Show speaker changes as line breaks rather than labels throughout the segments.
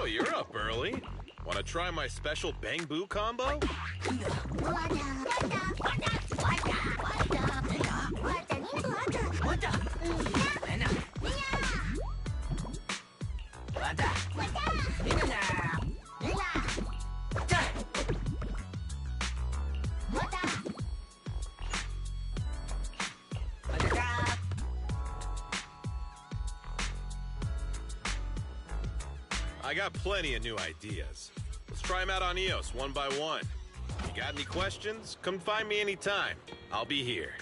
Oh, you're up early. Want to try my special Bang Boo combo? I got plenty of new ideas. Let's try them out on EOS one by one. You got any questions? Come find me anytime. I'll be here.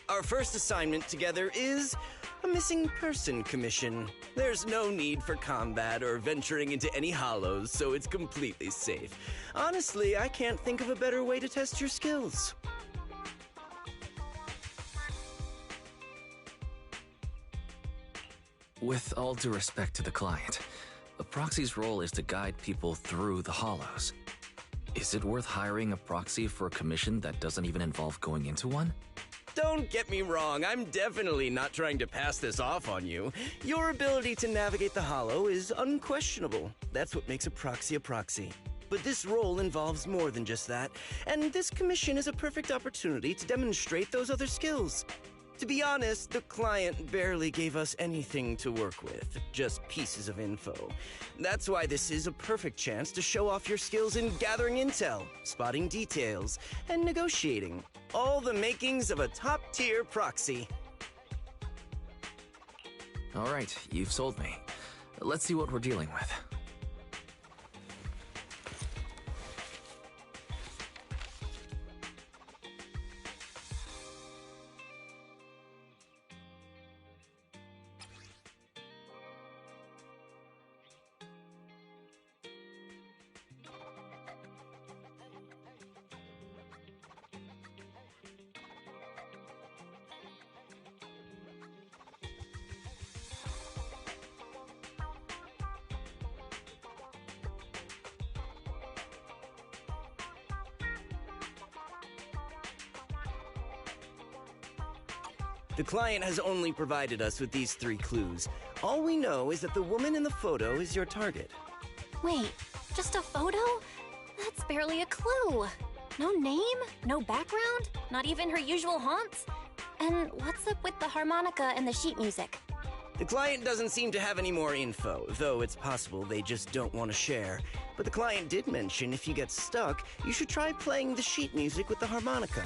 Our first assignment together is a missing person commission. There's no need for combat or venturing into any hollows, so it's completely safe. Honestly, I can't think of a better way to test your skills.
With all due respect to the client, a proxy's role is to guide people through the hollows. Is it worth hiring a proxy for a commission that doesn't even involve going into one?
Don't get me wrong, I'm definitely not trying to pass this off on you. Your ability to navigate the hollow is unquestionable. That's what makes a proxy a proxy. But this role involves more than just that, and this commission is a perfect opportunity to demonstrate those other skills. To be honest, the client barely gave us anything to work with, just pieces of info. That's why this is a perfect chance to show off your skills in gathering intel, spotting details, and negotiating. All the makings of a top-tier proxy.
All right, you've sold me. Let's see what we're dealing with.
The client has only provided us with these 3 clues. All we know is that the woman in the photo is your target.
Wait, just a photo? That's barely a clue. No name, no background, not even her usual haunts? And what's up with the harmonica and the sheet music?
The client doesn't seem to have any more info, though it's possible they just don't want to share. But the client did mention if you get stuck, you should try playing the sheet music with the harmonica.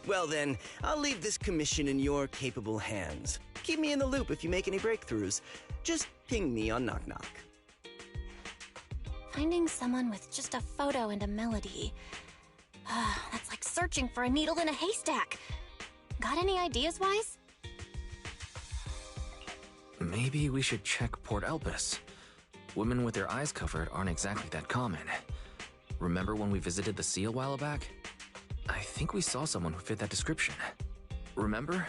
Well then, I'll leave this commission in your capable hands. Keep me in the loop if you make any breakthroughs. Just ping me on Knock Knock.
Finding someone with just a photo and a melody. That's like searching for a needle in a haystack. Got any ideas, Wise?
Maybe we should check Port Elpis. Women with their eyes covered aren't exactly that common. Remember when we visited the sea a while back? I think we saw someone who fit that description. Remember?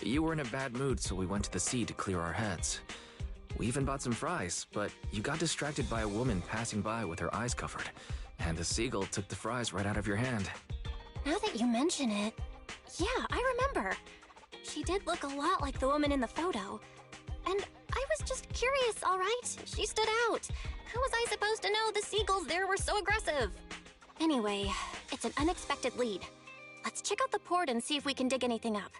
You were in a bad mood, so we went to the sea to clear our heads. We even bought some fries, but you got distracted by a woman passing by with her eyes covered, and the seagull took the fries right out of your hand.
Now that you mention it, yeah, I remember. She did look a lot like the woman in the photo. And I was just curious, all right? She stood out. How was I supposed to know the seagulls there were so aggressive? Anyway, it's an unexpected lead. Let's check out the port and see if we can dig anything up.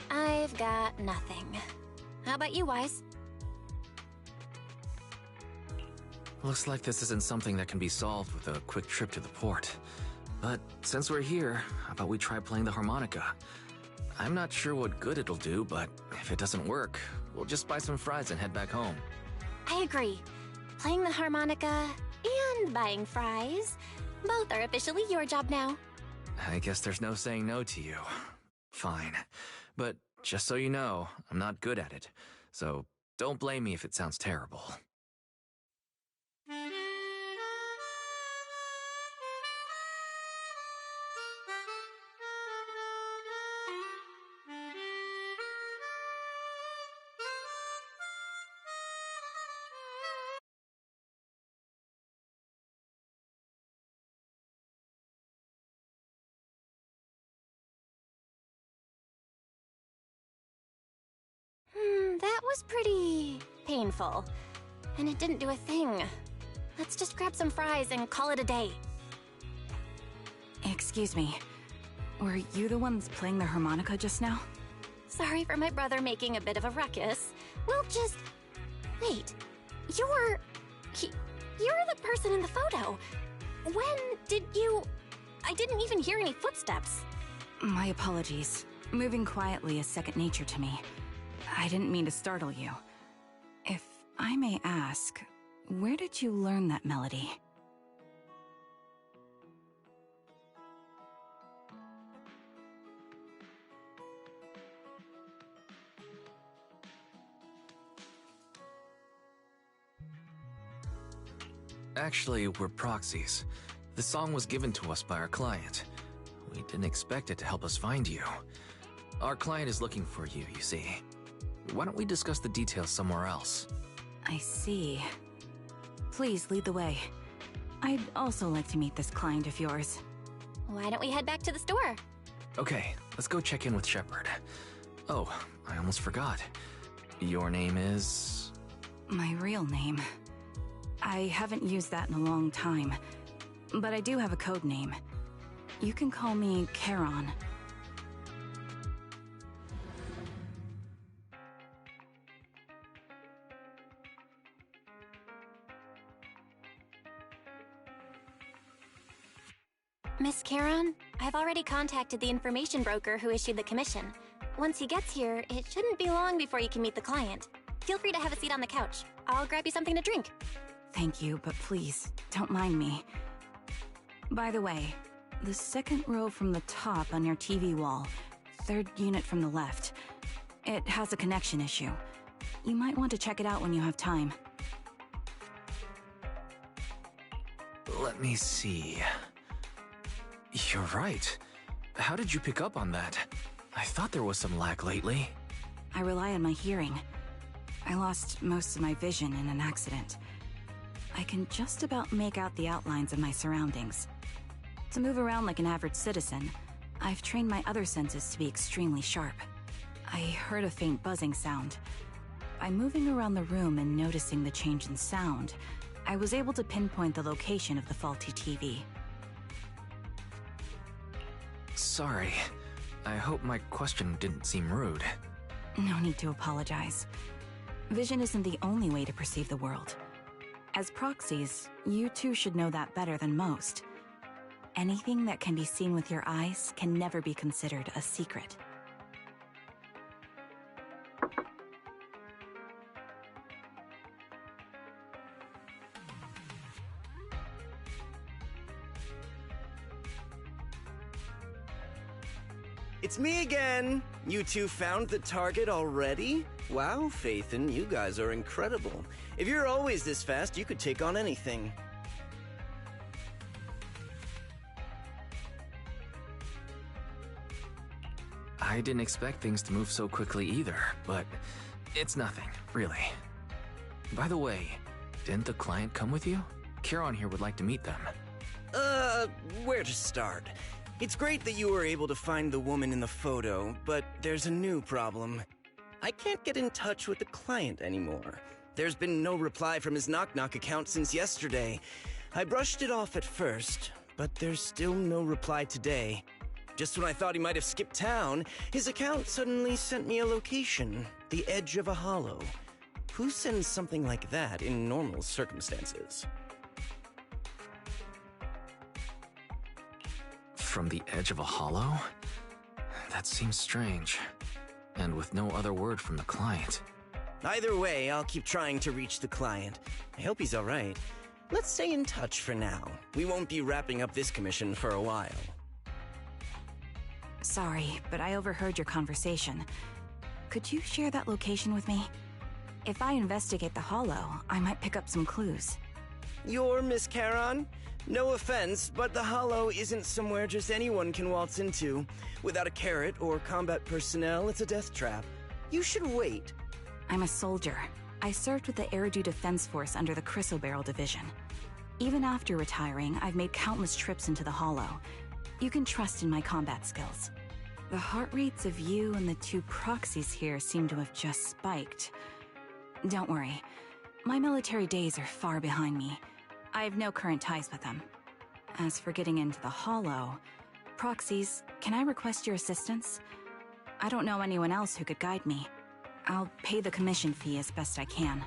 I've got nothing. How about you, Wise?
Looks like this isn't something that can be solved with a quick trip to the port. But since we're here, how about we try playing the harmonica? I'm not sure what good it'll do, but if it doesn't work, we'll just buy some fries and head back home.
I agree. Playing the harmonica and buying fries, both are officially your job now.
I guess there's no saying no to you. Fine. But just so you know, I'm not good at it. So don't blame me if it sounds terrible.
That was pretty painful. And it didn't do a thing. Let's just grab some fries and call it a day.
Excuse me. Were you the ones playing the harmonica just now?
Sorry for my brother making a bit of a ruckus. We'll just... Wait. You're the person in the photo. When did you... I didn't even hear any footsteps.
My apologies. Moving quietly is second nature to me. I didn't mean to startle you. If I may ask, where did you learn that melody?
Actually, we're proxies. The song was given to us by our client. We didn't expect it to help us find you. Our client is looking for you, you see. Why don't we discuss the details somewhere else?
I see. Please lead the way. I'd also like to meet this client of yours.
Why don't we head back to the store?
Okay, let's go check in with Shepard. Oh, I almost forgot. Your name is...
My real name. I haven't used that in a long time, but I do have a code name. You can call me Charon.
Miss Charon, I've already contacted the information broker who issued the commission. Once he gets here, it shouldn't be long before you can meet the client. Feel free to have a seat on the couch. I'll grab you something to drink.
Thank you, but please, don't mind me. By the way, the second row from the top on your TV wall, third unit from the left, it has a connection issue. You might want to check it out when you have time.
Let me see... You're right. How did you pick up on that? I thought there was some lag lately.
I rely on my hearing. I lost most of my vision in an accident. I can just about make out the outlines of my surroundings. To move around like an average citizen, I've trained my other senses to be extremely sharp. I heard a faint buzzing sound. By moving around the room and noticing the change in sound, I was able to pinpoint the location of the faulty TV.
Sorry. I hope my question didn't seem rude.
No need to apologize. Vision isn't the only way to perceive the world. As proxies, you too should know that better than most. Anything that can be seen with your eyes can never be considered a secret.
It's me again! You two found the target already? Wow, Phaethon, you guys are incredible. If you're always this fast, you could take on anything.
I didn't expect things to move so quickly either, but it's nothing, really. By the way, didn't the client come with you? Charon here would like to meet them.
Where to start? It's great that you were able to find the woman in the photo, but there's a new problem. I can't get in touch with the client anymore. There's been no reply from his Knock Knock account since yesterday. I brushed it off at first, but there's still no reply today. Just when I thought he might have skipped town, his account suddenly sent me a location, the edge of a hollow. Who sends something like that in normal circumstances?
From the edge of a hollow? That seems strange. And with no other word from the client.
Either way, I'll keep trying to reach the client. I hope he's alright. Let's stay in touch for now. We won't be wrapping up this commission for a while.
Sorry, but I overheard your conversation. Could you share that location with me? If I investigate the hollow, I might pick up some clues.
You're Miss Charon? No offense, but the hollow isn't somewhere just anyone can waltz into. Without a carrot or combat personnel, it's a death trap. You should wait.
I'm a soldier. I served with the Eridu Defense Force under the Chrysoberyl Division. Even after retiring, I've made countless trips into the hollow. You can trust in my combat skills. The heart rates of you and the two proxies here seem to have just spiked. Don't worry. My military days are far behind me. I have no current ties with them. As for getting into the hollow, proxies, can I request your assistance? I don't know anyone else who could guide me. I'll pay the commission fee as best I can.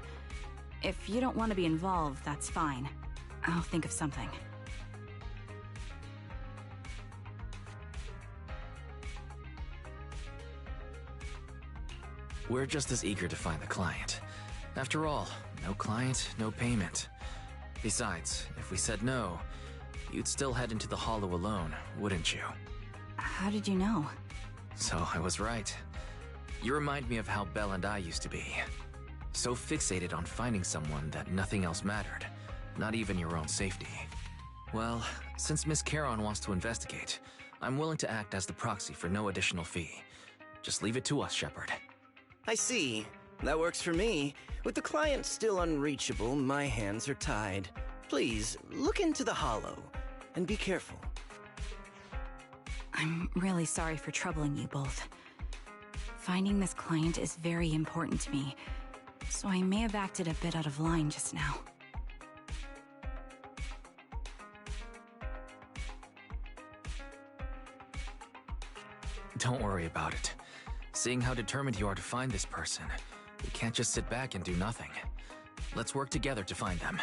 If you don't want to be involved, that's fine. I'll think of something.
We're just as eager to find the client. After all, no client, no payment. Besides, if we said no, you'd still head into the hollow alone, wouldn't you?
How did you know?
So I was right. You remind me of how Belle and I used to be. So fixated on finding someone that nothing else mattered. Not even your own safety. Well, since Miss Caron wants to investigate, I'm willing to act as the proxy for no additional fee. Just leave it to us, Shepard.
I see. That works for me. With the client still unreachable, my hands are tied. Please, look into the hollow, and be careful.
I'm really sorry for troubling you both. Finding this client is very important to me, so I may have acted a bit out of line just now.
Don't worry about it. Seeing how determined you are to find this person, we can't just sit back and do nothing. Let's work together to find them.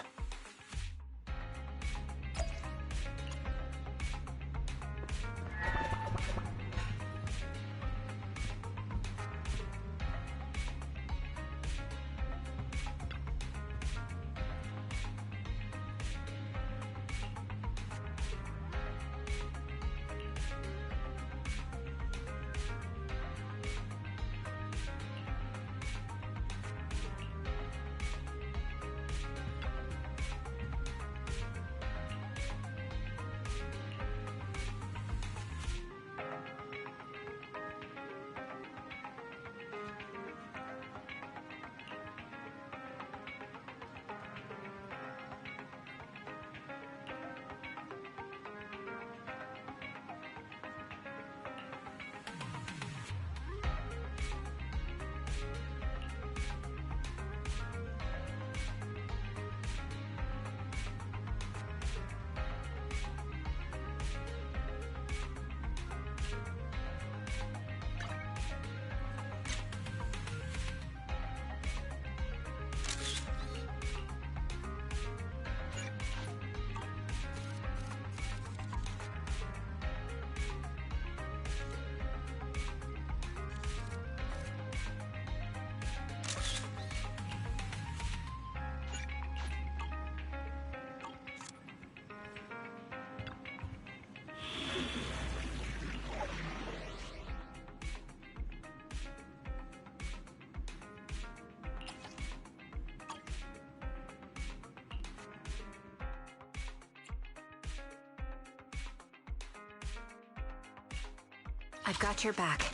I've got your back.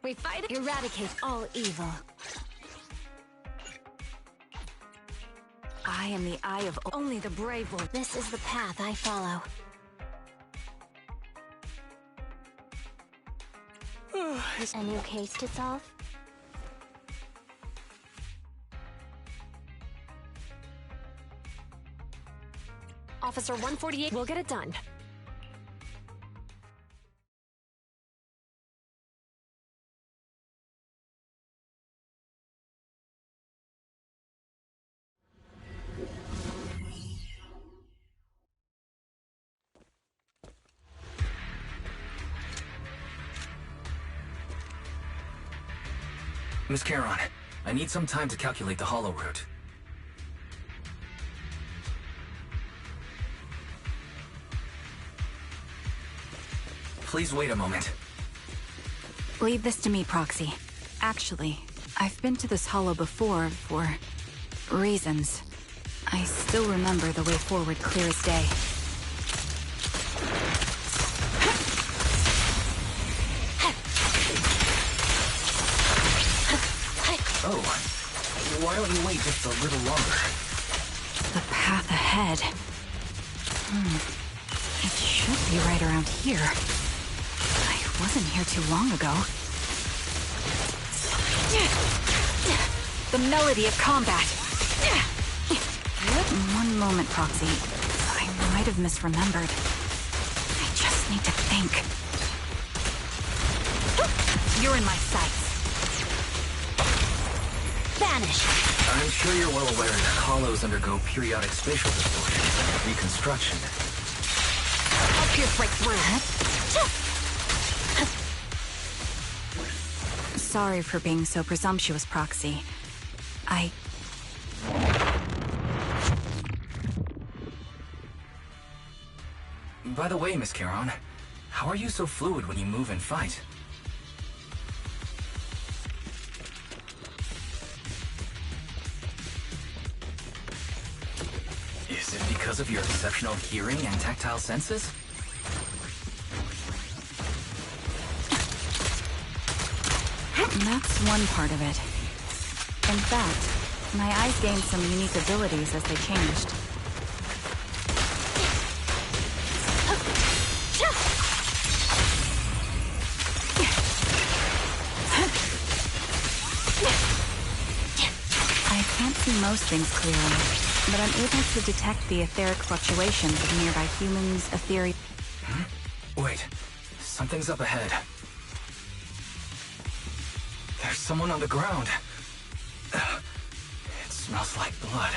We fight, eradicate all evil.
I am the eye of only the brave will.
This is the path I follow. A new case to solve? Officer 148 will get it done.
Miss Caron, I need some time to calculate the hollow route. Please wait a moment.
Leave this to me, Proxy. Actually, I've been to this hollow before for reasons. I still remember the way forward clear as day.
Oh, why don't you wait just a little longer?
The path ahead. It should be right around here. I wasn't here too long ago. The melody of combat. One moment, Proxy. I might have misremembered. I just need to think. You're in my sights. Vanish!
I'm sure you're well aware that hollows undergo periodic spatial distortions and reconstruction.
I'll pierce right through. Sorry for being so presumptuous, Proxy.
By the way, Miss Caron, how are you so fluid when you move and fight? Is it of your exceptional hearing and tactile senses?
That's one part of it. In fact, my eyes gained some unique abilities as they changed. I can't see most things clearly, but I'm able to detect the etheric fluctuations of nearby humans, ethereal...
Wait, something's up ahead. There's someone on the ground. It smells like blood.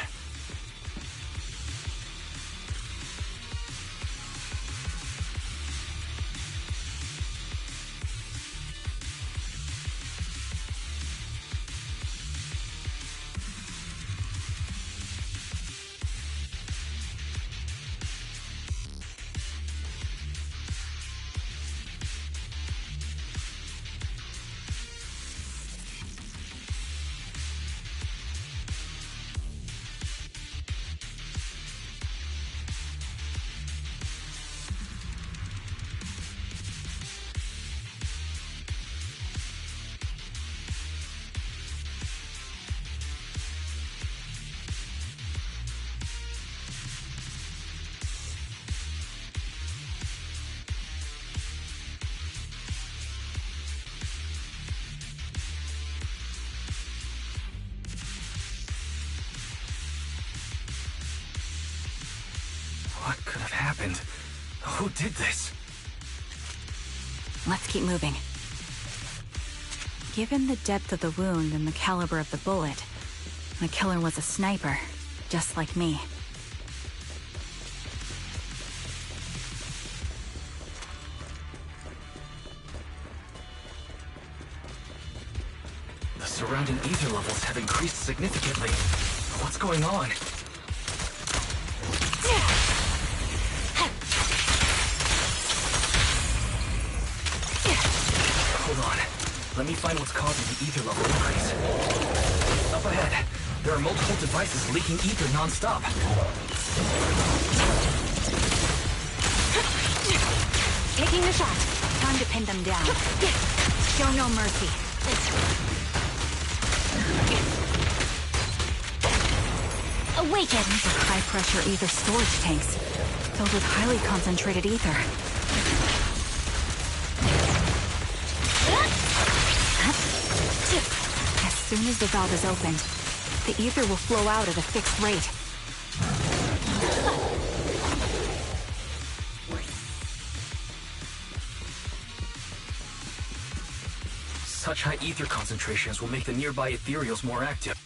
What could have happened? Who did this?
Let's keep moving. Given the depth of the wound and the caliber of the bullet, the killer was a sniper, just like me.
The surrounding ether levels have increased significantly. What's going on? Hold on. Let me find what's causing the ether level increase. Up ahead, there are multiple devices leaking ether non-stop.
Taking a shot. Time to pin them down. Show no mercy.
Awaken!
These are high-pressure ether storage tanks, filled with highly concentrated ether. As soon as the valve is opened, the ether will flow out at a fixed rate.
Such high ether concentrations will make the nearby ethereals more active.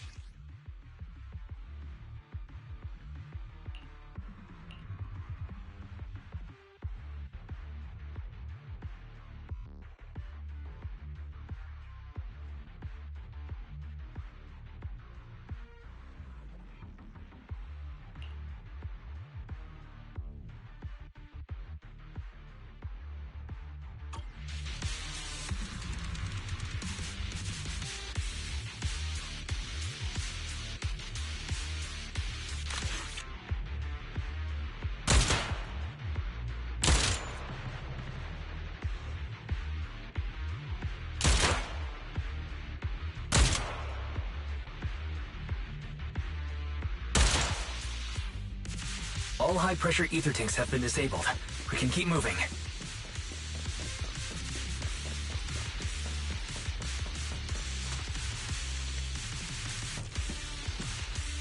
All high-pressure ether tanks have been disabled. We can keep moving.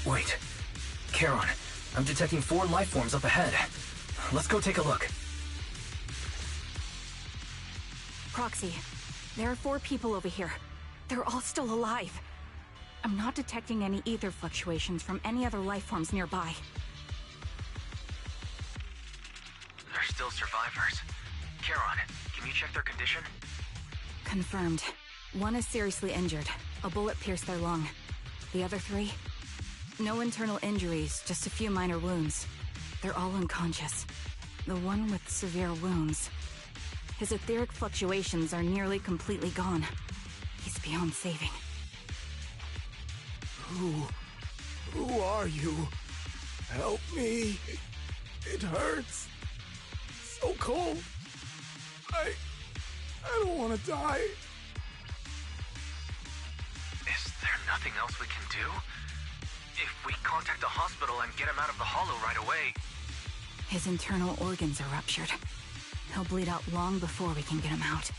Wait. Charon, I'm detecting 4 life forms up ahead. Let's go take a look.
Proxy, there are 4 people over here. They're all still alive. I'm not detecting any ether fluctuations from any other life forms nearby.
They're still survivors. Charon, can you check their condition?
Confirmed. 1 is seriously injured. A bullet pierced their lung. The other 3? No internal injuries, just a few minor wounds. They're all unconscious. The one with severe wounds. His etheric fluctuations are nearly completely gone. He's beyond saving.
Who are you? Help me. It hurts. So cold. I don't want to die.
Is there nothing else we can do? If we contact the hospital and get him out of the hollow right away...
His internal organs are ruptured. He'll bleed out long before we can get him out.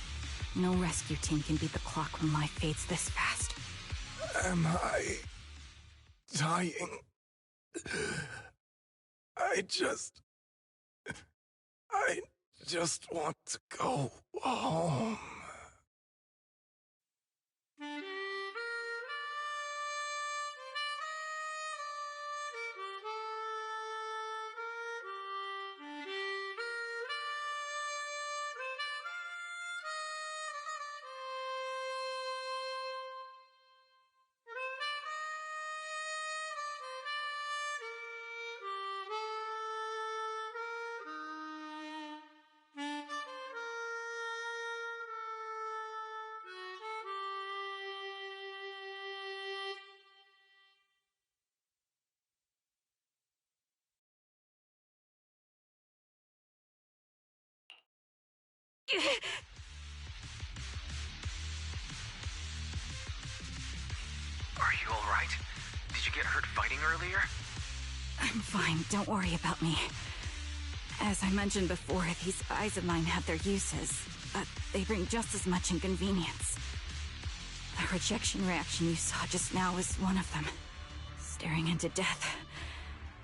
No rescue team can beat the clock when life fades this fast.
Am I dying? I just want to go home.
Are you alright? Did you get hurt fighting earlier?
I'm fine, don't worry about me. As I mentioned before, these eyes of mine have their uses, but they bring just as much inconvenience. The rejection reaction you saw just now was one of them. Staring into death.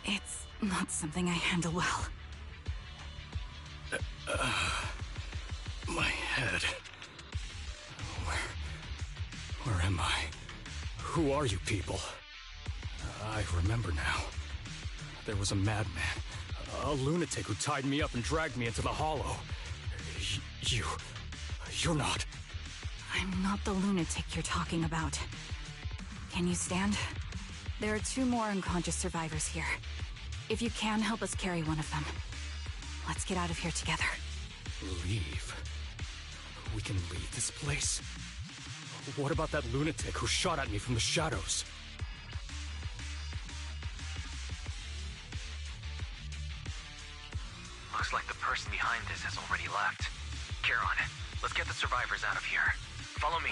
It's not something I handle well.
My head. Where am I? Who are you people? I remember now. There was a madman, a lunatic who tied me up and dragged me into the hollow. You're not.
I'm not the lunatic you're talking about. Can you stand? There are 2 more unconscious survivors here. If you can, help us carry one of them. Let's get out of here together.
Leave? We can leave this place? What about that lunatic who shot at me from the shadows?
Looks like the person behind this has already left. Charon, let's get the survivors out of here. Follow me.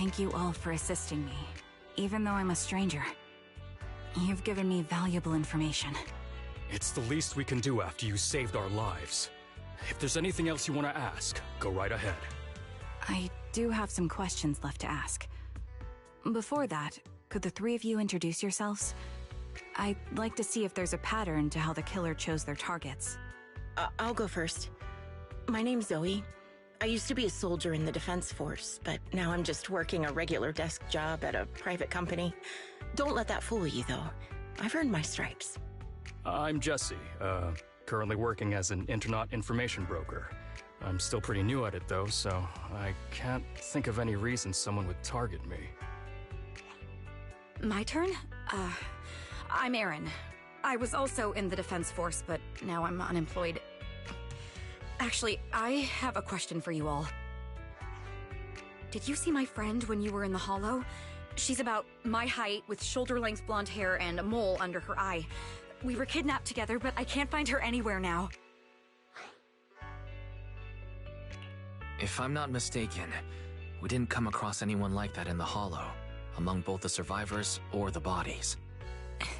Thank you all for assisting me, even though I'm a stranger. You've given me valuable information.
It's the least we can do after you saved our lives. If there's anything else you want to ask, go right ahead.
I do have some questions left to ask. Before that, could the three of you introduce yourselves? I'd like to see if there's a pattern to how the killer chose their targets.
I'll go first. My name's Zoe. I used to be a soldier in the Defense Force, but now I'm just working a regular desk job at a private company. Don't let that fool you, though. I've earned my stripes.
I'm Jesse, currently working as an internaut information broker. I'm still pretty new at it, though, so I can't think of any reason someone would target me.
My turn? I'm Erin. I was also in the Defense Force, but now I'm unemployed. Actually, I have a question for you all. Did you see my friend when you were in the Hollow? She's about my height, with shoulder-length blonde hair and a mole under her eye. We were kidnapped together, but I can't find her anywhere now.
If I'm not mistaken, we didn't come across anyone like that in the Hollow, among both the survivors or the bodies.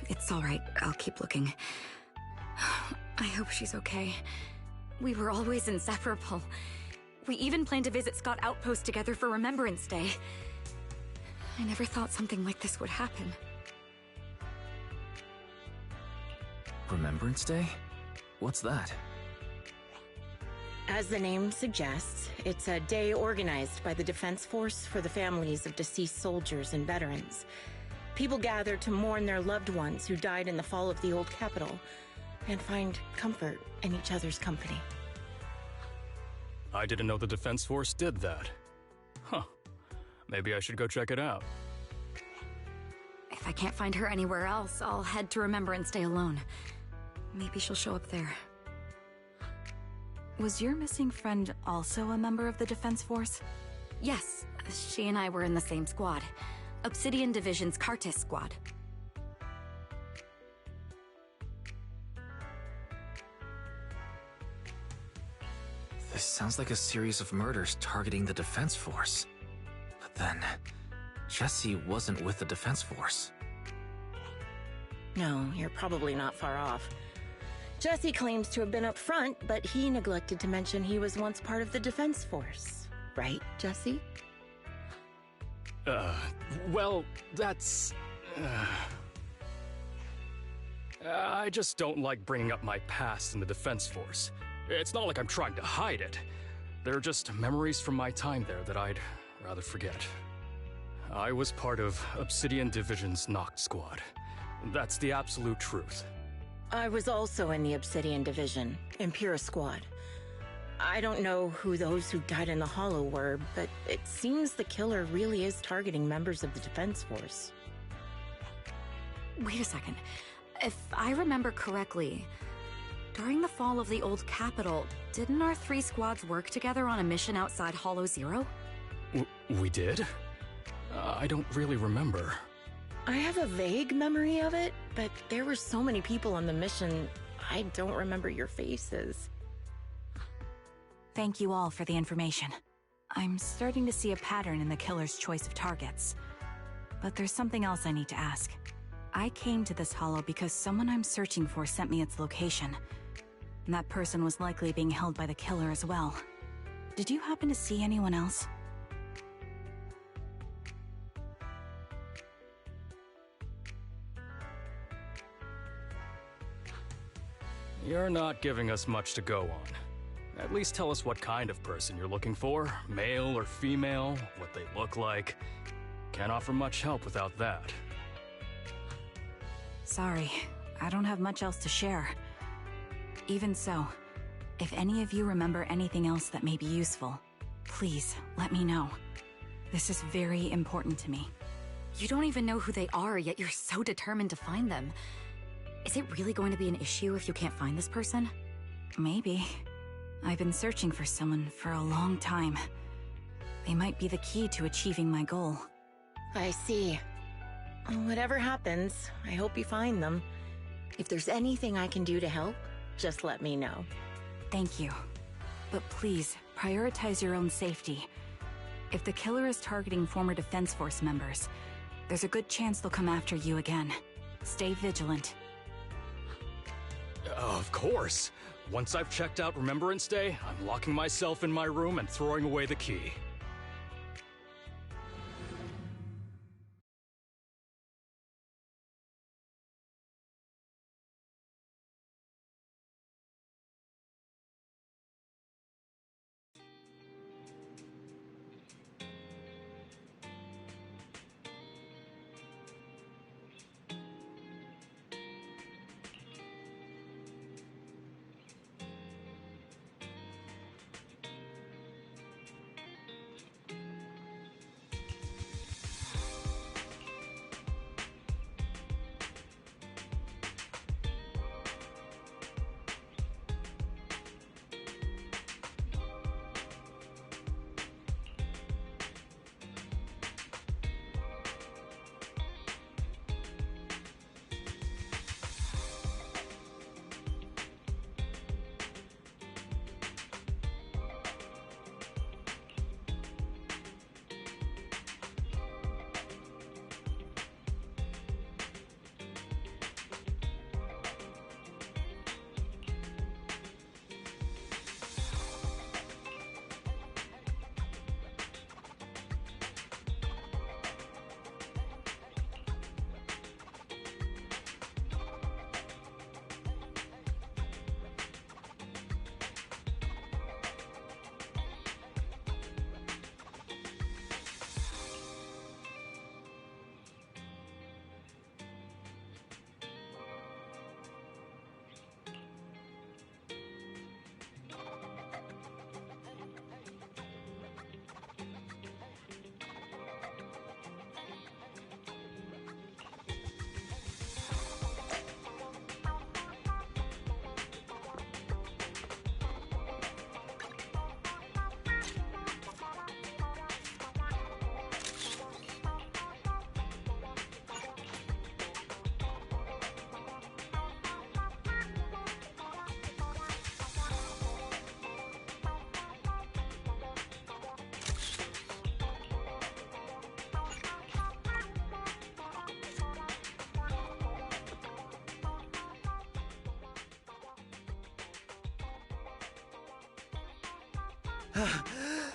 It's all right. I'll keep looking. I hope she's okay. We were always inseparable. We even planned to visit Scott Outpost together for Remembrance Day. I never thought something like this would happen.
Remembrance Day? What's that?
As the name suggests, it's a day organized by the Defense Force for the families of deceased soldiers and veterans. People gather to mourn their loved ones who died in the fall of the old capital, and find comfort in each other's company.
I didn't know the Defense Force did that. Huh. Maybe I should go check it out.
If I can't find her anywhere else, I'll head to Remembrance Day alone. Maybe she'll show up there. Was your missing friend also a member of the Defense Force? Yes, she and I were in the same squad. Obsidian Division's Cartis squad.
This sounds like a series of murders targeting the Defense Force. But then, Jesse wasn't with the Defense Force.
No, you're probably not far off. Jesse claims to have been up front, but he neglected to mention he was once part of the Defense Force. Right, Jesse?
Well, that's... I just don't like bringing up my past in the Defense Force. It's not like I'm trying to hide it. They're just memories from my time there that I'd rather forget. I was part of Obsidian Division's Noct Squad. That's the absolute truth.
I was also in the Obsidian Division, Impura Squad. I don't know who those who died in the Hollow were, but it seems the killer really is targeting members of the Defense Force.
Wait a second. If I remember correctly, during the fall of the old capital, didn't our three squads work together on a mission outside Hollow Zero?
We did? I don't really remember.
I have a vague memory of it, but there were so many people on the mission, I don't remember your faces.
Thank you all for the information. I'm starting to see a pattern in the killer's choice of targets. But there's something else I need to ask. I came to this hollow because someone I'm searching for sent me its location. And that person was likely being held by the killer as well. Did you happen to see anyone else?
You're not giving us much to go on. At least tell us what kind of person you're looking for, male or female, what they look like. Can't offer much help without that.
Sorry, I don't have much else to share. Even so, if any of you remember anything else that may be useful, please let me know. This is very important to me. You don't even know who they are, yet you're so determined to find them. Is it really going to be an issue if you can't find this person? Maybe. I've been searching for someone for a long time. They might be the key to achieving my goal.
I see. Whatever happens, I hope you find them. If there's anything I can do to help, just let me know.
Thank you. But please, prioritize your own safety. If the killer is targeting former Defense Force members, there's a good chance they'll come after you again. Stay vigilant.
Of course. Once I've checked out Remembrance Day, I'm locking myself in my room and throwing away the key.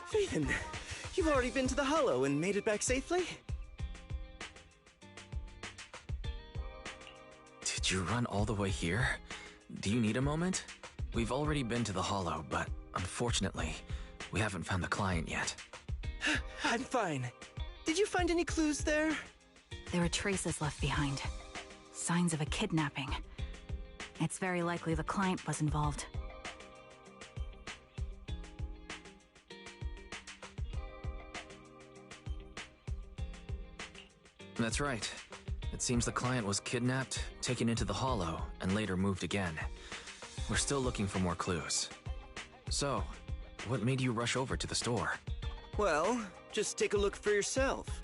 Phaeton, you've already been to the Hollow and made it back safely?
Did you run all the way here? Do you need a moment? We've already been to the Hollow, but unfortunately, we haven't found the client yet.
I'm fine. Did you find any clues there?
There are traces left behind. Signs of a kidnapping. It's very likely the client was involved.
That's right. It seems the client was kidnapped, taken into the Hollow, and later moved again. We're still looking for more clues. So, what made you rush over to the store?
Well, just take a look for yourself.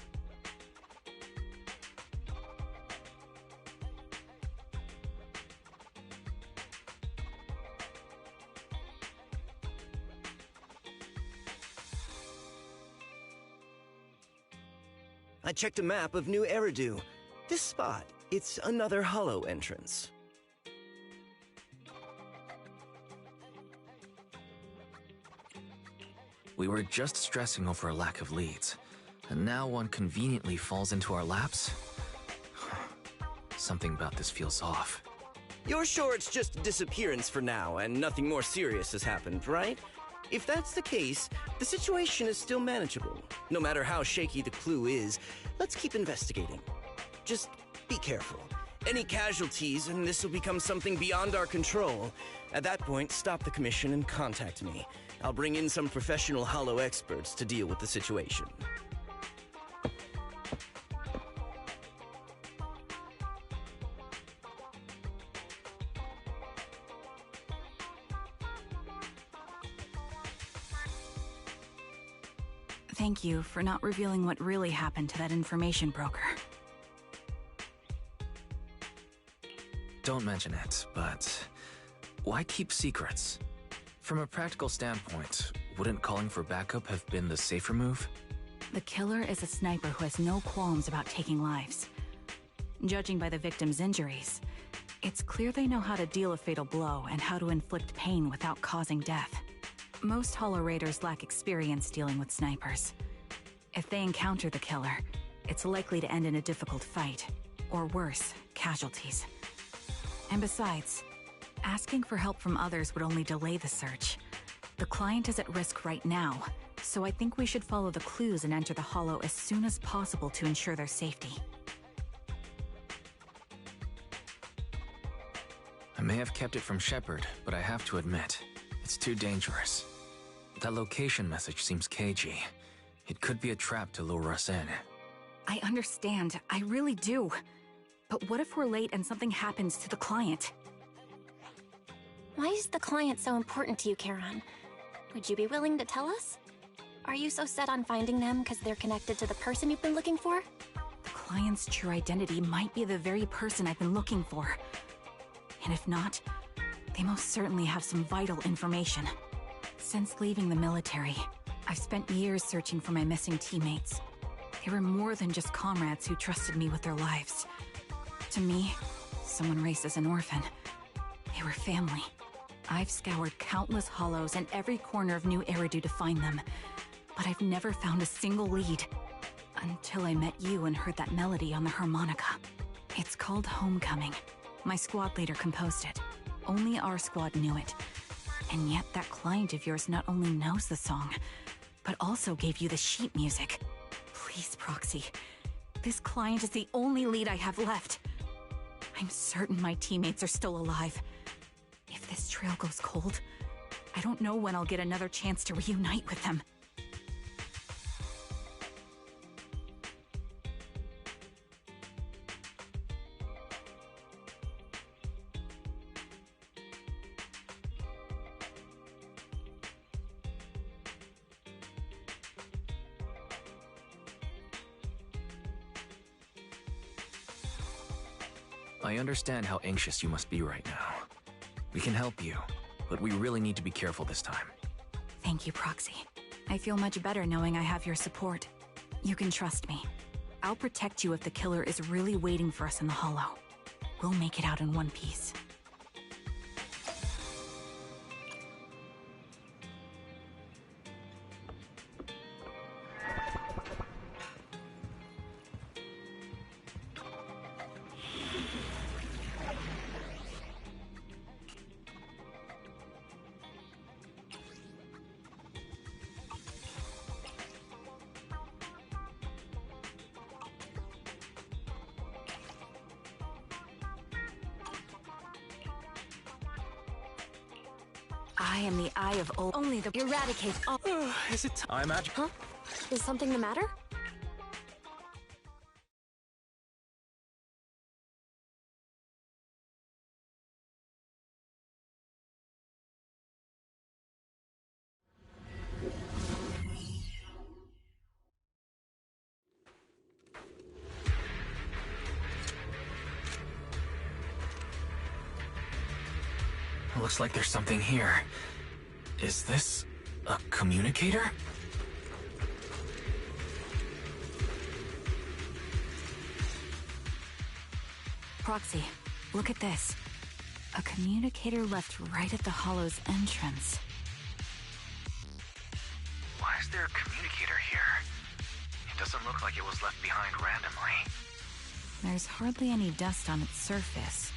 I checked a map of New Eridu. This spot, it's another Hollow entrance.
We were just stressing over a lack of leads, and now one conveniently falls into our laps? Something about this feels off.
You're sure it's just a disappearance for now, and nothing more serious has happened, right? If that's the case, the situation is still manageable. No matter how shaky the clue is, let's keep investigating. Just be careful. Any casualties, and this will become something beyond our control. At that point, stop the commission and contact me. I'll bring in some professional Hollow experts to deal with the situation.
Thank you for not revealing what really happened to that information broker.
Don't mention it, but why keep secrets? From a practical standpoint, wouldn't calling for backup have been the safer move?
The killer is a sniper who has no qualms about taking lives. Judging by the victim's injuries, it's clear they know how to deal a fatal blow and how to inflict pain without causing death. Most Hollow Raiders lack experience dealing with snipers. If they encounter the killer, it's likely to end in a difficult fight, or worse, casualties. And besides, asking for help from others would only delay the search. The client is at risk right now, so I think we should follow the clues and enter the Hollow as soon as possible to ensure their safety.
I may have kept it from Shepard, but I have to admit, it's too dangerous. That location message seems cagey. It could be a trap to lure us in.
I understand, I really do. But what if we're late and something happens to the client?
Why is the client so important to you, Charon? Would you be willing to tell us? Are you so set on finding them because they're connected to the person you've been looking for?
The client's true identity might be the very person I've been looking for. And if not, they most certainly have some vital information. Since leaving the military, I've spent years searching for my missing teammates. They were more than just comrades who trusted me with their lives. To me, someone raised as an orphan, they were family. I've scoured countless hollows and every corner of New Eridu to find them, but I've never found a single lead. Until I met you and heard that melody on the harmonica. It's called Homecoming. My squad leader composed it. Only our squad knew it. And yet that client of yours not only knows the song, but also gave you the sheet music. Please, Proxy. This client is the only lead I have left. I'm certain my teammates are still alive. If this trail goes cold, I don't know when I'll get another chance to reunite with them.
I understand how anxious you must be right now. We can help you, but we really need to be careful this time.
Thank you, Proxy. I feel much better knowing I have your support. You can trust me. I'll protect you if the killer is really waiting for us in the Hollow. We'll make it out in one piece. I am the Eye of only the eradicate all.
Is it
I'm at.
Huh? Is something the matter?
Looks like there's something here. Is this a communicator?
Proxy, look at this. A communicator left right at the Hollow's entrance.
Why is there a communicator here? It doesn't look like it was left behind randomly.
There's hardly any dust on its surface,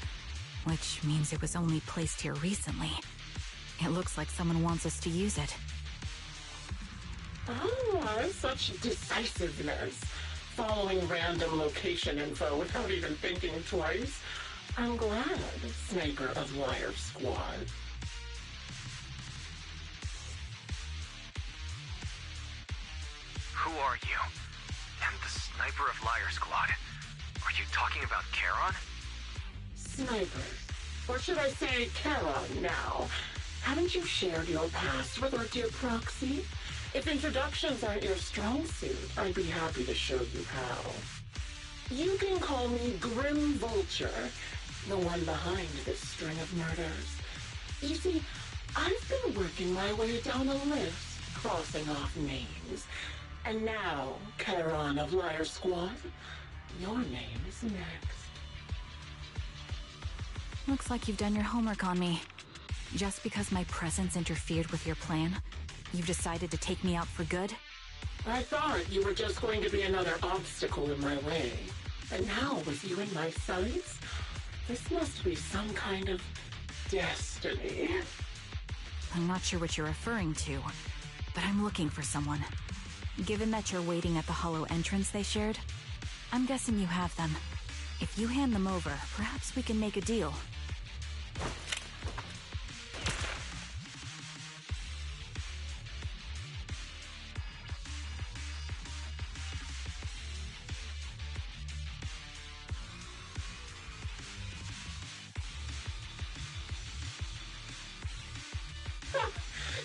which means it was only placed here recently. It looks like someone wants us to use it.
Ah, such decisiveness. Following random location info without even thinking twice. I'm glad, Sniper of Liar Squad.
Who are you? And the Sniper of Liar Squad. Are you talking about Charon?
Sniper. Or should I say Charon now? Haven't you shared your past with our dear Proxy? If introductions aren't your strong suit, I'd be happy to show you how. You can call me Grim Vulture, the one behind this string of murders. You see, I've been working my way down a list, crossing off names. And now, Charon of Liar Squad, your name is next.
Looks like you've done your homework on me. Just because my presence interfered with your plan, you've decided to take me out for good?
I thought you were just going to be another obstacle in my way. And now, with you in my sights, this must be some kind of destiny.
I'm not sure what you're referring to, but I'm looking for someone. Given that you're waiting at the hollow entrance they shared, I'm guessing you have them. If you hand them over, perhaps we can make a deal.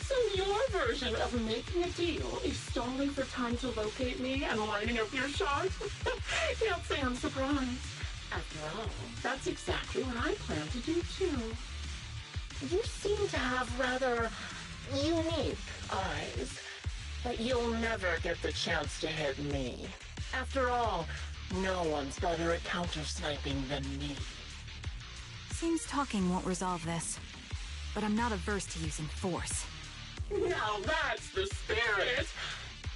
So your version of making a deal is stalling for time to locate me and lining up your shot? Can't say I'm surprised. After all, that's exactly what I plan to do too. You seem to have rather unique eyes, but you'll never get the chance to hit me. After all, no one's better at counter-sniping than me.
Seems talking won't resolve this, but I'm not averse to using force.
Now that's the spirit.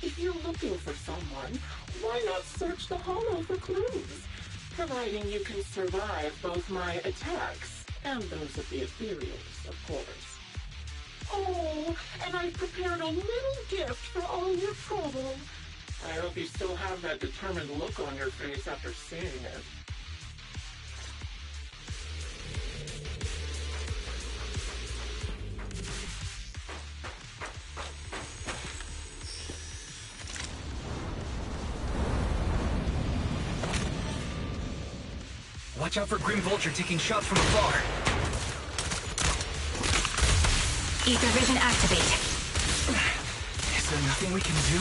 If you're looking for someone, why not search the hollow for clues? Providing you can survive both my attacks and those of the ethereals, of course. Oh, and I've prepared a little gift for all your trouble. I hope you still have that determined look on your face after seeing it.
Watch out for Grim Vulture taking shots from afar.
Ether vision activate.
Is there nothing we can do?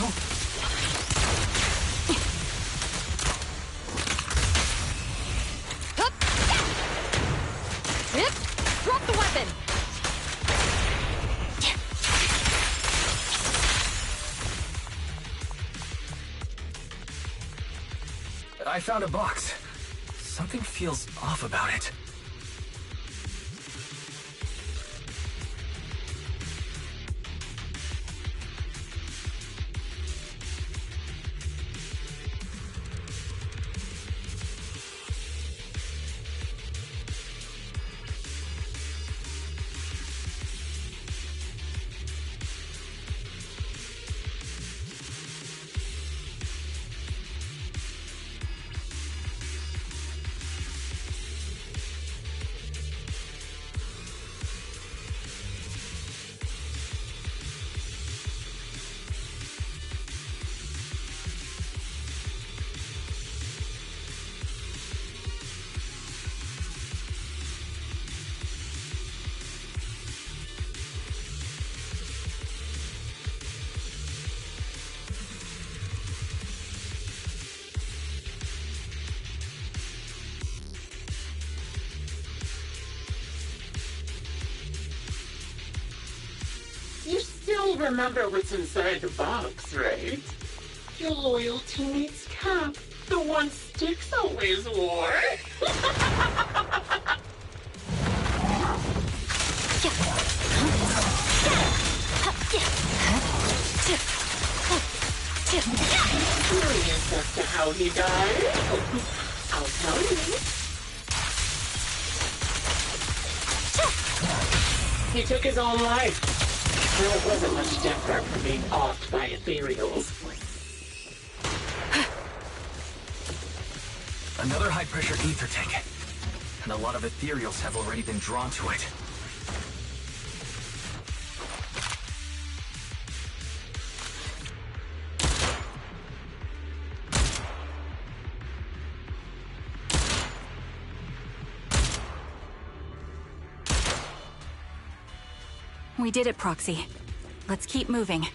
Drop the weapon!
I found a box. Something feels off about it.
You still remember what's inside the box, right? Your loyal teammate's cap, the one Styx always wore. Curious as to how he died? I'll tell you. He took his own life. Well, it wasn't much different from being offed by ethereals.
Another high-pressure ether tank. And a lot of ethereals have already been drawn to it.
We did it, Proxy. Let's keep moving.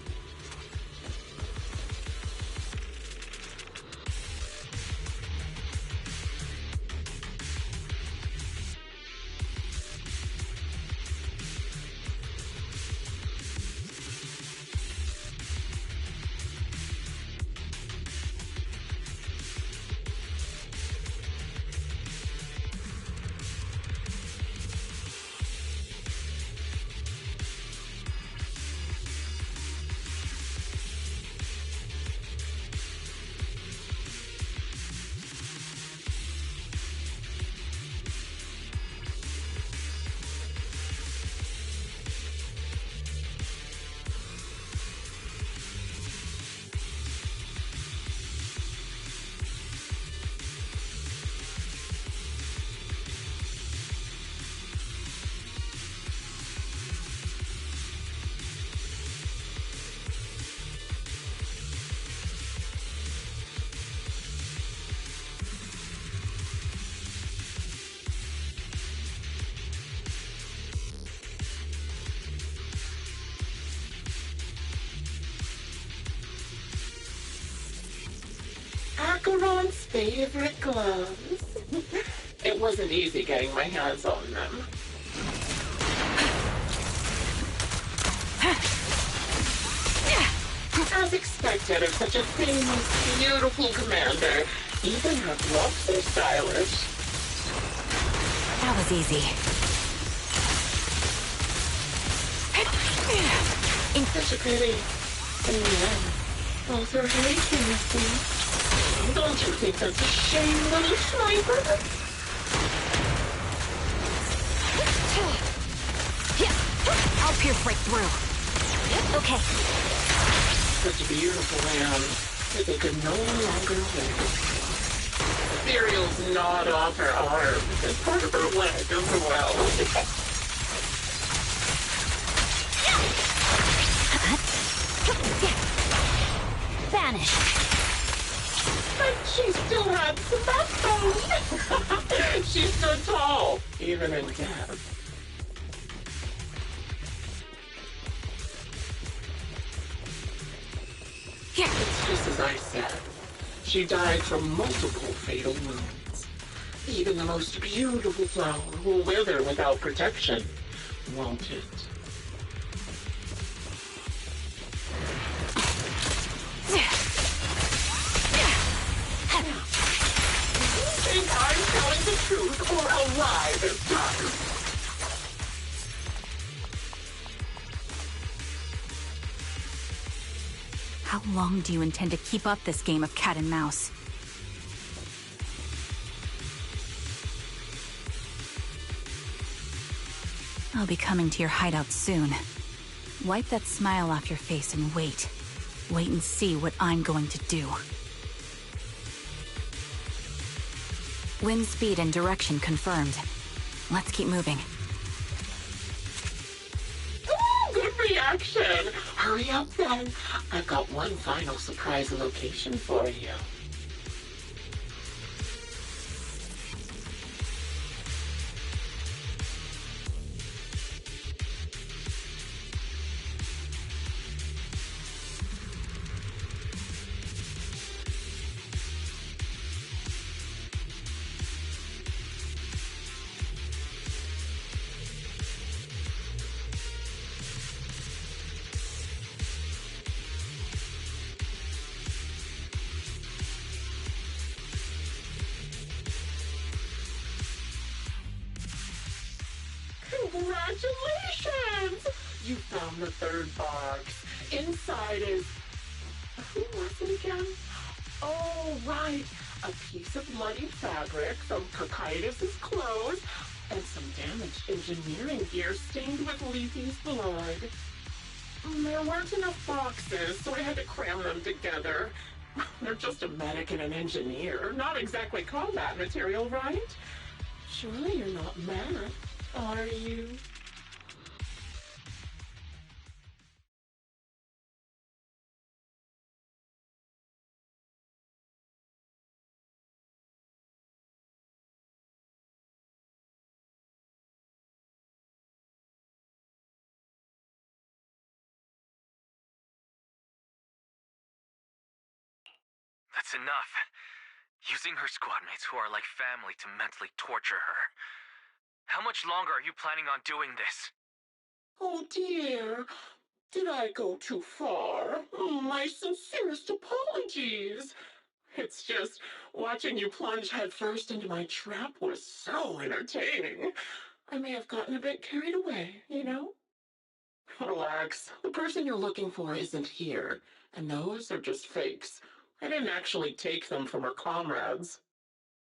Macaron's favorite gloves. It wasn't easy getting my hands on them. As expected of such a famous, beautiful commander, even her gloves are stylish.
That was easy.
Such a pity. And yeah, both are racing, you see. Don't you think that's a shame, little sniper?
I'll pierce right through. Okay.
Such a beautiful land that they could no longer wait. Ethereal's gnawed off her arm and part of her leg as well.
Vanish.
But she still had some backbone. She stood tall, even in death. It's just as I said. She died from multiple fatal wounds. Even the most beautiful flower will wither without protection, won't it? Do you think I'm telling the truth or a lie this time?
How long do you intend to keep up this game of cat and mouse? I'll be coming to your hideout soon. Wipe that smile off your face and wait. Wait and see what I'm going to do. Wind speed and direction confirmed. Let's keep moving.
Ooh, good reaction. Hurry up then. I've got one final surprise location for you. Congratulations! You found the third box. Inside is... Who was it again? Oh, right. A piece of bloody fabric from Cocytus's clothes and some damaged engineering gear stained with Leafy's blood. There weren't enough boxes, so I had to cram them together. They're just a medic and an engineer. Not exactly combat material, right? Surely you're not mad, are you?
That's enough. Using her squad mates who are like family to mentally torture her. How much longer are you planning on doing this?
Oh dear, did I go too far? My sincerest apologies. It's just, watching you plunge headfirst into my trap was so entertaining. I may have gotten a bit carried away, you know? Relax, the person you're looking for isn't here, and those are just fakes. I didn't actually take them from her comrades.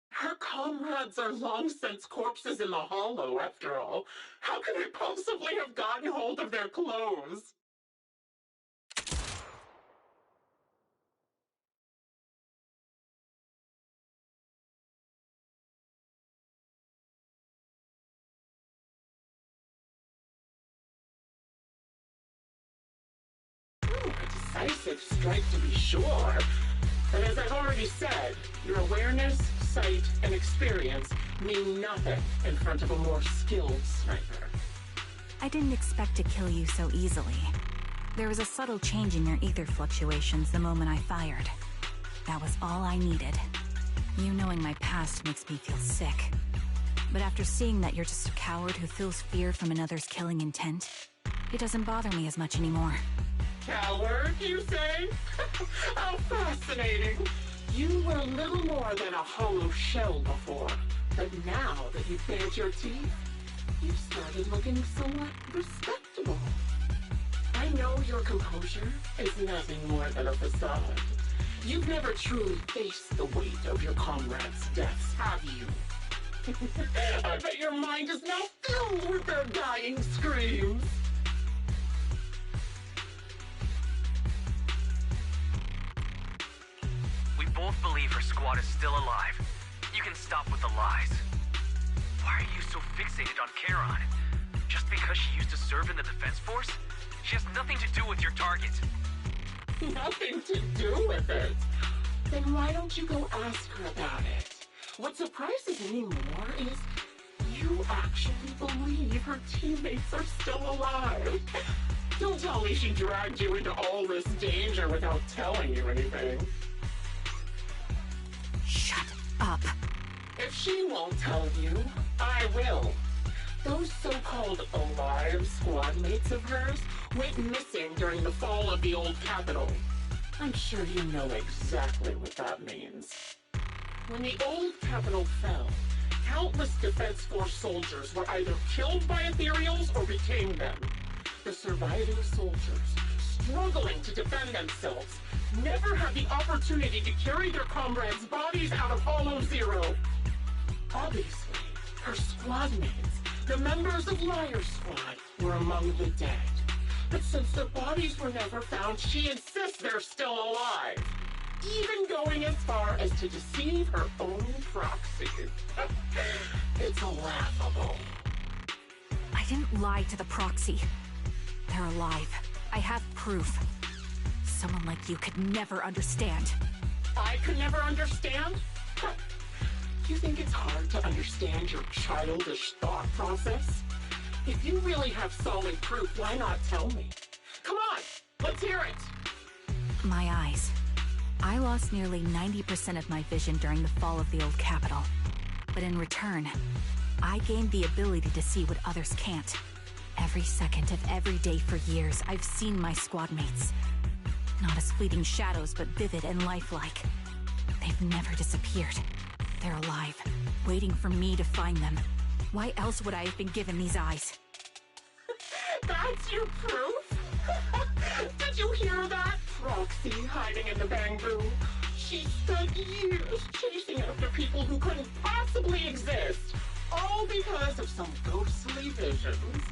Her comrades are long since corpses in the hollow, after all. How could I possibly have gotten hold of their clothes? A decisive strike to be sure. But as I've already said, your awareness, sight, and experience mean nothing in front of a more skilled sniper.
I didn't expect to kill you so easily. There was a subtle change in your ether fluctuations the moment I fired. That was all I needed. You knowing my past makes me feel sick. But after seeing that you're just a coward who feels fear from another's killing intent, it doesn't bother me as much anymore.
Coward, you say? How fascinating. You were little more than a hollow shell before. But now that you've bared your teeth, you've started looking somewhat respectable. I know your composure is nothing more than a facade. You've never truly faced the weight of your comrades' deaths, have you? I bet your mind is now filled with their dying screams.
We both believe her squad is still alive. You can stop with the lies. Why are you so fixated on Charon? Just because she used to serve in the defense force? She has nothing to do with your target.
Nothing to do with it? Then why don't you go ask her about it? What surprises me more is you actually believe her teammates are still alive. Don't tell me she dragged you into all this danger without telling you anything.
Shut up.
If she won't tell you, I will. Those so-called alive squad mates of hers went missing during the fall of the old capital. I'm sure you know exactly what that means. When the old capital fell, countless Defense Force soldiers were either killed by ethereals or became them. The surviving soldiers, struggling to defend themselves, never had the opportunity to carry their comrades' bodies out of Hollow Zero. Obviously, her squad mates, the members of Liar's Squad, were among the dead. But since their bodies were never found, she insists they're still alive. Even going as far as to deceive her own proxy. It's laughable.
I didn't lie to the proxy. They're alive. I have proof. Someone like you could never understand.
I could never understand? You think it's hard to understand your childish thought process? If you really have solid proof, why not tell me? Come on, let's hear it!
My eyes. I lost nearly 90% of my vision during the fall of the old capital. But in return, I gained the ability to see what others can't. Every second of every day for years, I've seen my squad mates. Not as fleeting shadows, but vivid and lifelike. They've never disappeared. They're alive, waiting for me to find them. Why else would I have been given these eyes?
That's your proof? Did you hear that? Proxy hiding in the bamboo. She spent years chasing after people who couldn't possibly exist, all because of some ghostly visions.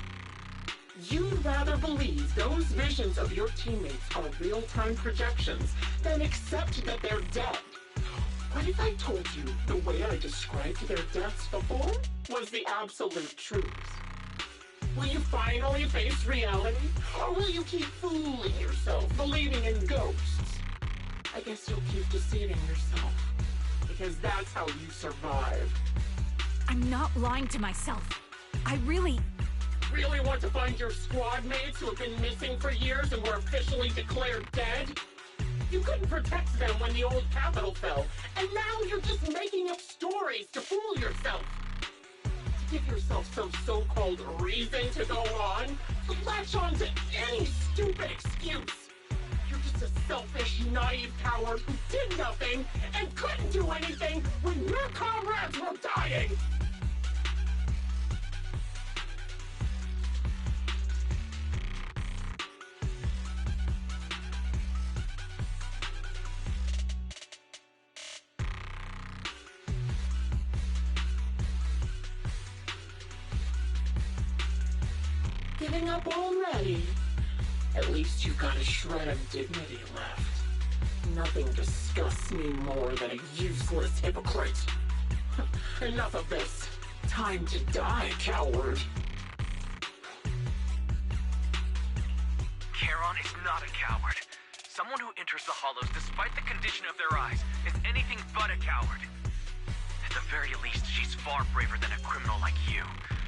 You'd rather believe those visions of your teammates are real-time projections than accept that they're dead. What if I told you the way I described their deaths before was the absolute truth? Will you finally face reality? Or will you keep fooling yourself, believing in ghosts? I guess you'll keep deceiving yourself, because that's how you survive.
I'm not lying to myself. I really
want to find your squad mates who have been missing for years and were officially declared dead? You couldn't protect them when the old capital fell, and now you're just making up stories to fool yourself. To give yourself some so-called reason to go on, to latch on to any stupid excuse. You're just a selfish, naive coward who did nothing and couldn't do anything when your comrades were dying. Giving up already? At least you've got a shred of dignity left. Nothing disgusts me more than a useless hypocrite. Enough of this. Time to die, coward.
Charon is not a coward. Someone who enters the Hollows despite the condition of their eyes is anything but a coward. At the very least, she's far braver than a criminal like you,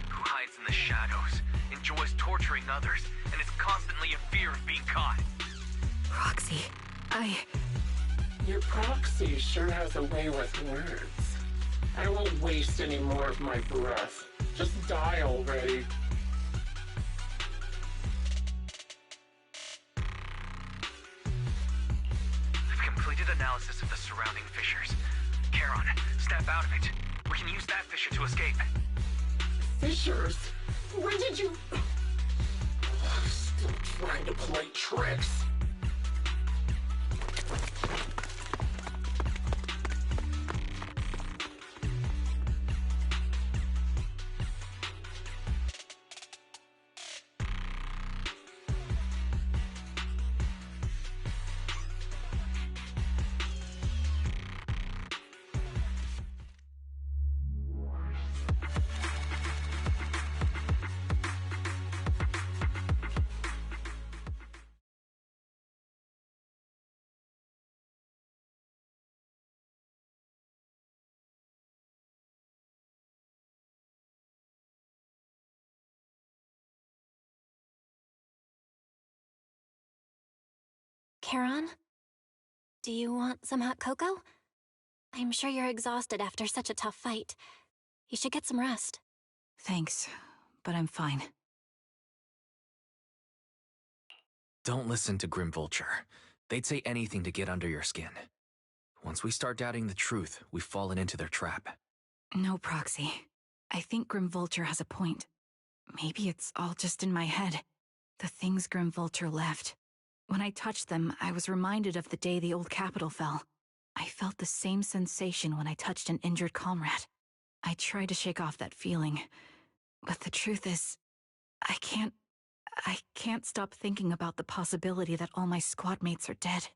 who hides in the shadows, enjoys torturing others, and is constantly in fear of being caught.
Roxy,
Your proxy sure has a way with words. I won't waste any more of my breath. Just die already.
I've completed analysis of the surrounding fissures. Charon, step out of it. We can use that fissure to escape.
Fissures? When did you... Still trying to play tricks.
Charon? Do you want some hot cocoa? I'm sure you're exhausted after such a tough fight. You should get some rest.
Thanks, but I'm fine.
Don't listen to Grim Vulture. They'd say anything to get under your skin. Once we start doubting the truth, we've fallen into their trap.
No, Proxy. I think Grim Vulture has a point. Maybe it's all just in my head. The things Grim Vulture left. When I touched them, I was reminded of the day the old capital fell. I felt the same sensation when I touched an injured comrade. I tried to shake off that feeling, but the truth is, I can't stop thinking about the possibility that all my squad mates are dead.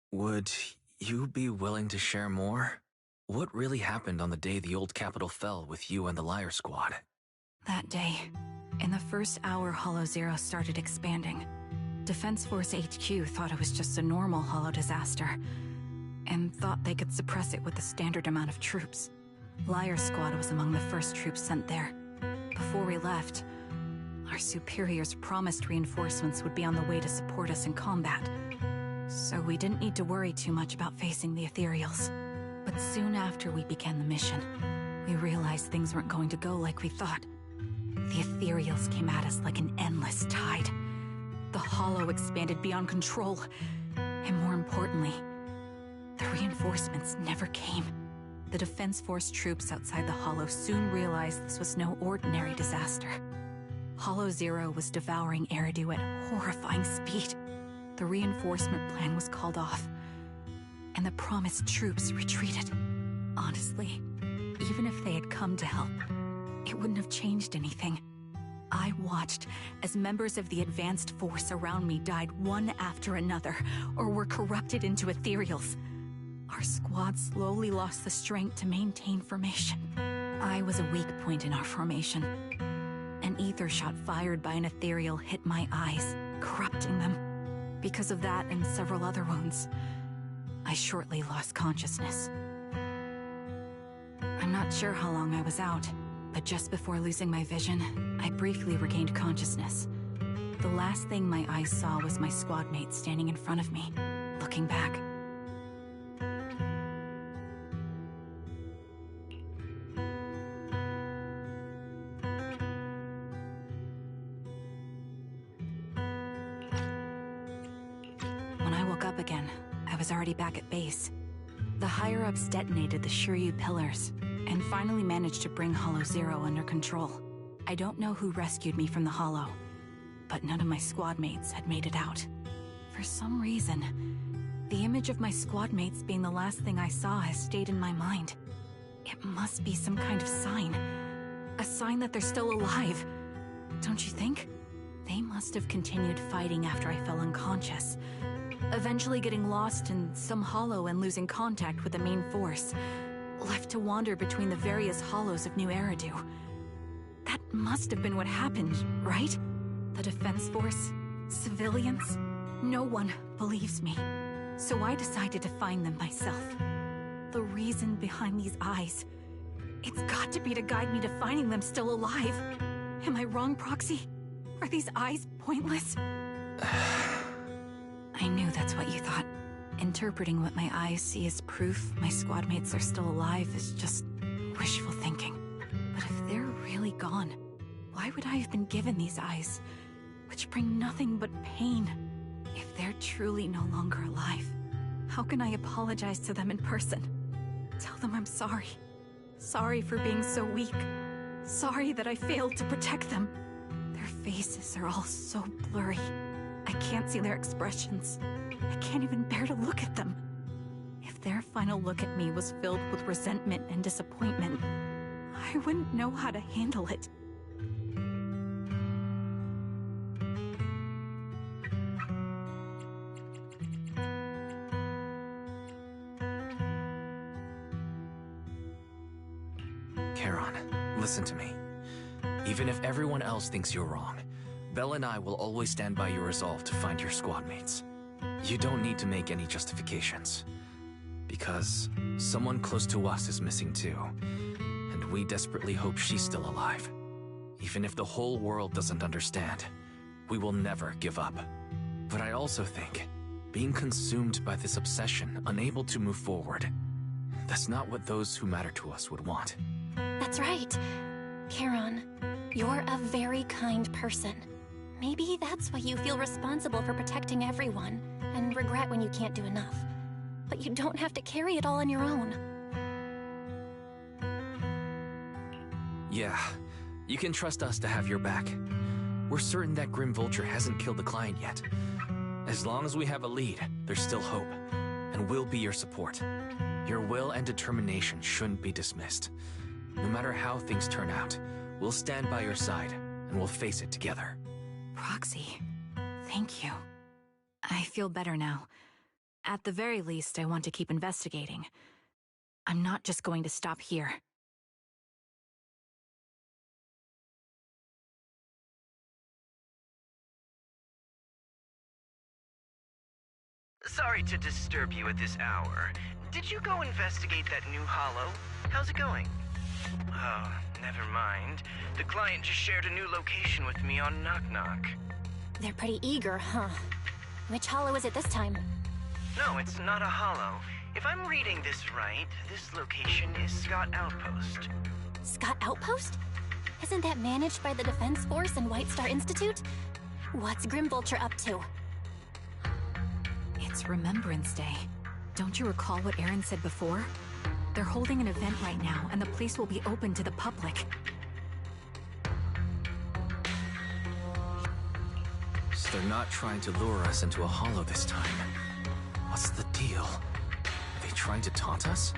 Would you be willing to share more? What really happened on the day the old capital fell with you and the Liar Squad?
That day, in the first hour Hollow Zero started expanding. Defense Force HQ thought it was just a normal Hollow disaster, and thought they could suppress it with the standard amount of troops. Liar Squad was among the first troops sent there. Before we left, our superiors promised reinforcements would be on the way to support us in combat, so we didn't need to worry too much about facing the Ethereals. But soon after we began the mission, we realized things weren't going to go like we thought. The Ethereals came at us like an endless tide. The Hollow expanded beyond control, and more importantly, the reinforcements never came. The Defense Force troops outside the Hollow soon realized this was no ordinary disaster. Hollow Zero was devouring Eridu at horrifying speed. The reinforcement plan was called off, and the promised troops retreated. Honestly, even if they had come to help, it wouldn't have changed anything. I watched as members of the advanced force around me died one after another, or were corrupted into ethereals. Our squad slowly lost the strength to maintain formation. I was a weak point in our formation. An ether shot fired by an ethereal hit my eyes, corrupting them. Because of that and several other wounds, I shortly lost consciousness. I'm not sure how long I was out, but just before losing my vision, I briefly regained consciousness. The last thing my eyes saw was my squad mate standing in front of me, looking back. When I woke up again, I was already back at base. The higher-ups detonated the Shiryu pillars, and finally managed to bring Hollow Zero under control. I don't know who rescued me from the Hollow, but none of my squad mates had made it out. For some reason, the image of my squad mates being the last thing I saw has stayed in my mind. It must be some kind of sign. A sign that they're still alive. Don't you think? They must have continued fighting after I fell unconscious, eventually getting lost in some hollow and losing contact with the main force, left to wander between the various hollows of New Eridu. That must have been what happened, right? The Defense Force? Civilians? No one believes me. So I decided to find them myself. The reason behind these eyes, it's got to be to guide me to finding them still alive. Am I wrong, Proxy? Are these eyes pointless? I knew that's what you thought. Interpreting what my eyes see as proof my squad mates are still alive is just wishful thinking. But if they're really gone, why would I have been given these eyes, which bring nothing but pain? If they're truly no longer alive, how can I apologize to them in person? Tell them I'm sorry. Sorry for being so weak. Sorry that I failed to protect them. Their faces are all so blurry. I can't see their expressions. I can't even bear to look at them. If their final look at me was filled with resentment and disappointment, I wouldn't know how to handle it.
Charon, listen to me. Even if everyone else thinks you're wrong, Belle and I will always stand by your resolve to find your squad mates. You don't need to make any justifications. Because someone close to us is missing too, and we desperately hope she's still alive. Even if the whole world doesn't understand, we will never give up. But I also think, being consumed by this obsession, unable to move forward, that's not what those who matter to us would want.
That's right. Charon, you're a very kind person. Maybe that's why you feel responsible for protecting everyone, and regret when you can't do enough. But you don't have to carry it all on your own.
Yeah, you can trust us to have your back. We're certain that Grim Vulture hasn't killed the client yet. As long as we have a lead, there's still hope, and we'll be your support. Your will and determination shouldn't be dismissed. No matter how things turn out, we'll stand by your side, and we'll face it together.
Proxy, thank you. I feel better now. At the very least, I want to keep investigating. I'm not just going to stop here.
Sorry to disturb you at this hour. Did you go investigate that new hollow? How's it going? Oh, never mind. The client just shared a new location with me on Knock Knock.
They're pretty eager, huh? Which hollow is it this time?
No, it's not a hollow. If I'm reading this right, this location is Scott Outpost.
Scott Outpost? Isn't that managed by the Defense Force and White Star Institute? What's Grim Vulture up to?
It's Remembrance Day. Don't you recall what Aaron said before? They're holding an event right now, and the place will be open to the public.
So they're not trying to lure us into a hollow this time. What's the deal? Are they trying to taunt us?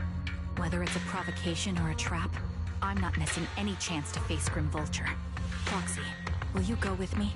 Whether it's a provocation or a trap, I'm not missing any chance to face Grim Vulture. Proxy, will you go with me?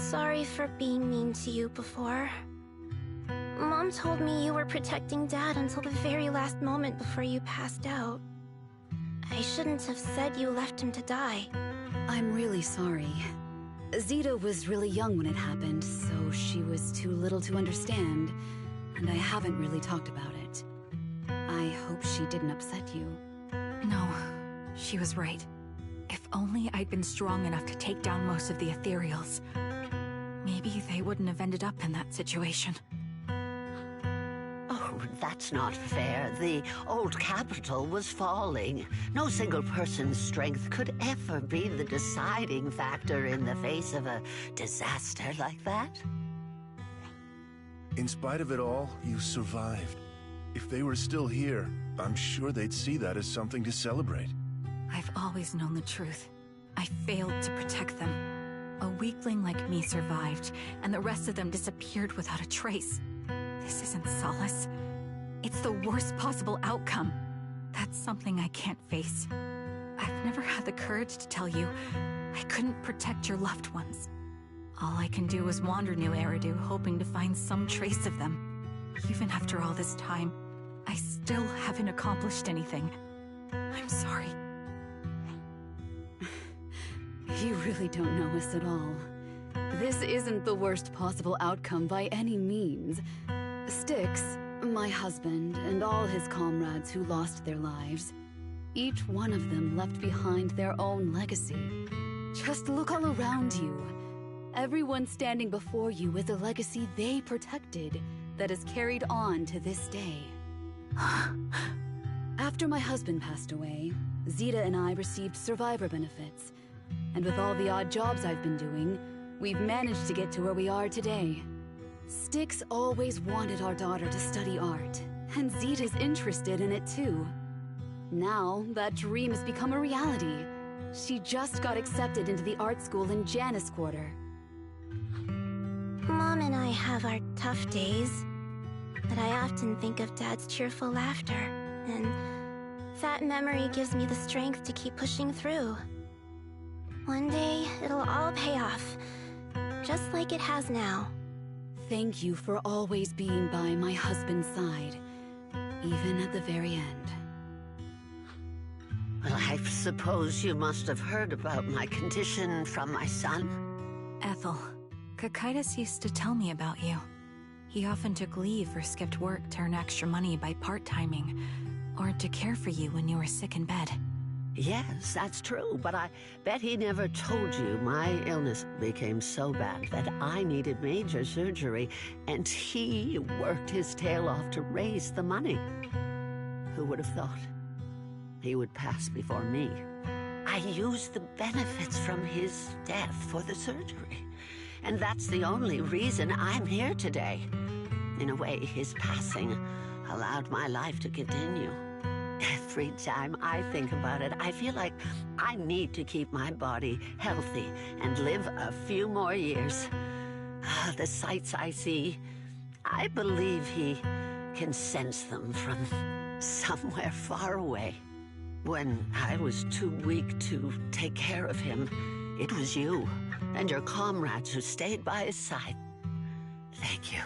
sorry for being mean to you before. Mom told me you were protecting Dad until the very last moment before you passed out. I shouldn't have said you left him to die.
I'm really sorry. Zeta was really young when it happened, so she was too little to understand, and I haven't really talked about it. I hope she didn't upset you.
No, she was right. If only I'd been strong enough to take down most of the ethereals, maybe they wouldn't have ended up in that situation.
Oh, that's not fair. The old capital was falling. No single person's strength could ever be the deciding factor in the face of a disaster like that.
In spite of it all, you survived. If they were still here, I'm sure they'd see that as something to celebrate.
I've always known the truth. I failed to protect them. A weakling like me survived, and the rest of them disappeared without a trace. This isn't solace. It's the worst possible outcome. That's something I can't face. I've never had the courage to tell you I couldn't protect your loved ones. All I can do is wander New Eridu, hoping to find some trace of them. Even after all this time, I still haven't accomplished anything. I'm sorry.
You really don't know us at all. This isn't the worst possible outcome by any means. Styx, my husband, and all his comrades who lost their lives, each one of them left behind their own legacy. Just look all around you. Everyone standing before you is a legacy they protected that is carried on to this day. After my husband passed away, Zeta and I received survivor benefits. And with all the odd jobs I've been doing, we've managed to get to where we are today. Styx always wanted our daughter to study art, and Zeta's interested in it too. Now, that dream has become a reality. She just got accepted into the art school in Janus Quarter.
Mom and I have our tough days, but I often think of Dad's cheerful laughter, and that memory gives me the strength to keep pushing through. One day, it'll all pay off, just like it has now.
Thank you for always being by my husband's side, even at the very end.
Well, I suppose you must have heard about my condition from my son.
Ethel, Kakaitis used to tell me about you. He often took leave or skipped work to earn extra money by part-timing, or to care for you when you were sick in bed.
Yes, that's true, but I bet he never told you my illness became so bad that I needed major surgery, and he worked his tail off to raise the money. Who would have thought he would pass before me? I used the benefits from his death for the surgery, and that's the only reason I'm here today. In a way, his passing allowed my life to continue. Every time I think about it, I feel like I need to keep my body healthy and live a few more years. The sights I see, I believe he can sense them from somewhere far away. When I was too weak to take care of him, it was you and your comrades who stayed by his side. Thank you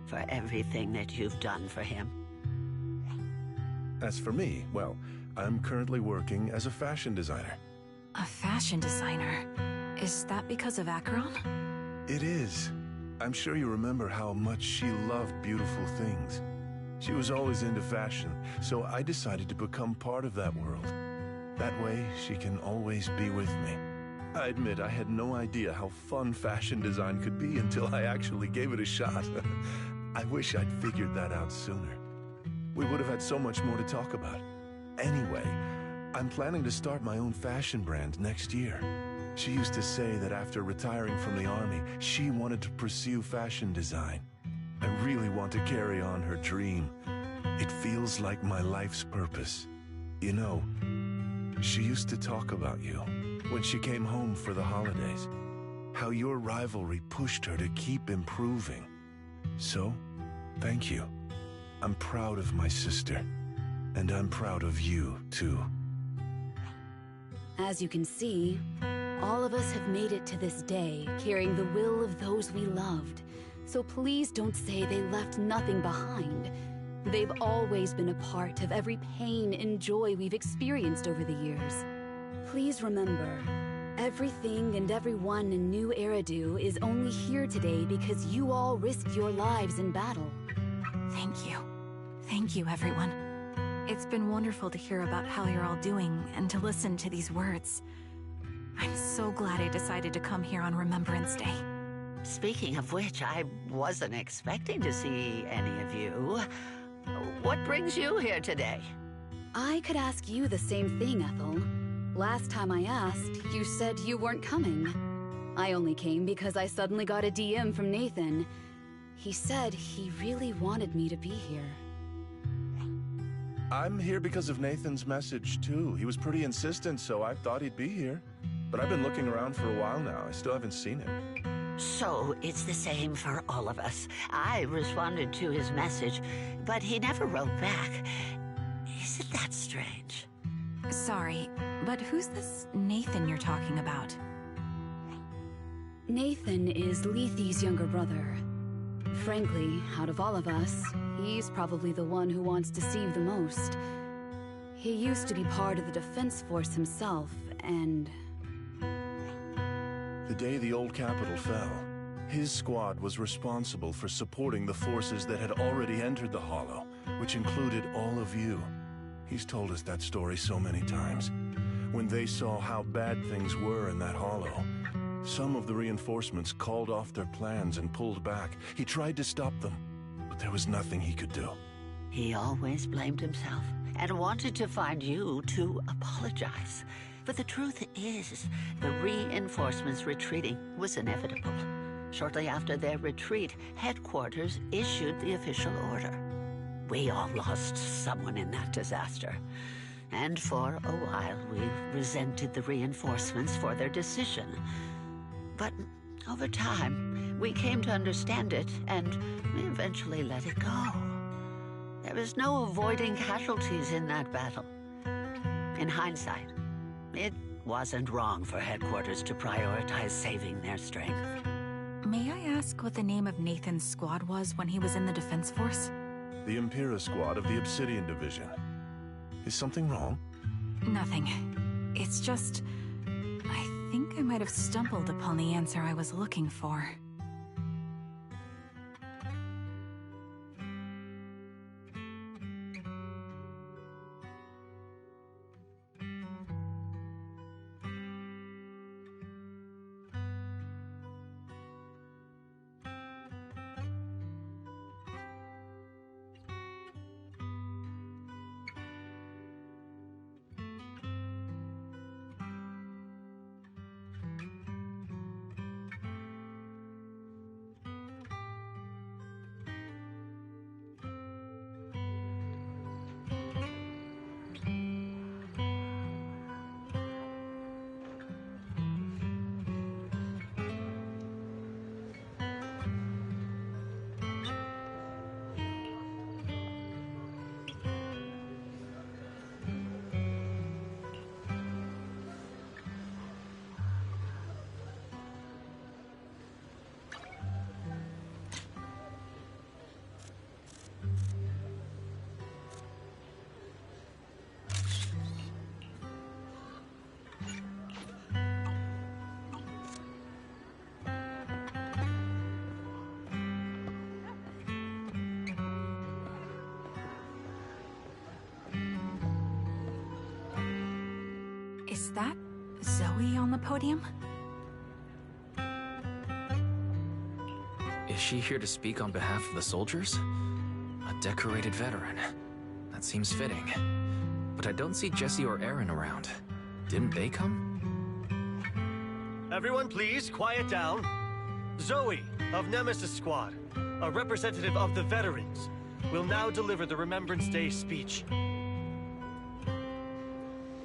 for everything that you've done for him.
As for me, well, I'm currently working as a fashion designer.
A fashion designer? Is that because of Acheron?
It is. I'm sure you remember how much she loved beautiful things. She was always into fashion, so I decided to become part of that world. That way, she can always be with me. I admit I had no idea how fun fashion design could be until I actually gave it a shot. I wish I'd figured that out sooner. We would have had so much more to talk about. Anyway, I'm planning to start my own fashion brand next year. She used to say that after retiring from the army, she wanted to pursue fashion design. I really want to carry on her dream. It feels like my life's purpose. You know, she used to talk about you when she came home for the holidays. How your rivalry pushed her to keep improving. So, thank you. I'm proud of my sister, and I'm proud of you, too.
As you can see, All of us have made it to this day, carrying the will of those we loved. So please don't say they left nothing behind. They've always been a part of every pain and joy we've experienced over the years. Please remember, everything and everyone in New Eridu is only here today because you all risked your lives in battle.
Thank you. Thank you, everyone. It's been wonderful to hear about how you're all doing and to listen to these words. I'm so glad I decided to come here on Remembrance Day.
Speaking of which, I wasn't expecting to see any of you. What brings you here today?
I could ask you the same thing, Ethel. Last time I asked, you said you weren't coming. I only came because I suddenly got a DM from Nathan. He said he really wanted me to be here.
I'm here because of Nathan's message, too. He was pretty insistent, so I thought he'd be here. But I've been looking around for a while now. I still haven't seen him.
So it's the same for all of us. I responded to his message, but he never wrote back. Isn't that strange?
Sorry, but who's this Nathan you're talking about?
Nathan is Lethe's younger brother. Frankly, out of all of us, he's probably the one who wants to Deceive the most. He used to be part of the defense force himself, and...
The day the old capital fell, his squad was responsible for supporting the forces that had already entered the Hollow, which included all of you. He's told us that story so many times. When they saw how bad things were in that Hollow, some of the reinforcements called off their plans and pulled back. He tried to stop them, but there was nothing he could do.
He always blamed himself and wanted to find you to apologize. But the truth is, the reinforcements retreating was inevitable. Shortly after their retreat, headquarters issued the official order. We all lost someone in that disaster. And for a while, we resented the reinforcements for their decision. But over time, we came to understand it, and we eventually let it go. There was no avoiding casualties in that battle. In hindsight, it wasn't wrong for headquarters to prioritize saving their strength.
May I ask what the name of Nathan's squad was when he was in the defense force?
The Impera squad of the Obsidian Division. Is something wrong?
Nothing. It's just... I think I might have stumbled upon the answer I was looking for. Is that Zoe on the podium?
Is she here to speak on behalf of the soldiers? A decorated veteran. That seems fitting. But I don't see Jesse or Aaron around. Didn't they come?
Everyone please, quiet down. Zoe, of Nemesis Squad, a representative of the veterans, will now deliver the Remembrance Day speech.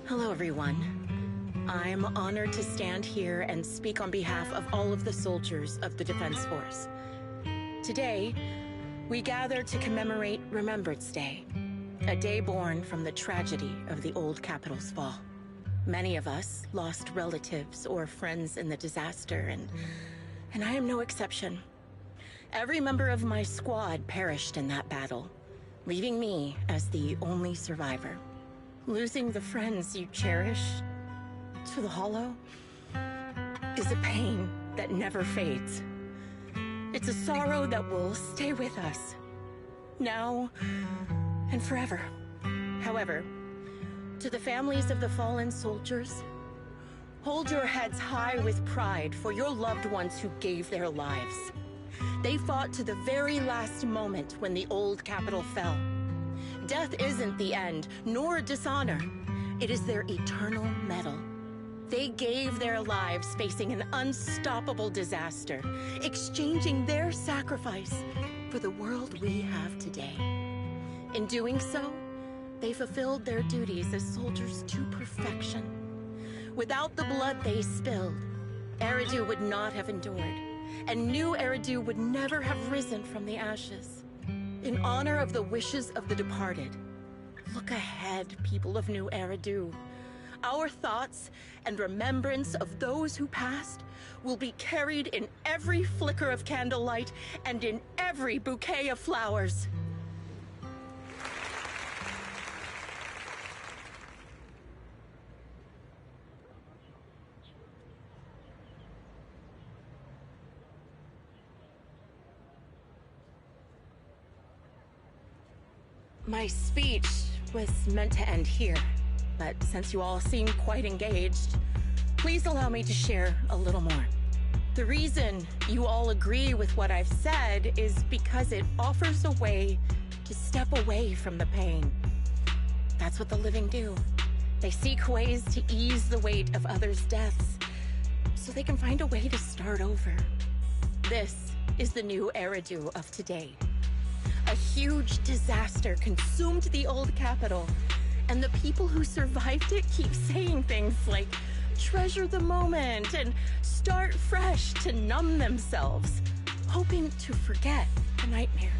Hello, everyone. I'm honored to stand here and speak on behalf of all of the soldiers of the Defense Force. Today, we gather to commemorate Remembrance Day, a day born from the tragedy of the old capital's fall. Many of us lost relatives or friends in the disaster, and I am no exception. Every member of my squad perished in that battle, leaving me as the only survivor. Losing the friends you cherish to the Hollow is a pain that never fades. It's a sorrow that will stay with us, now and forever. However, to the families of the fallen soldiers, hold your heads high with pride for your loved ones who gave their lives. They fought to the very last moment when the old capital fell. Death isn't the end, nor dishonor. It is their eternal medal. They gave their lives facing an unstoppable disaster, exchanging their sacrifice for the world we have today. In doing so, they fulfilled their duties as soldiers to perfection. Without the blood they spilled, Eridu would not have endured, and new Eridu would never have risen from the ashes. In honor of the wishes of the departed, look ahead, people of New Eridu. Our thoughts and remembrance of those who passed will be carried in every flicker of candlelight and in every bouquet of flowers. My speech was meant to end here, but since you all seem quite engaged, please allow me to share a little more. The reason you all agree with what I've said is because it offers a way to step away from the pain. That's what the living do. They seek ways to ease the weight of others' deaths, so they can find a way to start over. This is the new Eridu of today. A huge disaster consumed the old capital, and the people who survived it keep saying things like, treasure the moment and start fresh to numb themselves, hoping to forget the nightmare.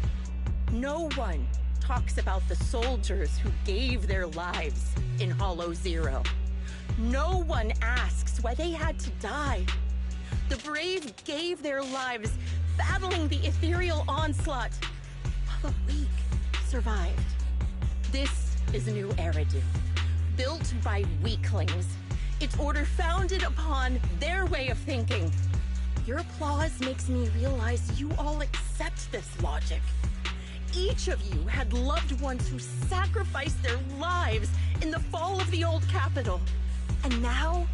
No one talks about the soldiers who gave their lives in Hollow Zero. No one asks why they had to die. The brave gave their lives battling the ethereal onslaught, while the weak survived. This is a new Eridu, built by weaklings. Its order founded upon their way of thinking. Your applause makes me realize you all accept this logic. Each of you had loved ones who sacrificed their lives in the fall of the old capital. And now,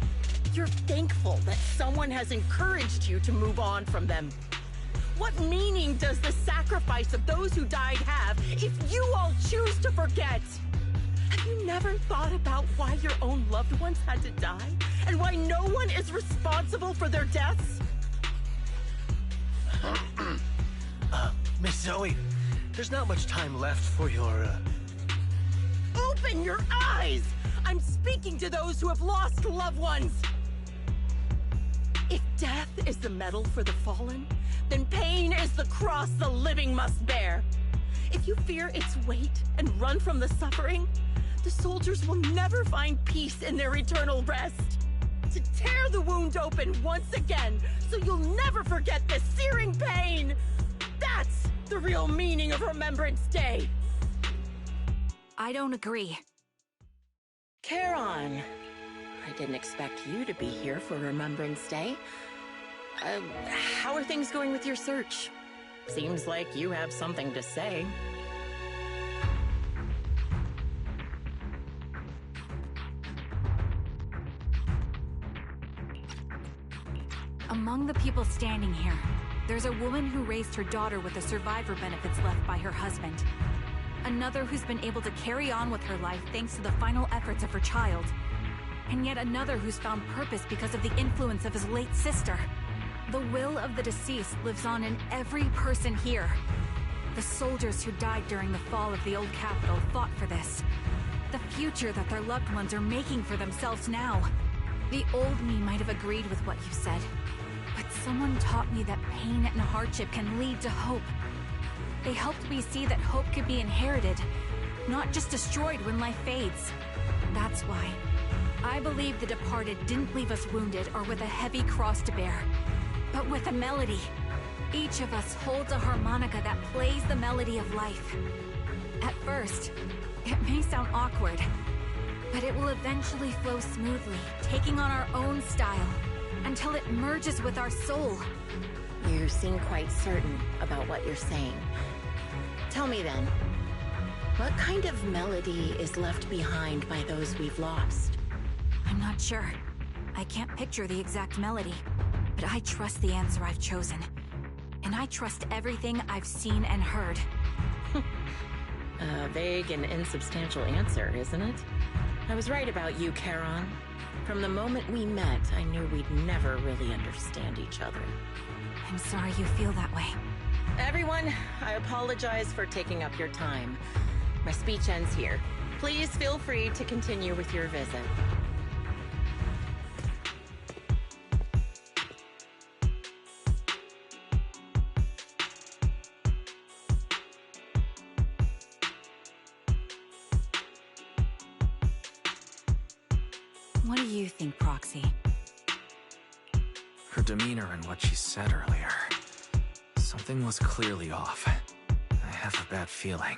you're thankful that someone has encouraged you to move on from them. What meaning does the sacrifice of those who died have if you all choose to forget? Have you never thought about why your own loved ones had to die? And why no one is responsible for their deaths?
Miss Zoe, there's not much time left for your,
Open your eyes! I'm speaking to those who have lost loved ones! If death is the medal for the fallen, then pain is the cross the living must bear. If you fear its weight and run from the suffering, the soldiers will never find peace in their eternal rest. To tear the wound open once again, so you'll never forget the searing pain! That's the real meaning of Remembrance Day!
I don't agree.
Charon, I didn't expect you to be here for Remembrance Day. How are things going with your search? Seems like you have something to say.
Among the people standing here, there's a woman who raised her daughter with the survivor benefits left by her husband. Another who's been able to carry on with her life thanks to the final efforts of her child. And yet another who's found purpose because of the influence of his late sister. The will of the deceased lives on in every person here. The soldiers who died during the fall of the old capital fought for this. The future that their loved ones are making for themselves now. The old me might have agreed with what you said, but someone taught me that pain and hardship can lead to hope. They helped me see that hope could be inherited, not just destroyed when life fades. That's why I believe the departed didn't leave us wounded or with a heavy cross to bear, but with a melody. Each of us holds a harmonica that plays the melody of life. At first, it may sound awkward, but it will eventually flow smoothly, taking on our own style, until it merges with our soul.
You seem quite certain about what you're saying. Tell me then, what kind of melody is left behind by those we've lost?
I'm not sure. I can't picture the exact melody, but I trust the answer I've chosen. And I trust everything I've seen and heard.
A vague and insubstantial answer, isn't it? I was right about you, Charon. From the moment we met, I knew we'd never really understand each other.
I'm sorry you feel that way.
Everyone, I apologize for taking up your time. My speech ends here. Please feel free to continue with your visit.
What do you think, Proxy?
Her demeanor and what she said earlier. Something was clearly off. I have a bad feeling.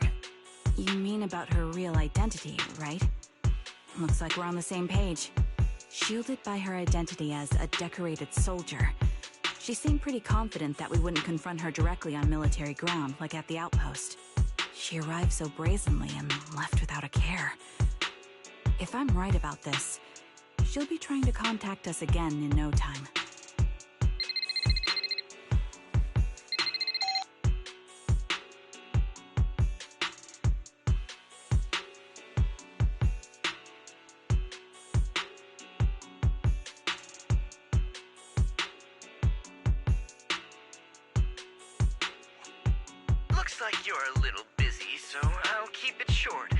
You mean about her real identity, right? Looks like we're on the same page. Shielded by her identity as a decorated soldier, she seemed pretty confident that we wouldn't confront her directly on military ground like at the outpost. She arrived so brazenly and left without a care. If I'm right about this, she'll be trying to contact us again in no time.
Looks like you're a little busy, so I'll keep it short.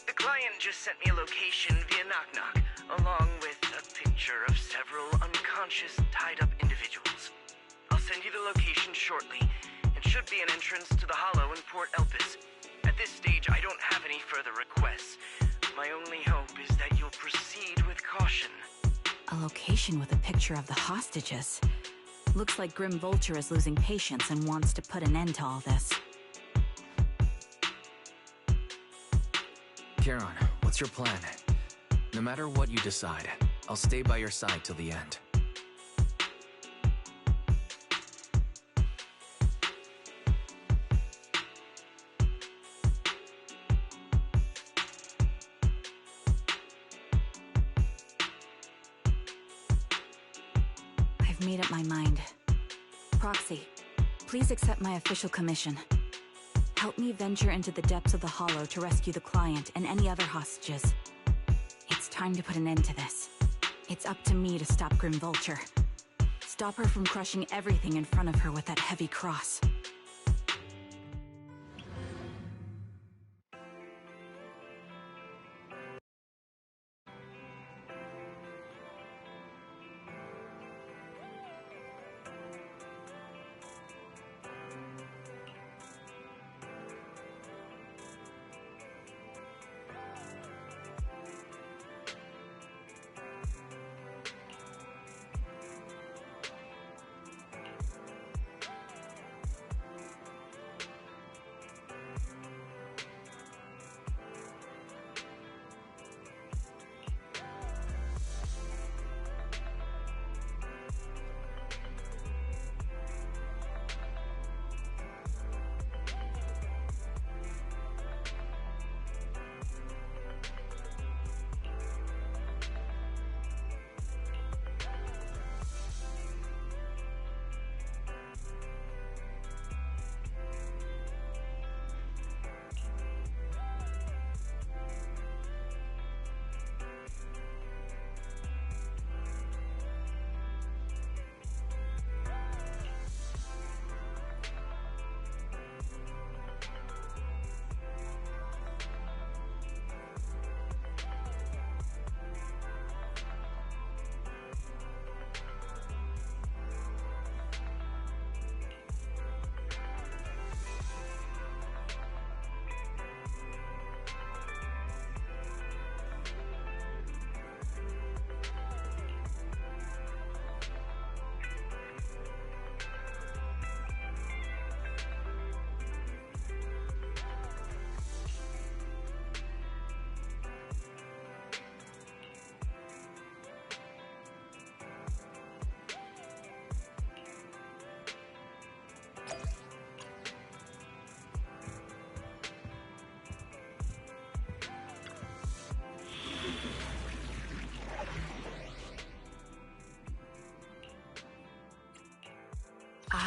The client just sent me a location via knock-knock, along with a picture of several unconscious, tied-up individuals. I'll send you the location shortly. It should be an entrance to the Hollow in Port Elpis. At this stage, I don't have any further requests. My only hope is that you'll proceed with caution.
A location with a picture of the hostages. Looks like Grim Vulture is losing patience and wants to put an end to all this.
Charon, what's your plan? No matter what you decide, I'll stay by your side till the end.
I've made up my mind. Proxy, please accept my official commission. Help me venture into the depths of the Hollow to rescue the client and any other hostages. It's time to put an end to this. It's up to me to stop Grim Vulture. Stop her from crushing everything in front of her with that heavy cross.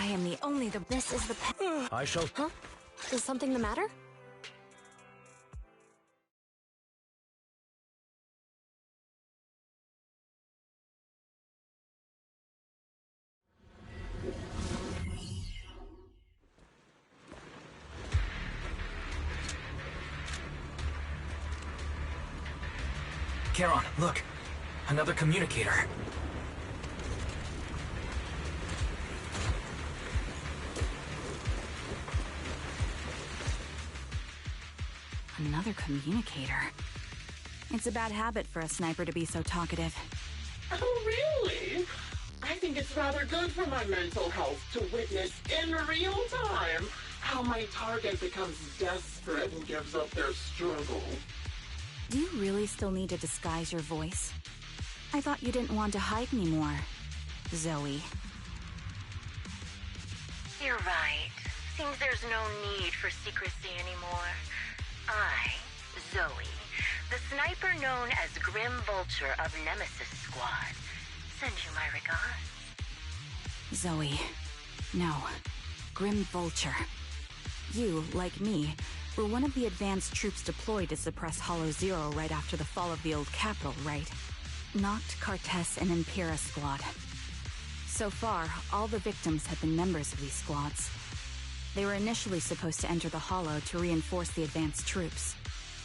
I am the only the...
This is the
I shall...
Huh? Is something the matter?
Charon, look! Another communicator.
Another communicator. It's a bad habit for a sniper to be so talkative.
Oh, really? I think it's rather good for my mental health to witness in real time how my target becomes desperate and gives up their struggle.
Do you really still need to disguise your voice? I thought you didn't want to hide anymore, Zoe.
You're right. Seems there's no need for secrecy anymore. I, Zoe, the sniper known as Grim Vulture of Nemesis Squad, send you my regards.
Zoe. No. Grim Vulture. You, like me, were one of the advanced troops deployed to suppress Hollow Zero right after the fall of the old capital, right? Noct, Cartes, and Impera Squad. So far, all the victims have been members of these squads. They were initially supposed to enter the Hollow to reinforce the advanced troops.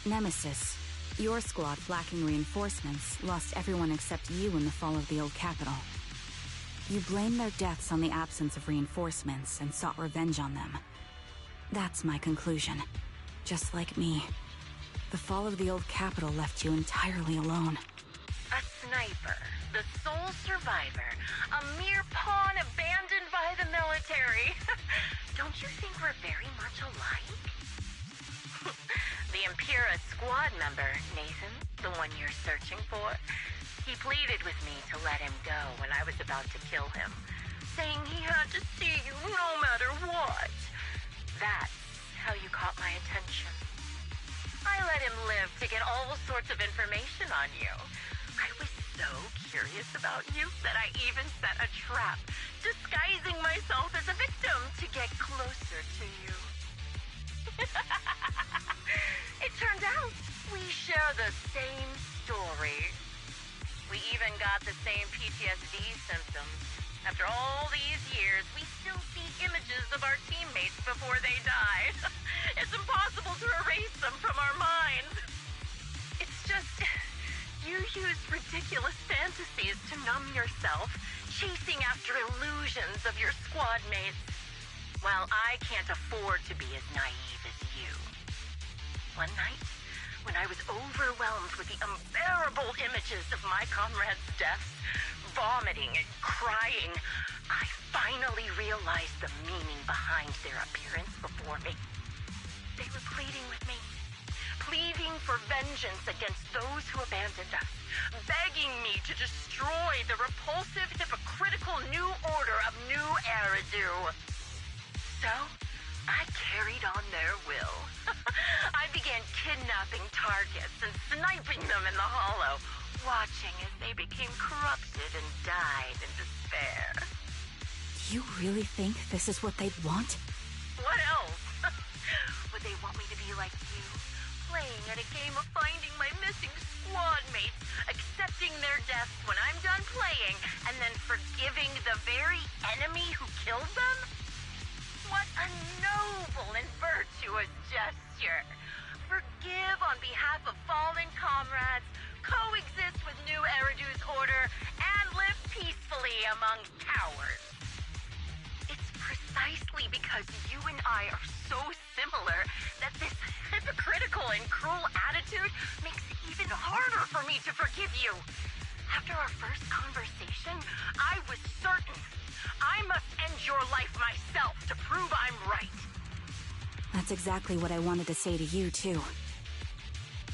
Nemesis, your squad lacking reinforcements, lost everyone except you in the fall of the old capital. You blamed their deaths on the absence of reinforcements and sought revenge on them. That's my conclusion. Just like me. The fall of the old capital left you entirely alone.
A sniper, the sole survivor, a mere pawn abandoned by the military. Don't you think we're very much alike? The Impera squad member, Nathan, the one you're searching for, he pleaded with me to let him go when I was about to kill him, saying he had to see you no matter what. That's how you caught my attention. I let him live to get all sorts of information on you. I was so curious about you that I even set a trap, disguising myself as a victim to get closer to you. It turned out we share the same story. We even got the same PTSD symptoms. After all these years, we still see images of our teammates before they died. It's impossible to erase them from our minds. It's just... you use ridiculous fantasies to numb yourself, chasing after illusions of your squad mates. While I can't afford to be as naive as you. One night, when I was overwhelmed with the unbearable images of my comrades' deaths, vomiting and crying, I finally realized the meaning behind their appearance before me. They were pleading with me, pleading for vengeance against those who abandoned us, begging me to destroy the repulsive, hypocritical new order of New Eridu. So, I carried on their will. I began kidnapping targets and sniping them in the Hollow, watching as they became corrupted and died in despair.
You really think this is what they'd want?
What else? Would they want me to be like you, playing at a game of finding my missing squad mates, accepting their deaths when I'm done playing, and then forgiving the very enemy who killed them? What a noble and virtuous gesture! Forgive on behalf of fallen comrades, coexist with New Eridu's order, and live peacefully among cowards. It's precisely because you and I are so similar that this hypocritical and cruel attitude makes it even harder for me to forgive you. After our first conversation, I was certain I must end your life myself to prove I'm right.
That's exactly what I wanted to say to you, too.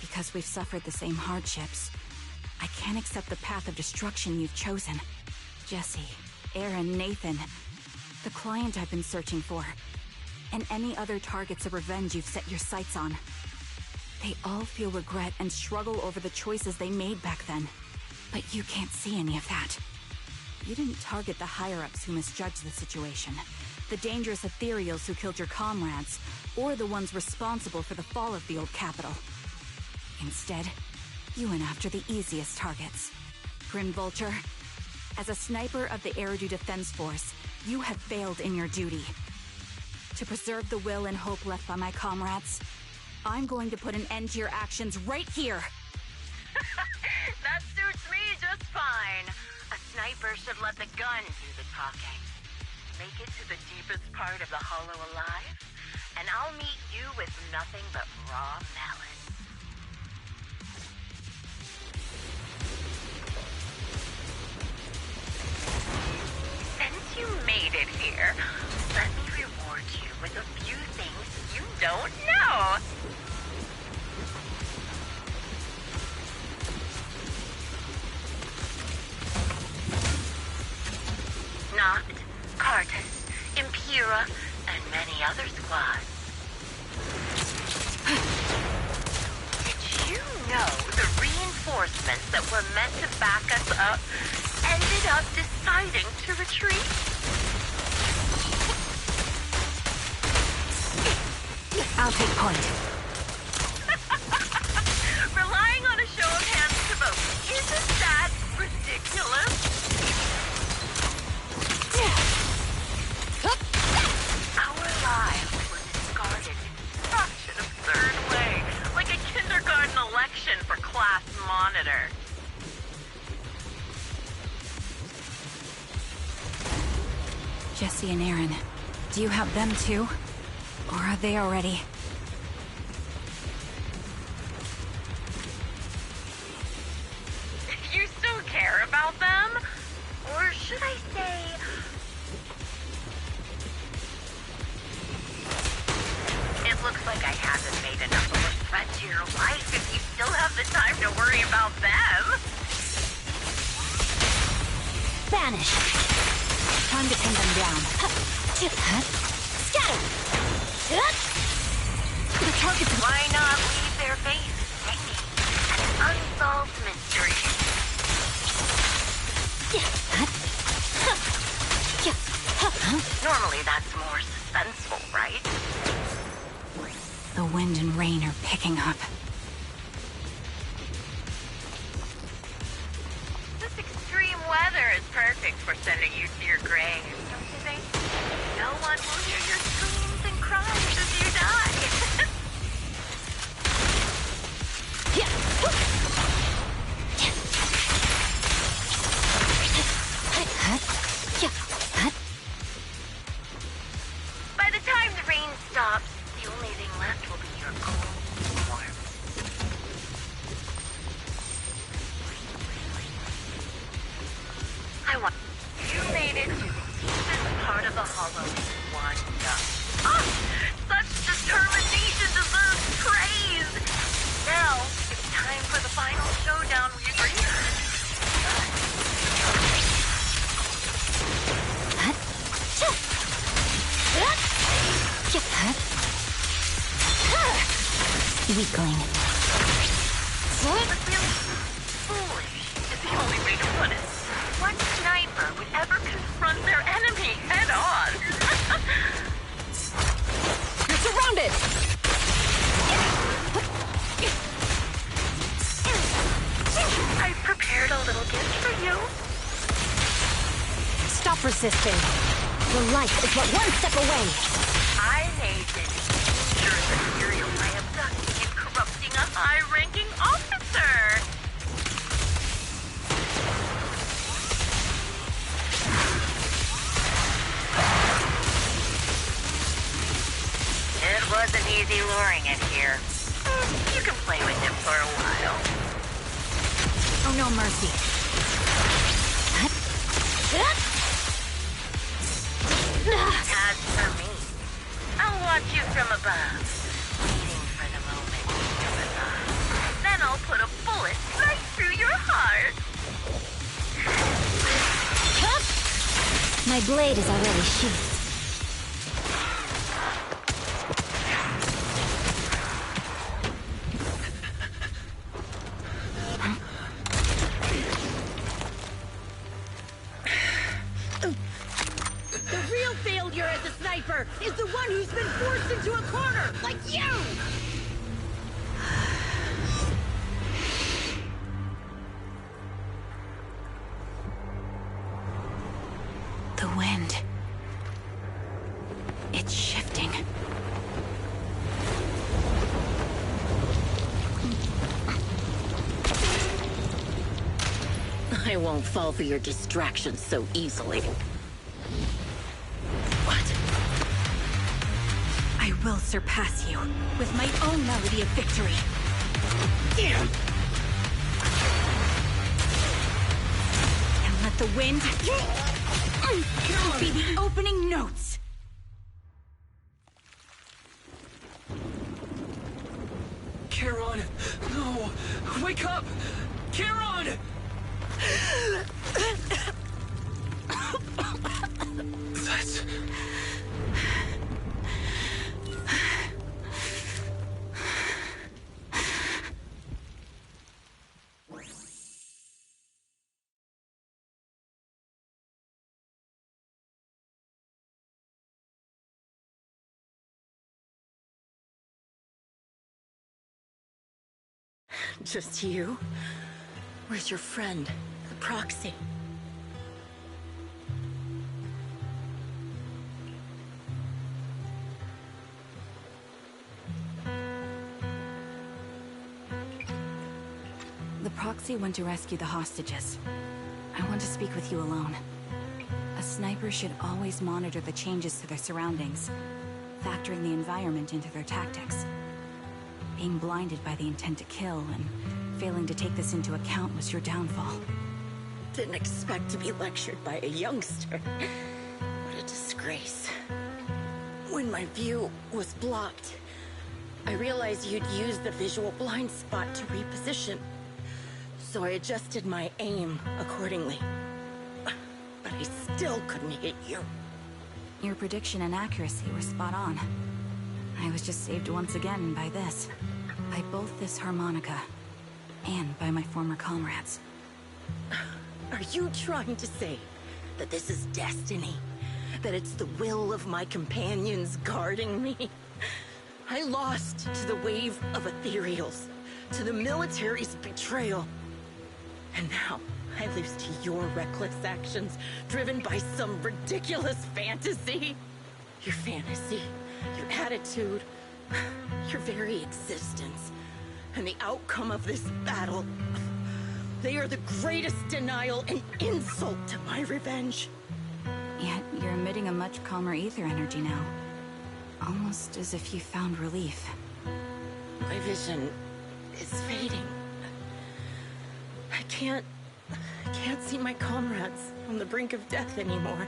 Because we've suffered the same hardships, I can't accept the path of destruction you've chosen. Jesse, Aaron, Nathan, the client I've been searching for, and any other targets of revenge you've set your sights on. They all feel regret and struggle over the choices they made back then. But you can't see any of that. You didn't target the higher-ups who misjudged the situation. the dangerous ethereals who killed your comrades, or the ones responsible for the fall of the old capital. Instead, you went after the easiest targets. Grim Vulture, as a sniper of the Eridu Defense Force, you have failed in your duty. To preserve the will and hope left by my comrades, I'm going to put an end to your actions right here.
That suits me just fine. A sniper should let the gun do the talking. Make it to the deepest part of the hollow alive, and I'll meet you with nothing but raw melon. Since you made it here, let me reward you with a few things you don't know. Noct, Cartus, Impera, and many other squads. Did you know the reinforcements that were meant to back us up ended up deciding to retreat?
I'll take point.
Relying on a show of hands to vote, isn't that ridiculous? Our lives were discarded in such an absurd way, like a kindergarten election for class monitor.
Jesse and Aaron, do you have them too? Or are they already?
You still care about them? Or should I say... It looks like I haven't made enough of a threat to your life if you still have the time to worry about them.
Vanish! Time to pin them down.
Scatter!
The target's...
Why not leave their faces hanging? An unsolved mystery. Normally that's more suspenseful, right?
The wind and rain are picking up.
This extreme weather is perfect for sending you to your grave, don't you think? No one will hear your screams and cries as you die. By the time the rain stops, the only thing left will be your cold warmth. I want... You made it to the deepest part of the hollow in one go. Ah! Such determination deserves praise! Now, it's time for the final showdown we agreed on.
Weakling.
But really, foolish is the only way to put it. What sniper would ever confront their enemy head on?
You're surrounded!
I've prepared a little gift for you.
Stop resisting. Your life is but one step away.
I made this dangerous material by abducting and corrupting a high-ranking officer. It wasn't easy luring it here. You can play with him for a while.
Oh, no mercy.
As for me, I'll watch you from above, waiting for the moment to revive. Then I'll put a bullet right through your heart.
My blade is already sheathed.
The real failure as a is the one who's been forced into a corner, like you!
The wind. It's shifting.
I won't fall for your distractions so easily. What?
I will surpass you with my own melody of victory.
Damn!
And let the wind be the opening notes.
Charon! No! Wake up! Charon! That's...
Just you? Where's your friend, the proxy?
The proxy went to rescue the hostages. I want to speak with you alone. A sniper should always monitor the changes to their surroundings, factoring the environment into their tactics. Being blinded by the intent to kill and failing to take this into account was your downfall.
Didn't expect to be lectured by a youngster. What a disgrace. When my view was blocked, I realized you'd used the visual blind spot to reposition. So I adjusted my aim accordingly. But I still couldn't hit you.
Your prediction and accuracy were spot on. I was just saved once again by this. By both this harmonica, and by my former comrades.
Are you trying to say that this is destiny? That it's the will of my companions guarding me? I lost to the wave of ethereals, to the military's betrayal. And now I lose to your reckless actions, driven by some ridiculous fantasy. Your fantasy, your attitude, your very existence, and the outcome of this battle. They are the greatest denial and insult to my revenge.
Yet you're emitting a much calmer ether energy now. Almost as if you found relief.
My vision is fading. I can't see my comrades on the brink of death anymore.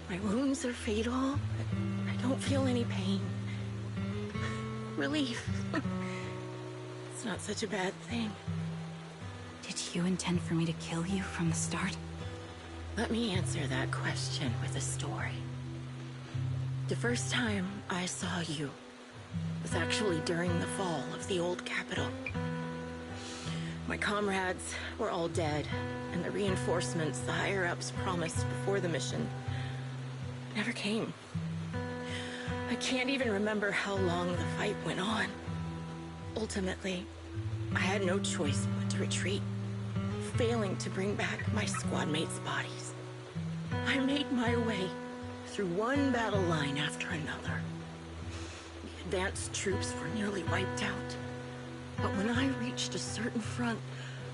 My wounds are fatal. I don't feel any pain. Relief. It's not such a bad thing.
Did you intend for me to kill you from the start?
Let me answer that question with a story. The first time I saw you was actually during the fall of the old capital. My comrades were all dead, and the reinforcements the higher-ups promised before the mission never came. I can't even remember how long the fight went on. Ultimately, I had no choice but to retreat, failing to bring back my squad mates' bodies. I made my way through one battle line after another. The advanced troops were nearly wiped out. But when I reached a certain front,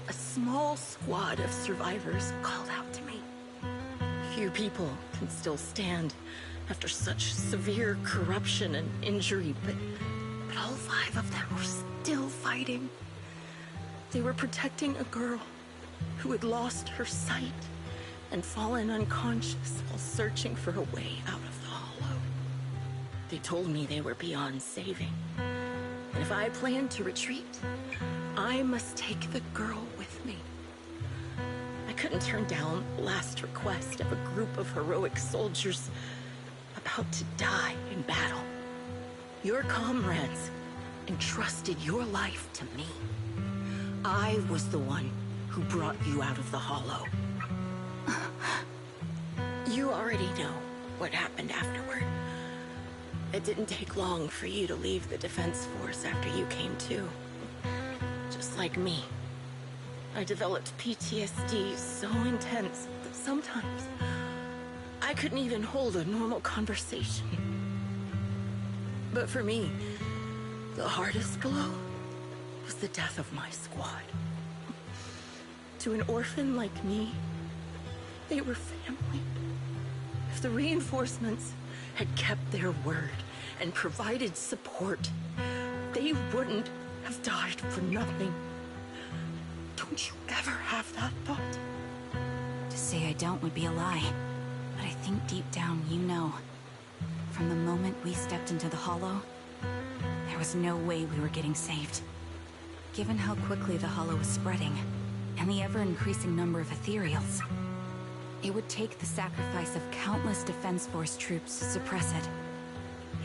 a small squad of survivors called out to me. Few people can still stand after such severe corruption and injury, but all 5 of them were still fighting. They were protecting a girl who had lost her sight and fallen unconscious while searching for a way out of the hollow. They told me they were beyond saving, and if I planned to retreat, I must take the girl with me. I couldn't turn down the last request of a group of heroic soldiers about to die in battle. Your comrades entrusted your life to me. I was the one who brought you out of the hollow. You already know what happened afterward. It didn't take long for you to leave the Defense Force after you came too. Just like me. I developed PTSD so intense that sometimes I couldn't even hold a normal conversation. But for me, the hardest blow was the death of my squad. To an orphan like me, they were family. If the reinforcements had kept their word and provided support, they wouldn't have died for nothing. Don't you ever have that thought?
To say I don't would be a lie, but I think deep down you know. From the moment we stepped into the Hollow, there was no way we were getting saved. Given how quickly the Hollow was spreading, and the ever-increasing number of ethereals, it would take the sacrifice of countless Defense Force troops to suppress it.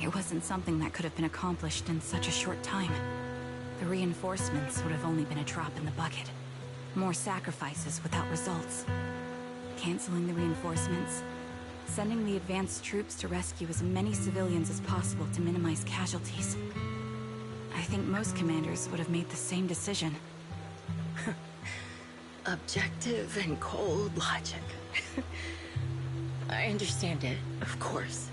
It wasn't something that could have been accomplished in such a short time. The reinforcements would have only been a drop in the bucket. More sacrifices without results. Canceling the reinforcements, sending the advanced troops to rescue as many civilians as possible to minimize casualties. I think most commanders would have made the same decision.
Objective and cold logic. I understand it, of course.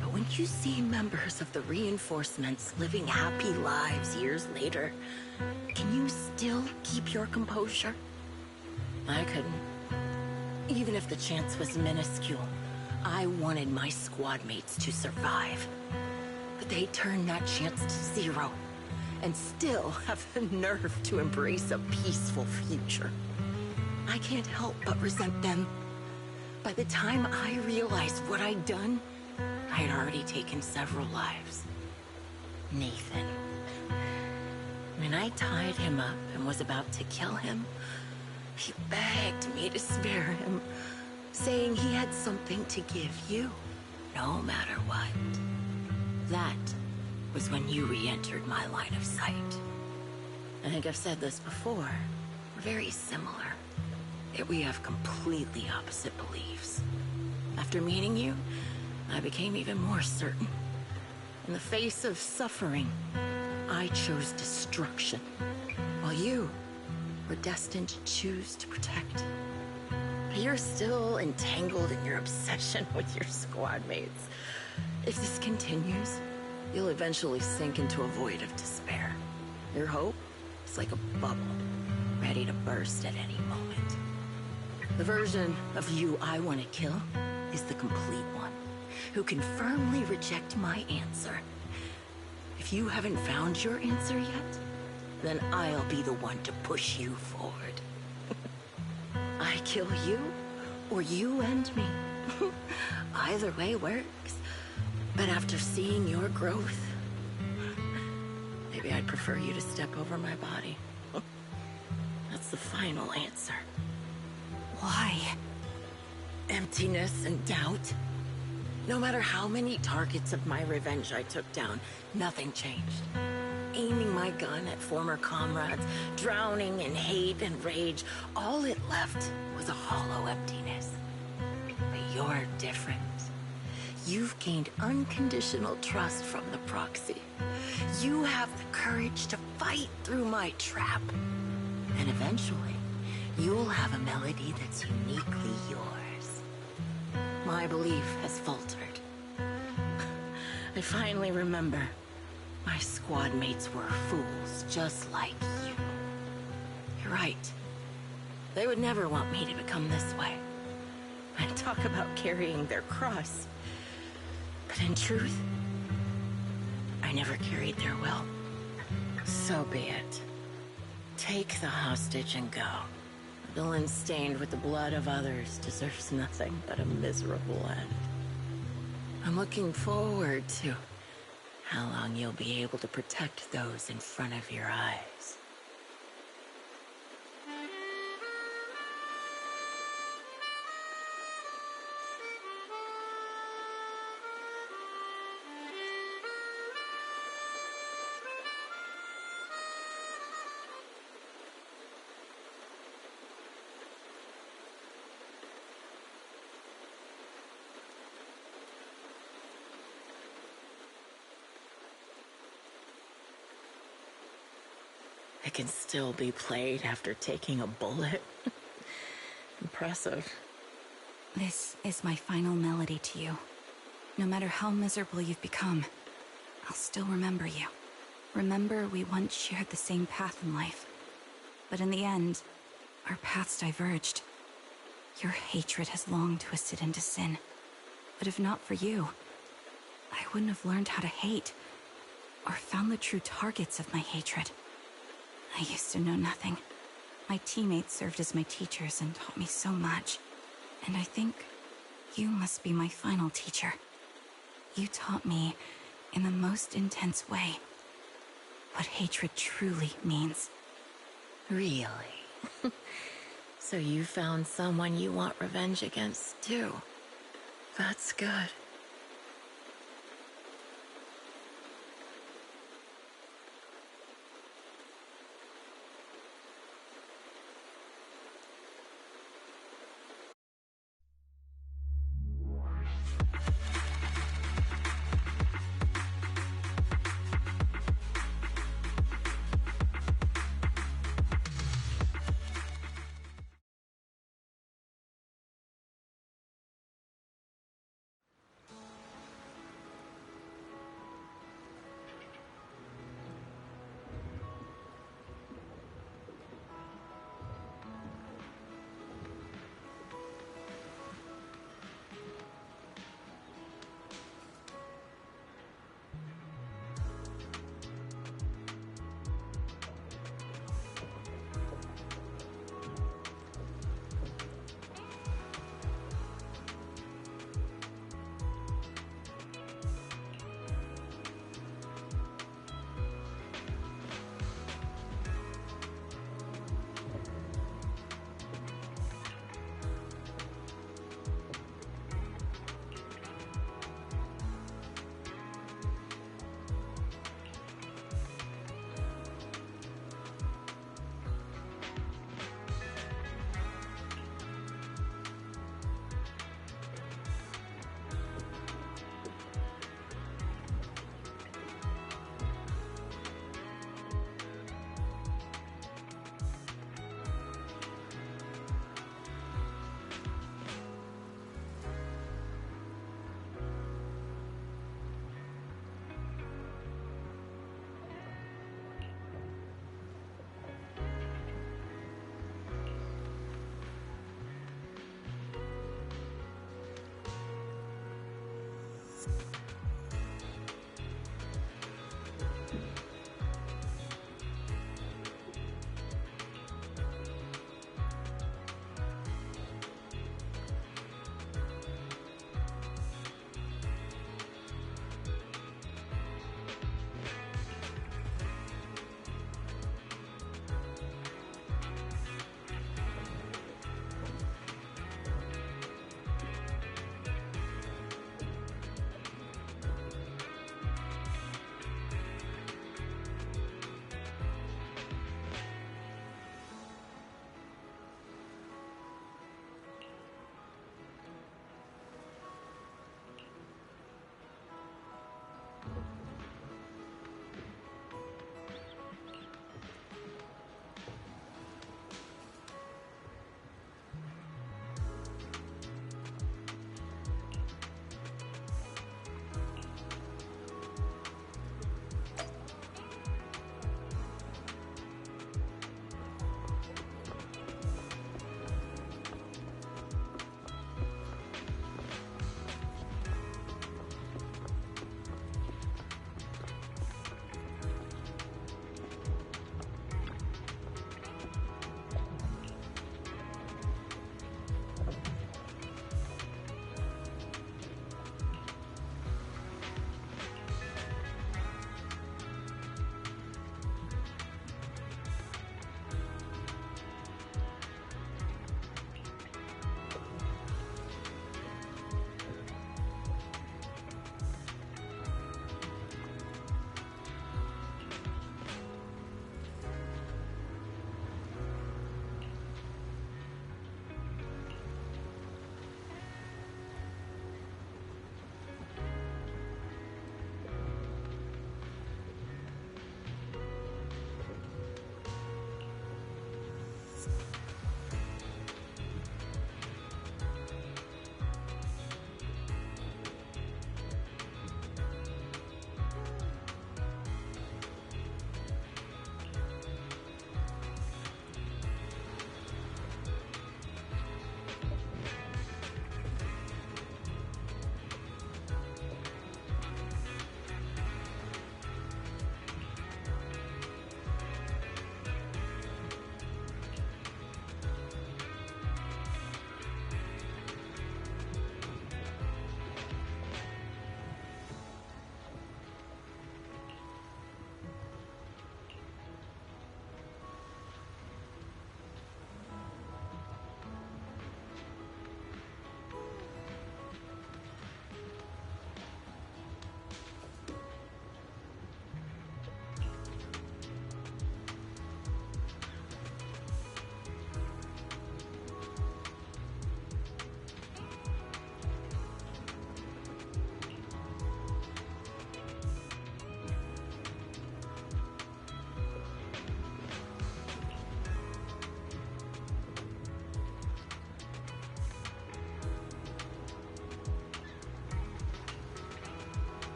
But when you see members of the reinforcements living happy lives years later, can you still keep your composure? I couldn't. Even if the chance was minuscule, I wanted my squad mates to survive. But they turned that chance to zero, and still have the nerve to embrace a peaceful future. I can't help but resent them. By the time I realized what I'd done, I had already taken several lives. Nathan. When I tied him up and was about to kill him, he begged me to spare him, saying he had something to give you, no matter what. That was when you re-entered my line of sight. I think I've said this before. We're very similar, yet we have completely opposite beliefs. After meeting you, I became even more certain. In the face of suffering, I chose destruction, while you were destined to choose to protect. But you're still entangled in your obsession with your squad mates. If this continues, you'll eventually sink into a void of despair. Your hope is like a bubble, ready to burst at any moment. The version of you I want to kill is the complete one, who can firmly reject my answer. If you haven't found your answer yet, then I'll be the one to push you forward. I kill you, or you end me. Either way works. But after seeing your growth, maybe I'd prefer you to step over my body. That's the final answer.
Why?
Emptiness and doubt. No matter how many targets of my revenge I took down, nothing changed. Aiming my gun at former comrades, drowning in hate and rage, all it left was a hollow emptiness. But you're different. You've gained unconditional trust from the proxy. You have the courage to fight through my trap. And eventually, you'll have a melody that's uniquely yours. My belief has faltered. I finally remember. My squad mates were fools, just like you. You're right. They would never want me to become this way. And talk about carrying their cross. But in truth, I never carried their will. So be it. Take the hostage and go. A villain stained with the blood of others deserves nothing but a miserable end. I'm looking forward to how long you'll be able to protect those in front of your eyes. It can still be played after taking a bullet. Impressive.
This is my final melody to you. No matter how miserable you've become, I'll still remember you. Remember we once shared the same path in life. But in the end, our paths diverged. Your hatred has long twisted into sin. But if not for you, I wouldn't have learned how to hate, or found the true targets of my hatred. I used to know nothing. My teammates served as my teachers and taught me so much. And I think you must be my final teacher. You taught me, in the most intense way, what hatred truly means.
Really? So you found someone you want revenge against, too. That's good.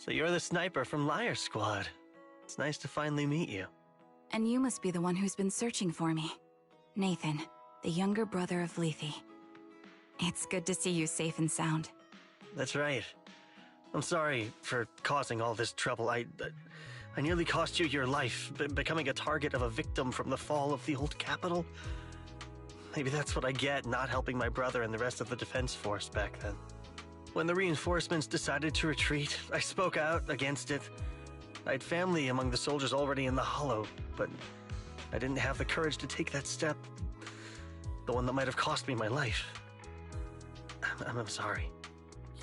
So you're the sniper from Liar Squad. It's nice to finally meet you.
And you must be the one who's been searching for me. Nathan, the younger brother of Lethe. It's good to see you safe and sound.
That's right. I'm sorry for causing all this trouble. I nearly cost you your life, becoming a target of a victim from the fall of the old capital. Maybe that's what I get, not helping my brother and the rest of the defense force back then. When the reinforcements decided to retreat, I spoke out against it. I had family among the soldiers already in the Hollow, but I didn't have the courage to take that step. The one that might have cost me my life. I'm sorry.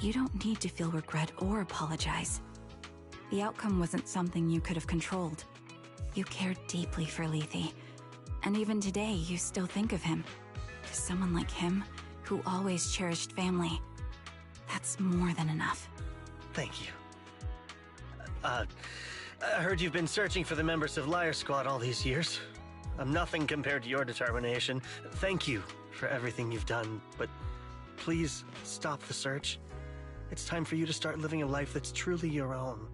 You don't need to feel regret or apologize. The outcome wasn't something you could have controlled. You cared deeply for Lethe, and even today you still think of him. To someone like him, who always cherished family, that's more than enough.
Thank you. I heard you've been searching for the members of Liar Squad all these years. I'm nothing compared to your determination. Thank you for everything you've done, but please stop the search. It's time for you to start living a life that's truly your own.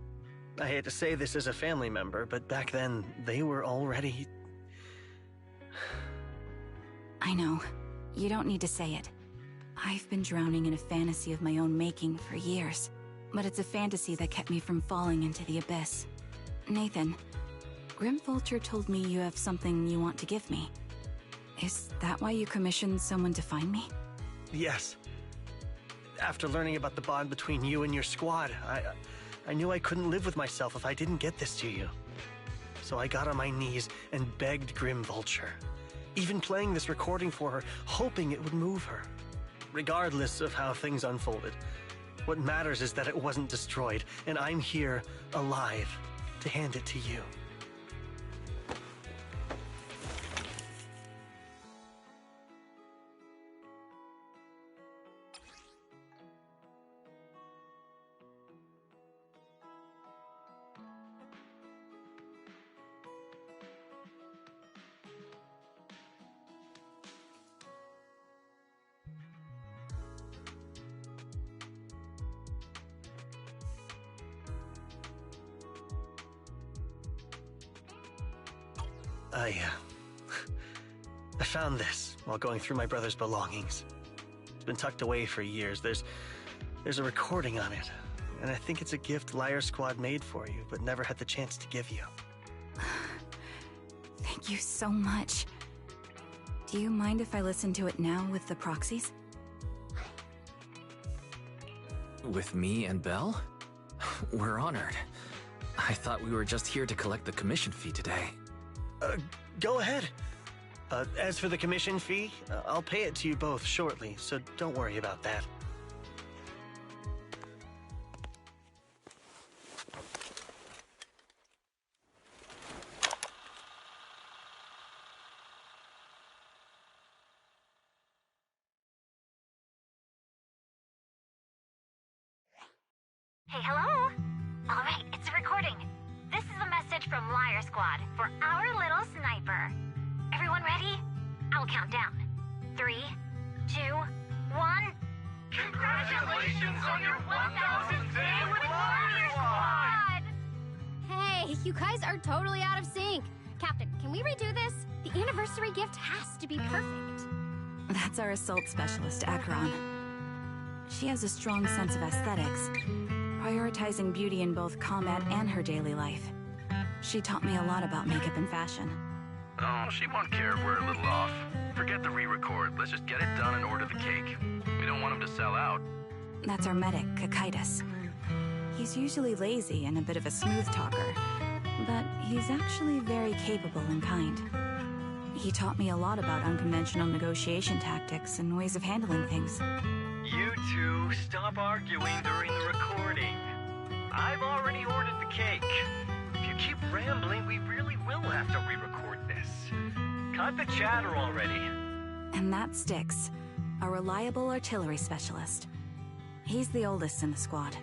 I hate to say this as a family member, but back then, they were already...
I know. You don't need to say it. I've been drowning in a fantasy of my own making for years, but it's a fantasy that kept me from falling into the abyss. Nathan, Grim Vulture told me you have something you want to give me. Is that why you commissioned someone to find me?
Yes. After learning about the bond between you and your squad, I knew I couldn't live with myself if I didn't get this to you. So I got on my knees and begged Grim Vulture, even playing this recording for her, hoping it would move her. Regardless of how things unfolded, what matters is that it wasn't destroyed, and I'm here, alive, to hand it to you. I found this while going through my brother's belongings. It's been tucked away for years. There's a recording on it, and I think it's a gift Liar Squad made for you, but never had the chance to give you.
Thank you so much. Do you mind if I listen to it now with the proxies?
With me and Belle? We're honored. I thought we were just here to collect the commission fee today.
Go ahead. As for the commission fee, I'll pay it to you both shortly, so don't worry about that.
Hey, hello? All right, it's a recording. This is a message from Liar Squad for our little sniper. Everyone ready? I'll count down. 3, 2, 1.
Congratulations on your 1000th day with Liar Squad!
Hey, you guys are totally out of sync. Captain, can we redo this? The anniversary gift has to be perfect.
That's our assault specialist, Acheron. She has a strong sense of aesthetics, prioritizing beauty in both combat and her daily life. She taught me a lot about makeup and fashion.
Oh, she won't care if we're a little off. Forget the re-record. Let's just get it done and order the cake. We don't want him to sell out.
That's our medic, Kakaitis. He's usually lazy and a bit of a smooth talker, but he's actually very capable and kind. He taught me a lot about unconventional negotiation tactics and ways of handling things.
You two, stop arguing during the recording. I've already ordered the cake. If you keep rambling, we really will have to re-record this. Cut the chatter already.
And that Styx, a reliable artillery specialist. He's the oldest in the squad.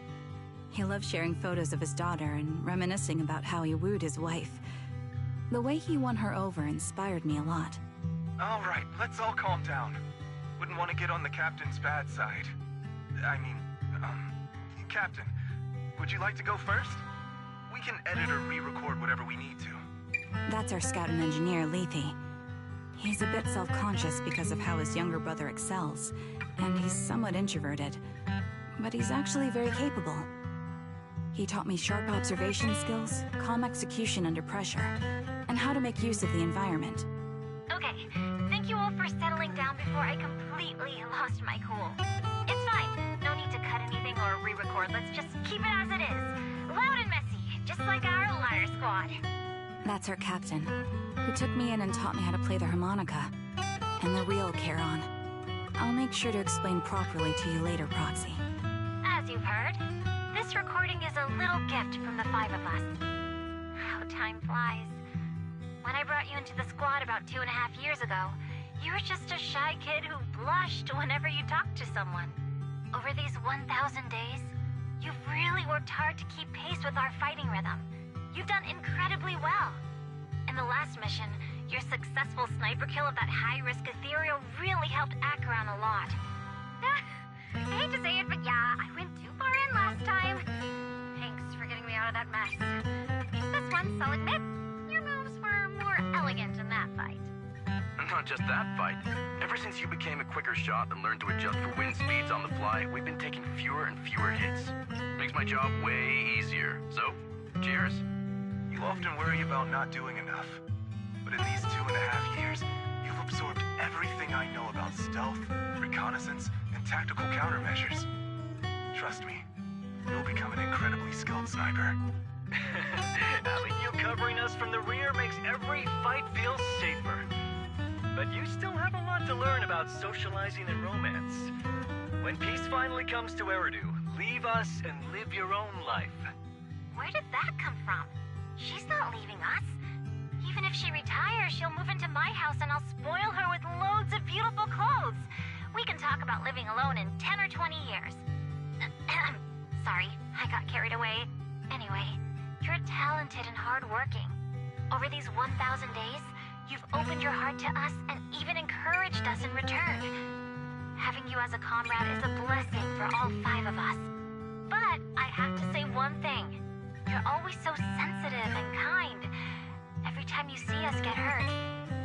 He loves sharing photos of his daughter and reminiscing about how he wooed his wife. The way he won her over inspired me a lot.
All right, let's all calm down. Wouldn't want to get on the captain's bad side. Captain, would you like to go first? We can edit or re-record whatever we need to.
That's our scout and engineer, Lethe. He's a bit self-conscious because of how his younger brother excels, and he's somewhat introverted, but he's actually very capable. He taught me sharp observation skills, calm execution under pressure, and how to make use of the environment.
Okay, thank you all for settling down before I completely lost my cool. It's fine. No need to cut anything or re-record. Let's just keep it as it is. Loud and messy, just like our liar squad.
That's our captain, who took me in and taught me how to play the harmonica, and the real Charon. I'll make sure to explain properly to you later, Proxy.
As you've heard, this recording is a little gift from the 5 of us. How time flies. When I brought you into the squad about 2.5 years ago, you were just a shy kid who blushed whenever you talked to someone. Over these 1,000 days, you've really worked hard to keep pace with our fighting rhythm. You've done incredibly well. In the last mission, your successful sniper kill of that high-risk ethereal really helped Acheron a lot. I hate to say it, but yeah, I went too far in last time. Thanks for getting me out of that mess. Just this once, I'll admit, your moves were more elegant in that fight.
Not just that fight. Ever since you became a quicker shot and learned to adjust for wind speeds on the fly, we've been taking fewer and fewer hits. Makes my job way easier. So, cheers.
You often worry about not doing enough. But in these 2.5 years, you've absorbed everything I know about stealth, reconnaissance, and tactical countermeasures. Trust me, you'll become an incredibly skilled sniper.
Having you covering us from the rear makes every fight feel safer. But you still have a lot to learn about socializing and romance. When peace finally comes to Eridu, leave us and live your own life.
Where did that come from? She's not leaving us. Even if she retires, she'll move into my house and I'll spoil her with loads of beautiful clothes. We can talk about living alone in 10 or 20 years. Sorry, I got carried away. Anyway, you're talented and hardworking. Over these 1,000 days, you've opened your heart to us and even encouraged us in return. Having you as a comrade is a blessing for all 5 of us. But I have to say one thing. You're always so sensitive and kind. Every time you see us get hurt,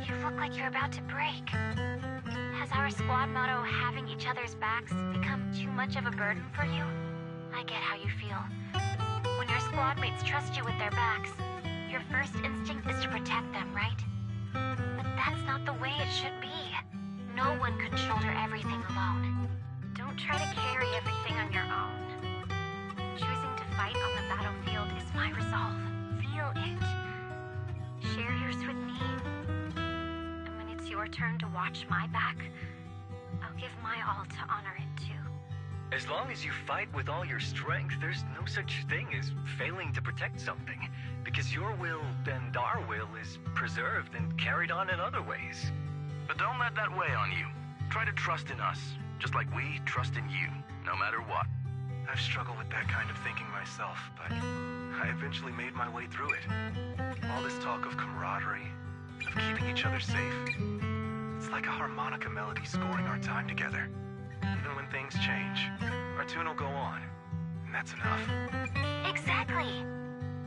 you look like you're about to break. Has our squad motto, having each other's backs, become too much of a burden for you? I get how you feel. When your squad mates trust you with their backs, your first instinct is to protect them, right? But that's not the way it should be. No one can shoulder everything alone. Don't try to carry everything on your own. Choosing to fight on the battlefield is my resolve. Feel it. Share yours with me. And when it's your turn to watch my back, I'll give my all to honor it too.
As long as you fight with all your strength, there's no such thing as failing to protect something, because your will and our will is preserved and carried on in other ways.
But don't let that weigh on you. Try to trust in us, just like we trust in you, no matter what.
I've struggled with that kind of thinking myself, but I eventually made my way through it. All this talk of camaraderie, of keeping each other safe, it's like a harmonica melody scoring our time together. Even when things change, our tune will go on, and that's enough.
Exactly.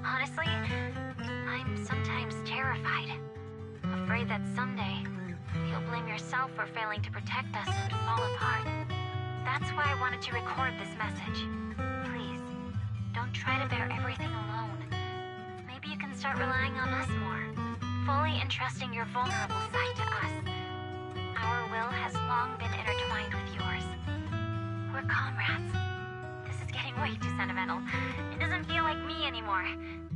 Honestly, I'm sometimes terrified. Afraid that someday, you'll blame yourself for failing to protect us and fall apart. That's why I wanted to record this message. Please, don't try to bear everything alone. Maybe you can start relying on us more, fully entrusting your vulnerable side to us. Our will has long been intertwined with yours. We're comrades. This is getting way too sentimental. It doesn't feel like me anymore.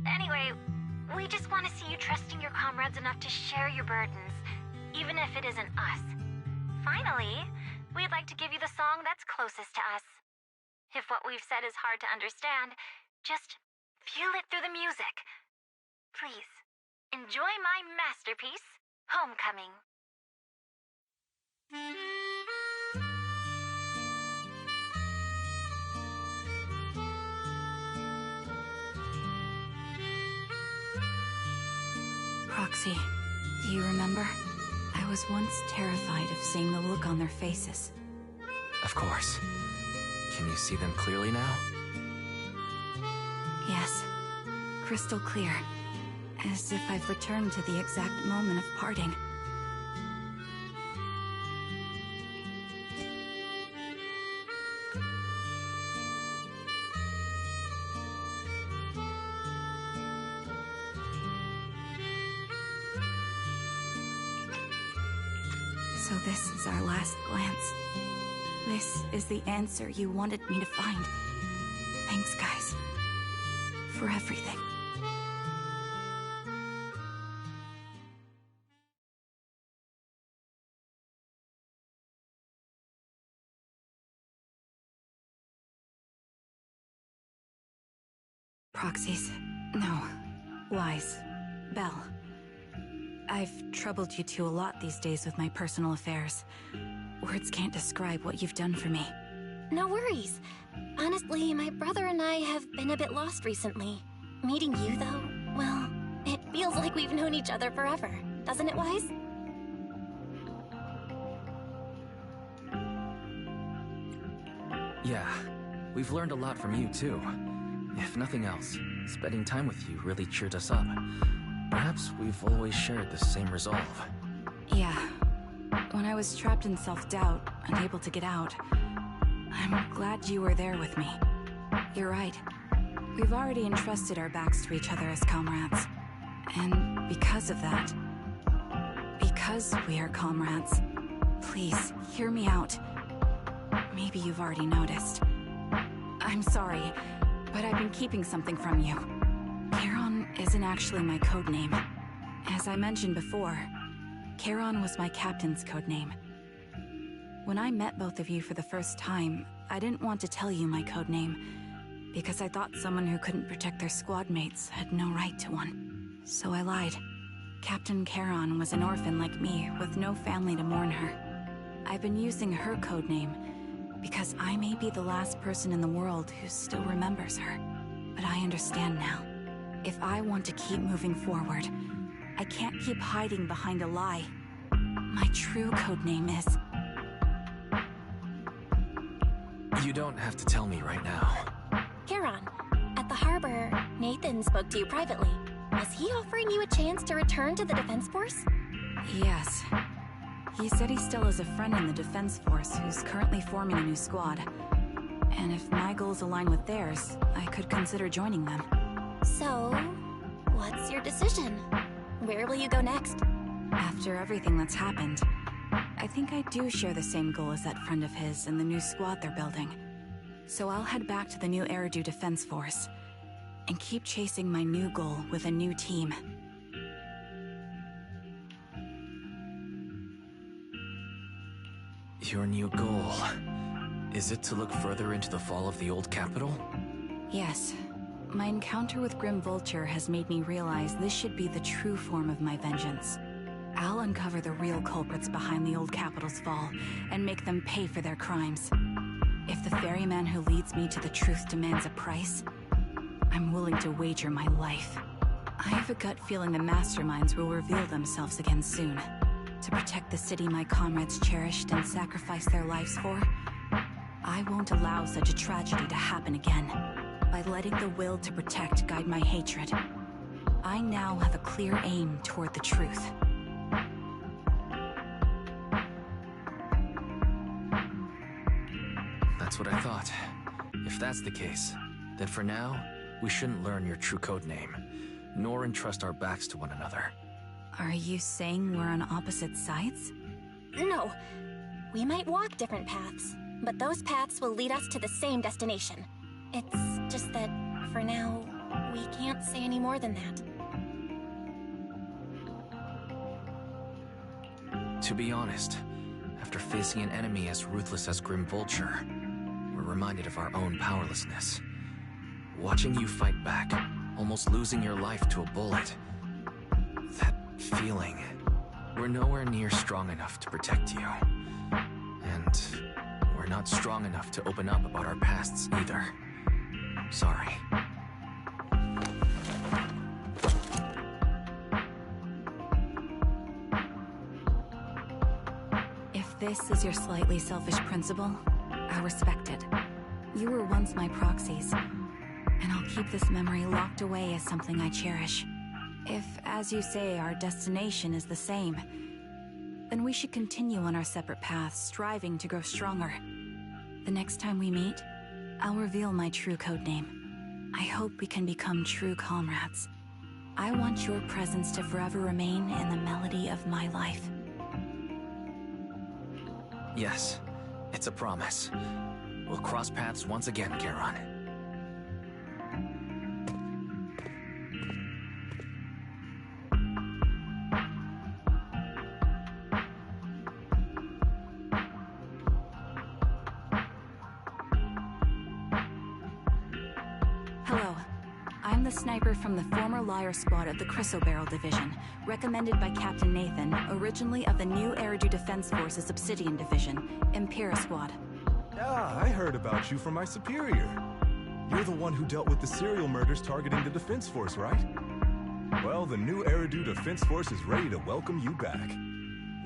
Anyway, we just want to see you trusting your comrades enough to share your burdens, even if it isn't us. Finally, we'd like to give you the song that's closest to us. If what we've said is hard to understand, just feel it through the music. Please, enjoy my masterpiece, Homecoming.
Proxy, do you remember? I was once terrified of seeing the look on their faces.
Of course. Can you see them clearly now?
Yes, crystal clear. as if I've returned to the exact moment of parting. So this is our last glance. This is the answer you wanted me to find. Thanks, guys. For everything. Proxies. No. Lies. Belle. I've troubled you two a lot these days with my personal affairs. Words can't describe what you've done for me.
No worries. Honestly, my brother and I have been a bit lost recently. Meeting you, though, well, it feels like we've known each other forever. Doesn't it, Wise?
Yeah, we've learned a lot from you, too. If nothing else, spending time with you really cheered us up. Perhaps we've always shared the same resolve.
Yeah. When I was trapped in self-doubt, unable to get out, I'm glad you were there with me. You're right. We've already entrusted our backs to each other as comrades. And because of that, because we are comrades, please, hear me out. Maybe you've already noticed. I'm sorry, but I've been keeping something from you. Charon isn't actually my codename. As I mentioned before, Charon was my captain's codename. When I met both of you for the first time, I didn't want to tell you my codename, because I thought someone who couldn't protect their squad mates had no right to one. So I lied. Captain Charon was an orphan like me, with no family to mourn her. I've been using her codename, because I may be the last person in the world who still remembers her. But I understand now. If I want to keep moving forward, I can't keep hiding behind a lie. My true codename is...
You don't have to tell me right now.
Charon, at the harbor, Nathan spoke to you privately. Was he offering you a chance to return to the Defense Force?
Yes. He said he still has a friend in the Defense Force who's currently forming a new squad. And if my goals align with theirs, I could consider joining them.
So, what's your decision? Where will you go next?
After everything that's happened, I think I do share the same goal as that friend of his and the new squad they're building. So I'll head back to the new Eridu Defense Force and keep chasing my new goal with a new team.
Your new goal... is it to look further into the fall of the old capital?
Yes. My encounter with Grim Vulture has made me realize this should be the true form of my vengeance. I'll uncover the real culprits behind the old capital's fall and make them pay for their crimes. If the ferryman who leads me to the truth demands a price, I'm willing to wager my life. I have a gut feeling the masterminds will reveal themselves again soon. To protect the city my comrades cherished and sacrificed their lives for, I won't allow such a tragedy to happen again. By letting the will to protect guide my hatred, I now have a clear aim toward the truth.
That's what I thought. If that's the case, then for now, we shouldn't learn your true codename, nor entrust our backs to one another.
Are you saying we're on opposite sides?
No. We might walk different paths, but those paths will lead us to the same destination. It's just that, for now, we can't say any more than that.
To be honest, after facing an enemy as ruthless as Grim Vulture, we're reminded of our own powerlessness. Watching you fight back, almost losing your life to a bullet. That feeling. We're nowhere near strong enough to protect you. And we're not strong enough to open up about our pasts either. Sorry.
If this is your slightly selfish principle, I respect it. You were once my proxies, and I'll keep this memory locked away as something I cherish. If, as you say, our destination is the same, then we should continue on our separate paths, striving to grow stronger. The next time we meet, I'll reveal my true codename. I hope we can become true comrades. I want your presence to forever remain in the melody of my life.
Yes, it's a promise. We'll cross paths once again, Charon.
Hello. I'm the sniper from the former Liar Squad of the Chrysoberyl Division, recommended by Captain Nathan, originally of the new Eridu Defense Forces Obsidian Division, Impera Squad.
Ah, I heard about you from my superior. You're the one who dealt with the serial murders targeting the Defense Force, right? Well, the new Eridu Defense Force is ready to welcome you back.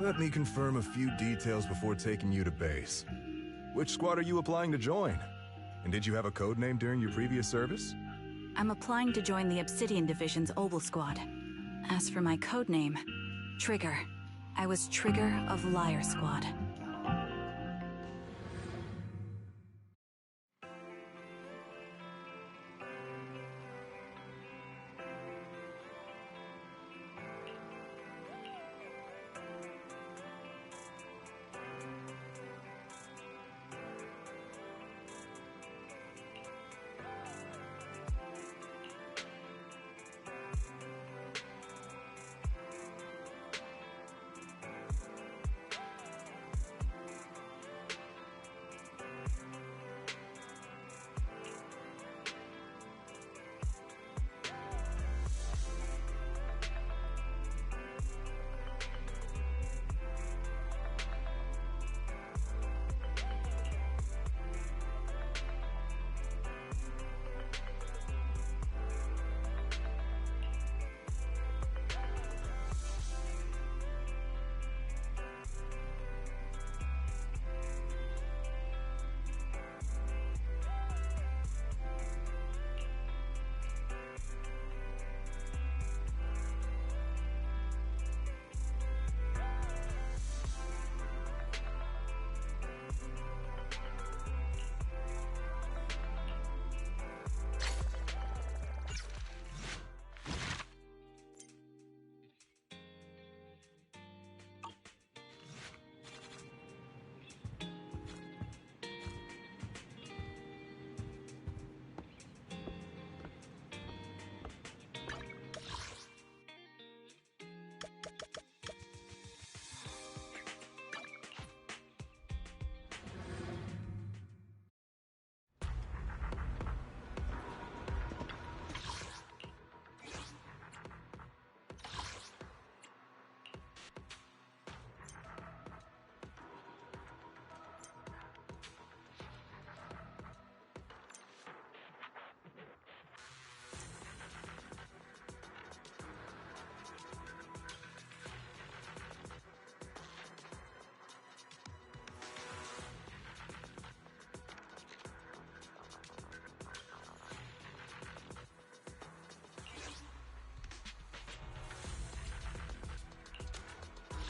Let me confirm a few details before taking you to base.
Which squad are you applying to join? And did you have a code name during your previous service?
I'm applying to join the Obsidian Division's Oval Squad. As for my codename, Trigger. I was Trigger of Liar Squad.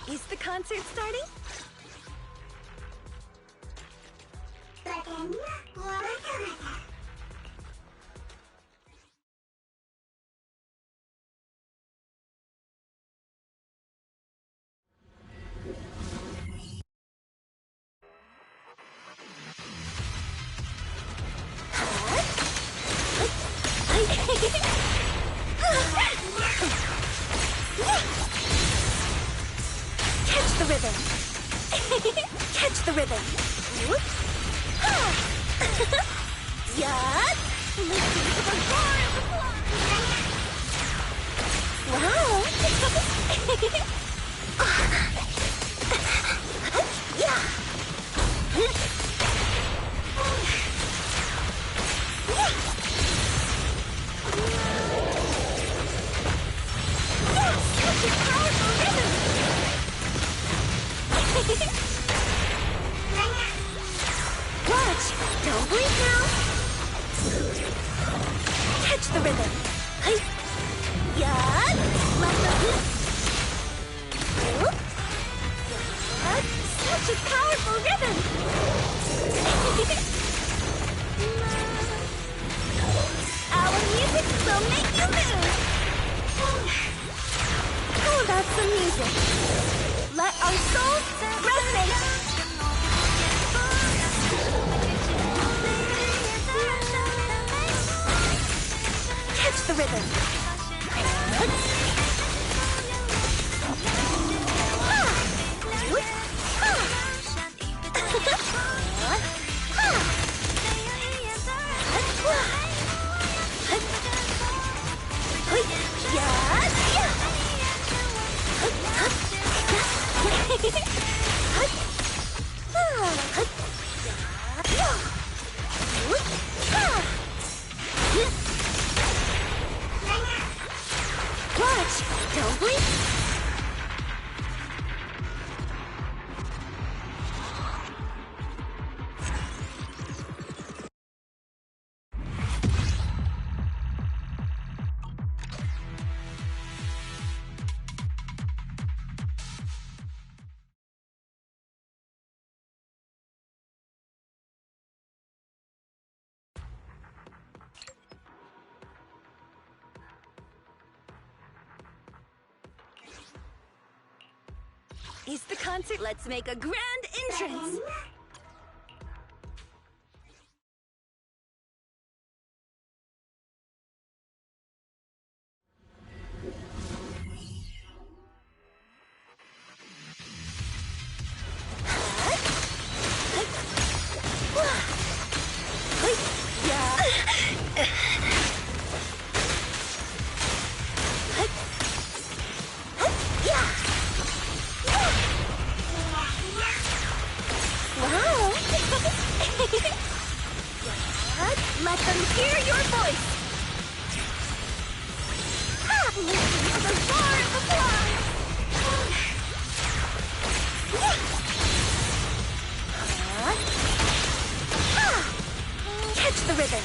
Is the concert starting? Catch the rhythm. Catch the rhythm. Whoop. Ha. Yeah. Listen to the roar of the wow. Yeah. Such a powerful rhythm. Watch! Don't blink now! Catch the rhythm! Yeah! rhythm. Watch! Don't blink!
It's the concert. Let's make a grand entrance. Let them hear your voice! Listen to the roar of applause! Catch the rhythm!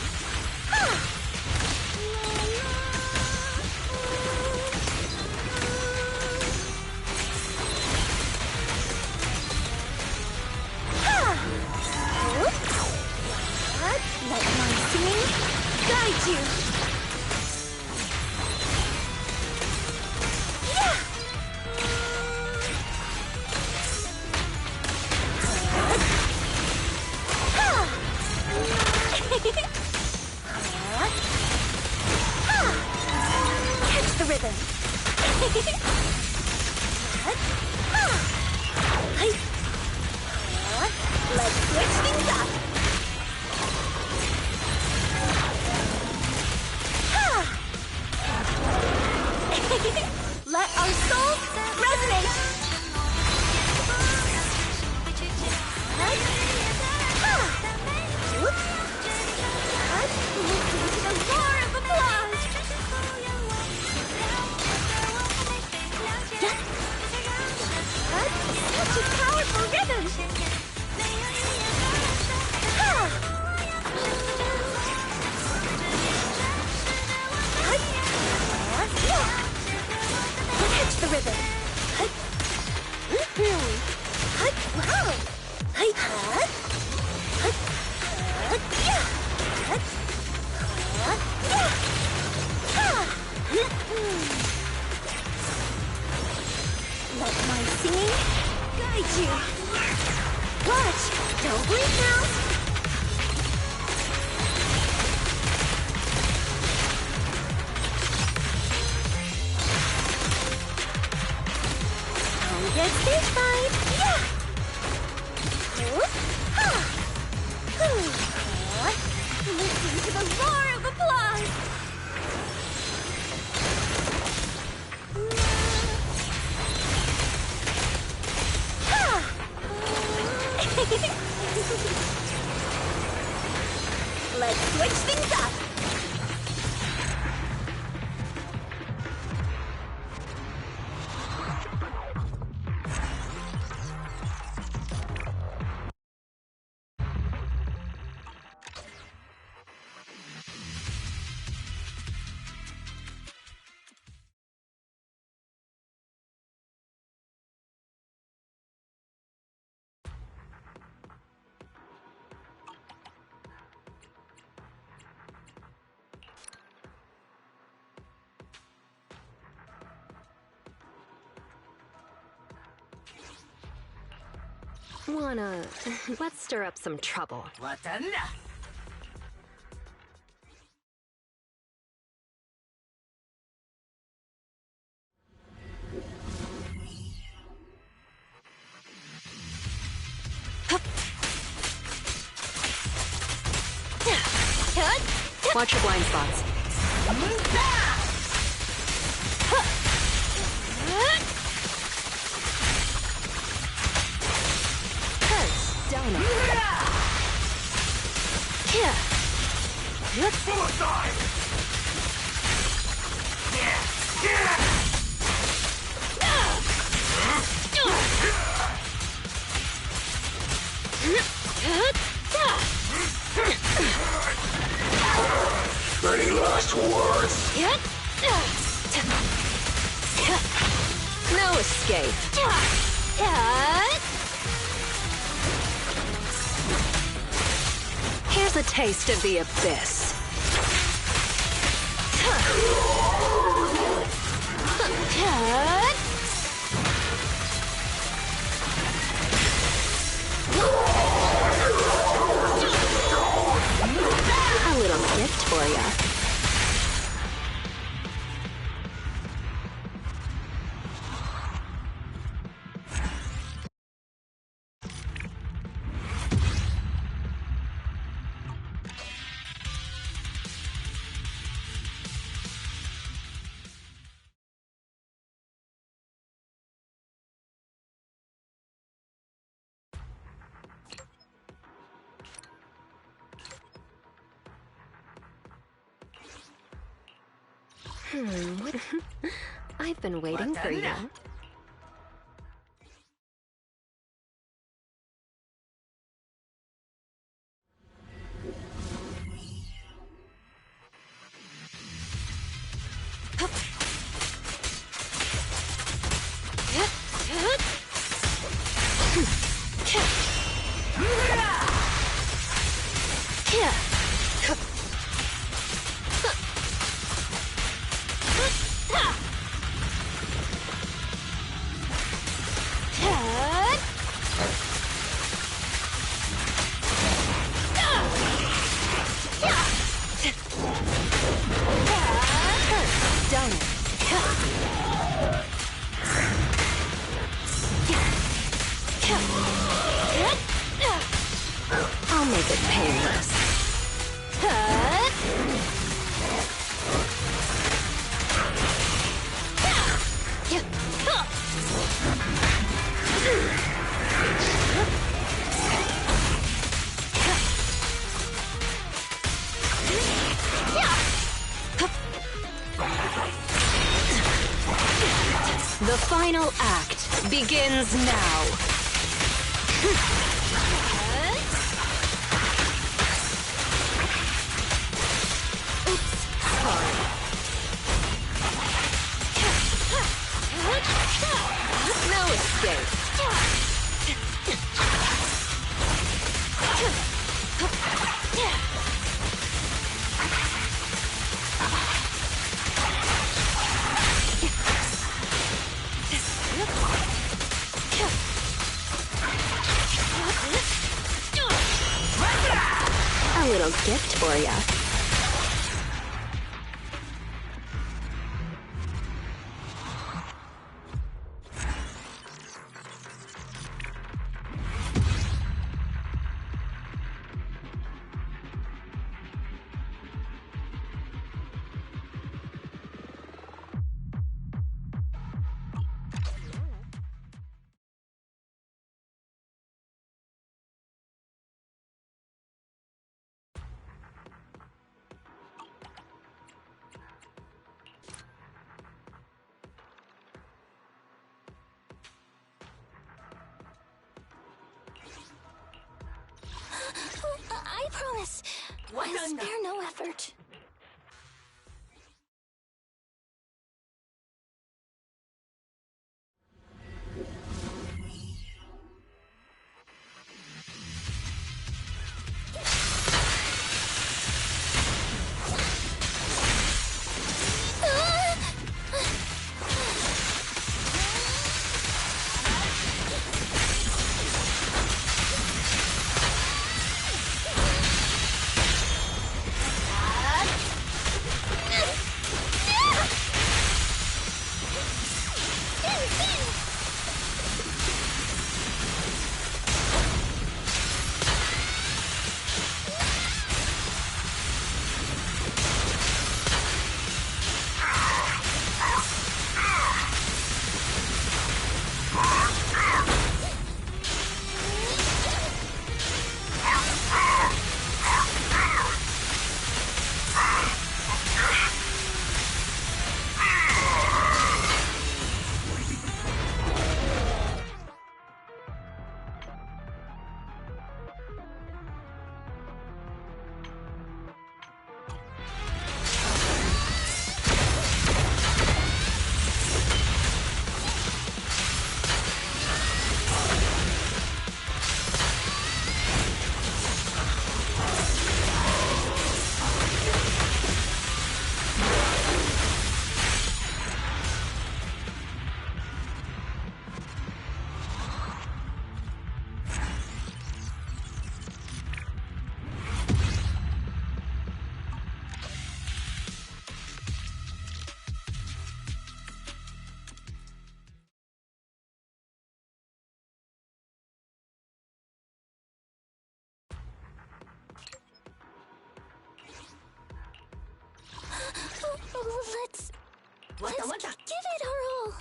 Let my singing guide you. Catch the rhythm. Let's switch things up. Let our souls resonate! Listen to the roar of applause! Such a powerful rhythm! Catch the rhythm. Wow. Let my singing guide you. Watch. Don't blink now. Get stage five! Yeah! Listen to the roar of applause! Let's switch things up!
Let's stir up some trouble. Watch your blind spots. Hurts, don't it?
Suicide! Any last words?
No escape. Here's a taste of the abyss. A little gift for ya. What? I've been waiting for you. I'll make it painless. The final act begins now. Oops, sorry. No escape. A little gift for ya.
I promise. I'll spare no effort. Let's give it our all.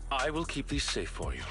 I will keep these safe for you.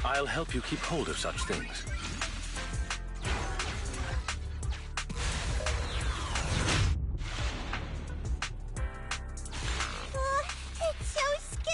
I'll help you keep hold of such things.
It's so scary.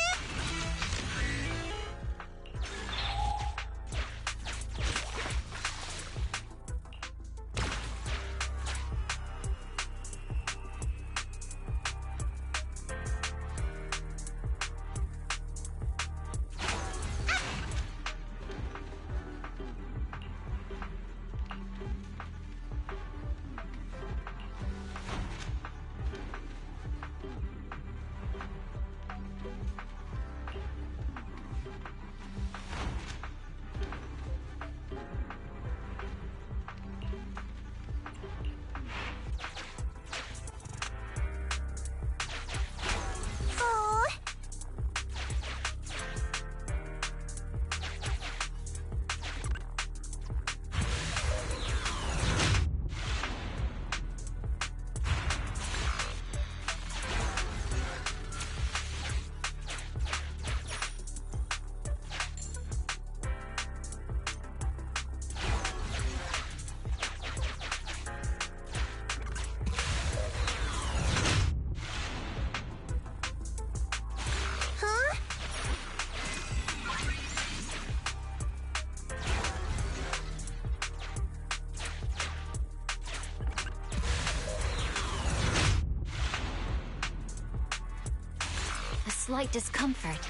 Slight discomfort,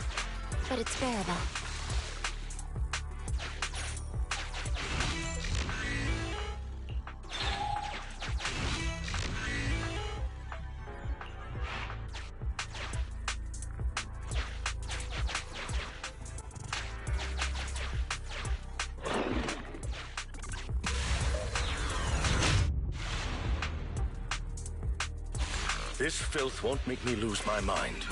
but it's bearable.
This filth won't make me lose my mind.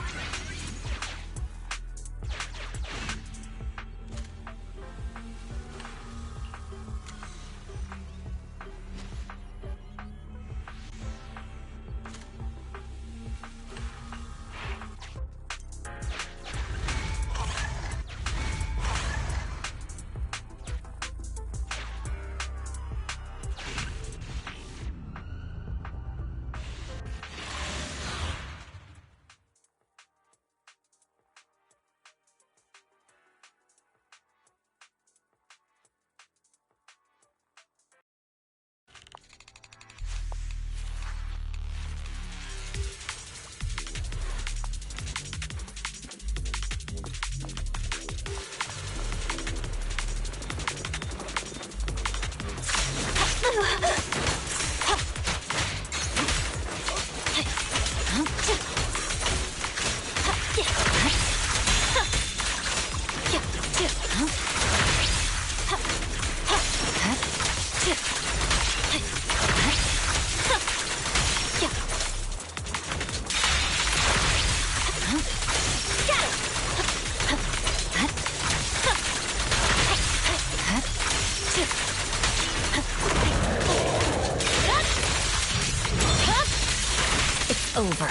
Over.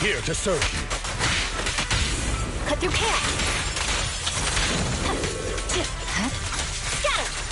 Here to serve you.
Cut through chaos. Scatter.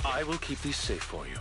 I will keep these safe for you.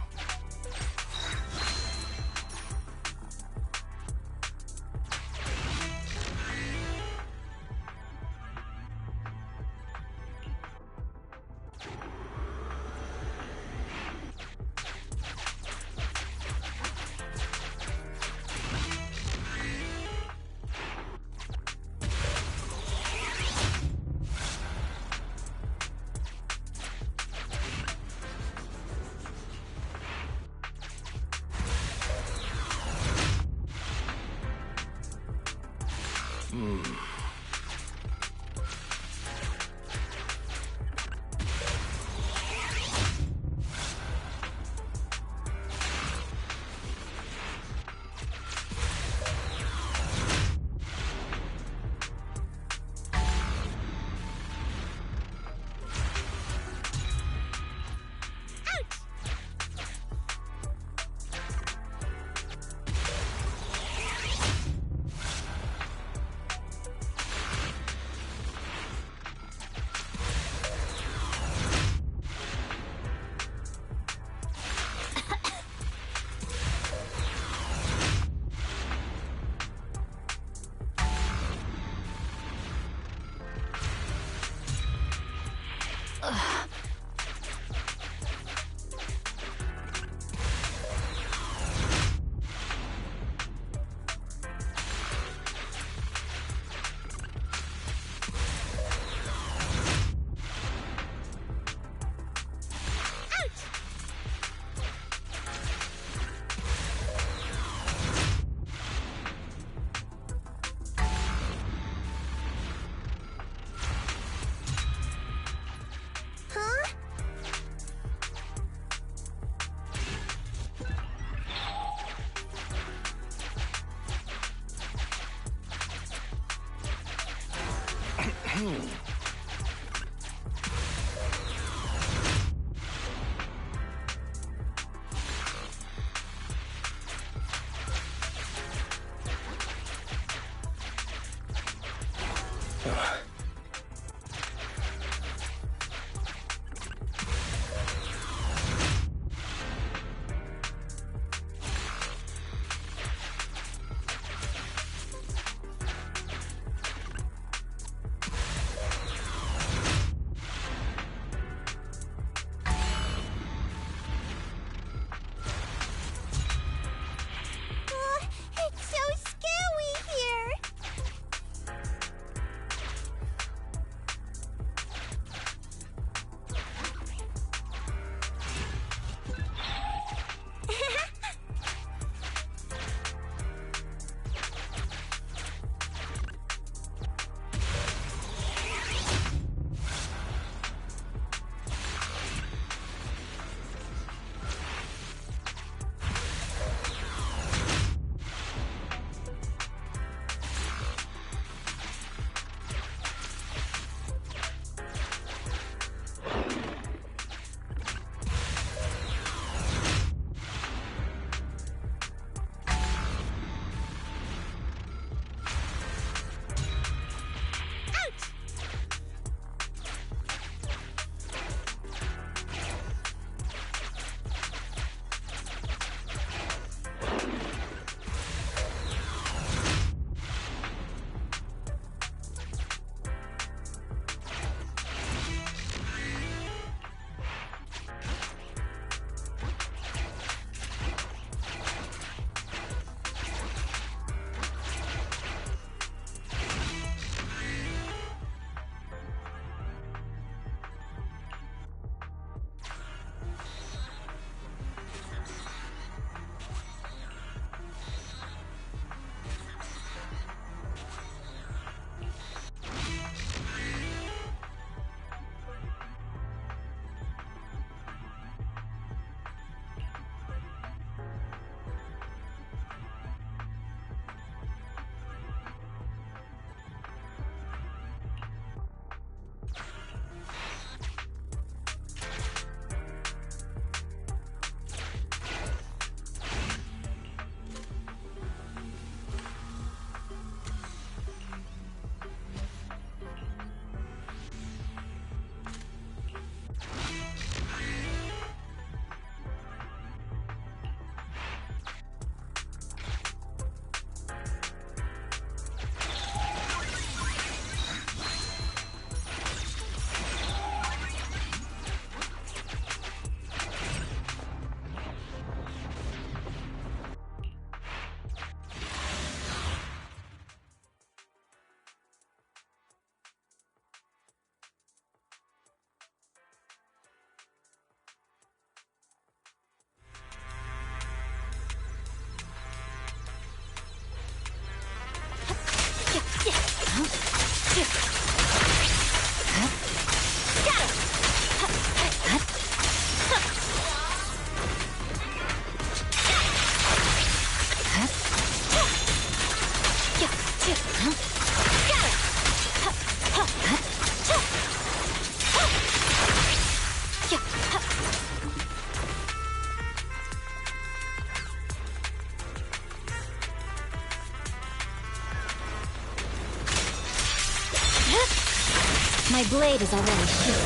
My blade is already sheathed.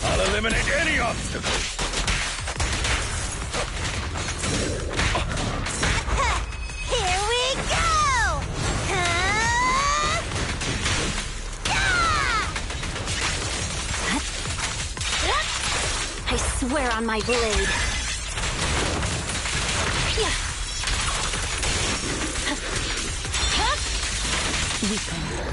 I'll eliminate any obstacle.
Here we go!
I swear on my blade.
Weaken.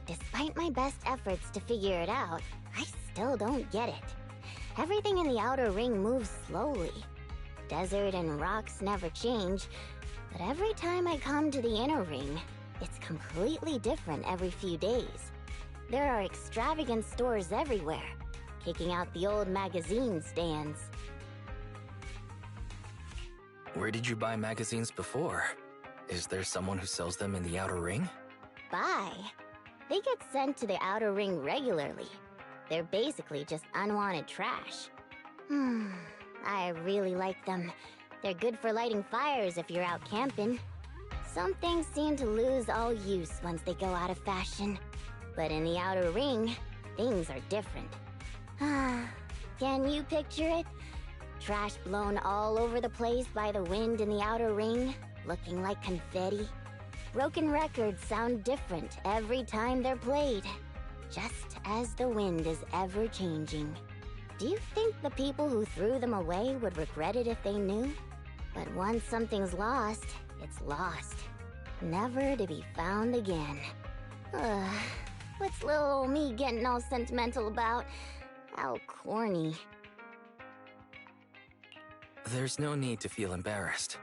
Despite my best efforts to figure it out, I still don't get it. Everything in the outer ring moves slowly. Desert and rocks never change, but every time I come to the inner ring, it's completely different every few days. There are extravagant stores everywhere, kicking out the old magazine stands.
Where did you buy magazines before? Is there someone who sells them in the outer ring?
Buy? They get sent to the outer ring regularly. They're basically just unwanted trash. I really like them. They're good for lighting fires if you're out camping. Some things seem to lose all use once they go out of fashion. But in the outer ring, things are different. Can you picture it? Trash blown all over the place by the wind in the outer ring, looking like confetti. Broken records sound different every time they're played, just as the wind is ever changing. Do you think the people who threw them away would regret it if they knew? But once something's lost, it's lost. Never to be found again. What's little old me getting all sentimental about? How corny.
There's no need to feel embarrassed.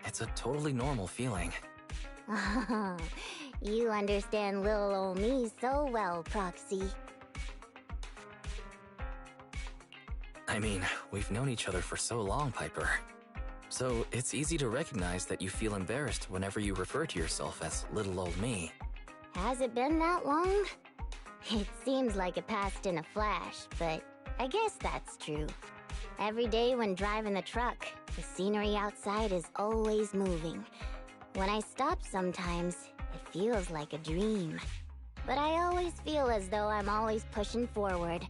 It's a totally normal feeling.
Oh, you understand little old me so well, Proxy.
I mean, we've known each other for so long, Piper. So it's easy to recognize that you feel embarrassed whenever you refer to yourself as little old me.
Has it been that long? It seems like it passed in a flash, but I guess that's true. Every day when driving the truck, the scenery outside is always moving. When I stop sometimes, it feels like a dream. But I always feel as though I'm always pushing forward,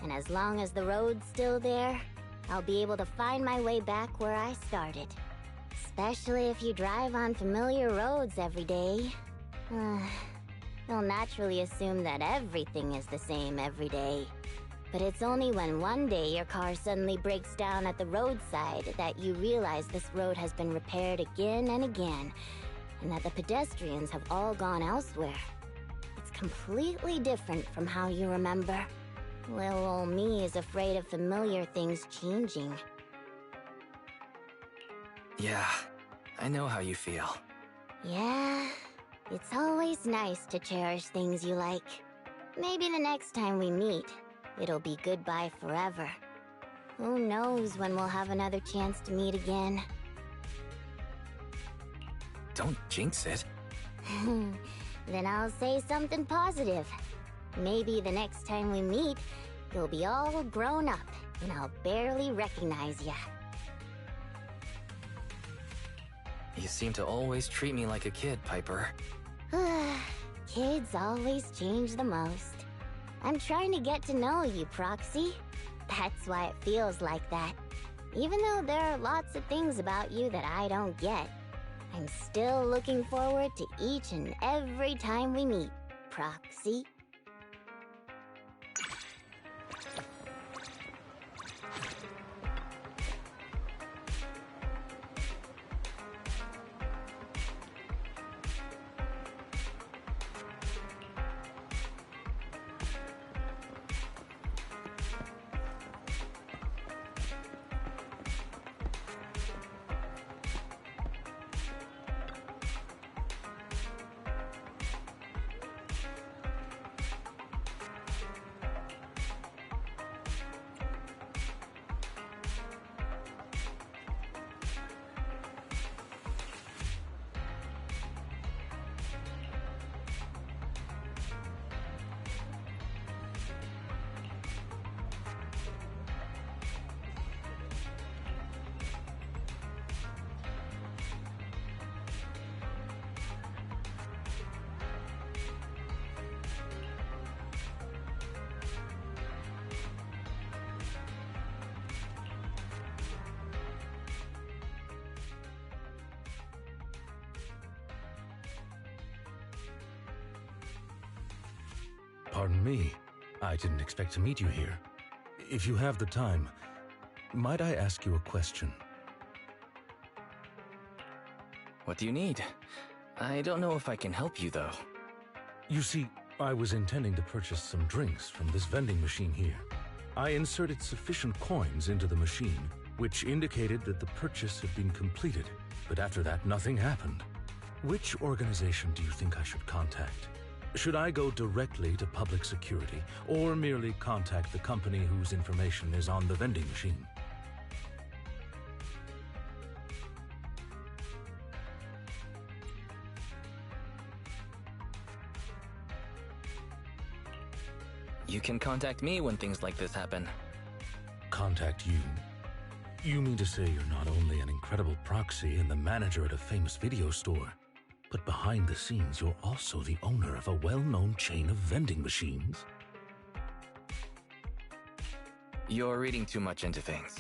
and as long as the road's still there, I'll be able to find my way back where I started. Especially if you drive on familiar roads every day. You'll naturally assume that everything is the same every day. But it's only when one day your car suddenly breaks down at the roadside that you realize this road has been repaired again and again, and that the pedestrians have all gone elsewhere. It's completely different from how you remember. Little old me is afraid of familiar things changing.
Yeah, I know how you feel.
Yeah, it's always nice to cherish things you like. Maybe the next time we meet, it'll be goodbye forever. Who knows when we'll have another chance to meet again.
Don't jinx it.
Then I'll say something positive. Maybe the next time we meet, you'll be all grown up, and I'll barely recognize ya.
You seem to always treat me like a kid, Piper.
Kids always change the most. I'm trying to get to know you, Proxy. That's why it feels like that. Even though there are lots of things about you that I don't get, I'm still looking forward to each and every time we meet, Proxy.
Pardon me. I didn't expect to meet you here. If you have the time, might I ask you a question?
What do you need? I don't know if I can help you, though.
You see, I was intending to purchase some drinks from this vending machine here. I inserted sufficient coins into the machine, which indicated that the purchase had been completed, but after that nothing happened. Which organization do you think I should contact? Should I go directly to public security, or merely contact the company whose information is on the vending machine?
You can contact me when things like this happen.
Contact you? You mean to say you're not only an incredible proxy and the manager at a famous video store, but behind the scenes you're also the owner of a well-known chain of vending machines?
You're reading too much into things.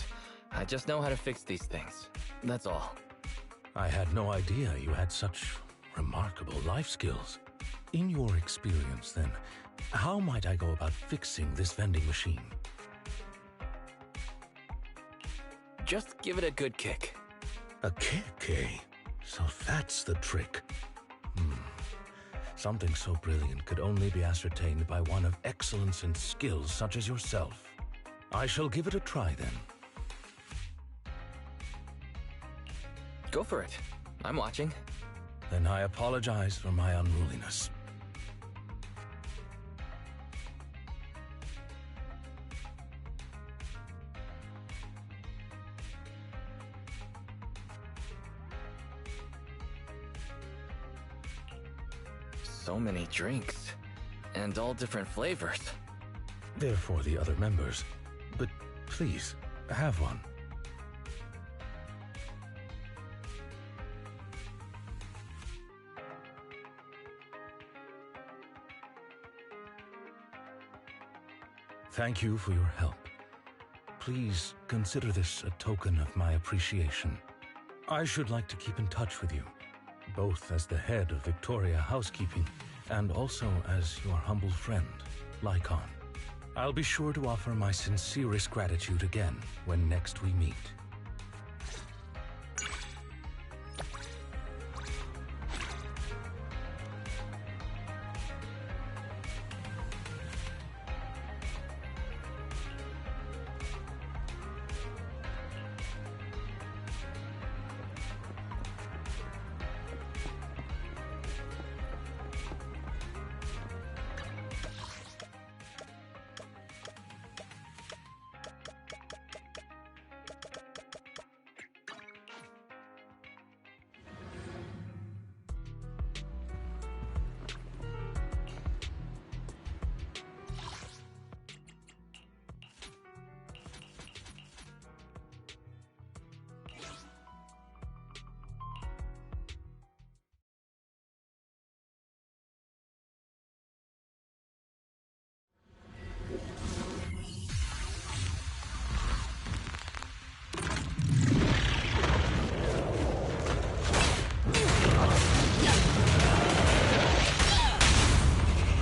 I just know how to fix these things. That's all.
I had no idea you had such remarkable life skills. In your experience, then, how might I go about fixing this vending machine?
Just give it a good kick.
A kick, eh? So that's the trick. Something so brilliant could only be ascertained by one of excellence and skills such as yourself. I shall give it a try, then.
Go for it. I'm watching.
Then I apologize for my unruliness.
So many drinks, and all different flavors.
They're for the other members, but please, have one. Thank you for your help. Please consider this a token of my appreciation. I should like to keep in touch with you, both as the head of Victoria Housekeeping and also as your humble friend, Lycon. I'll be sure to offer my sincerest gratitude again when next we meet.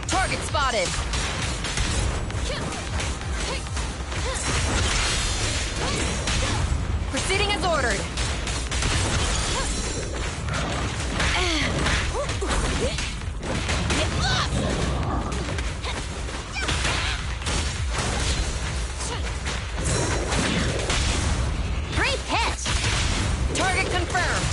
Target spotted! Proceeding as ordered. Great hit! Target confirmed.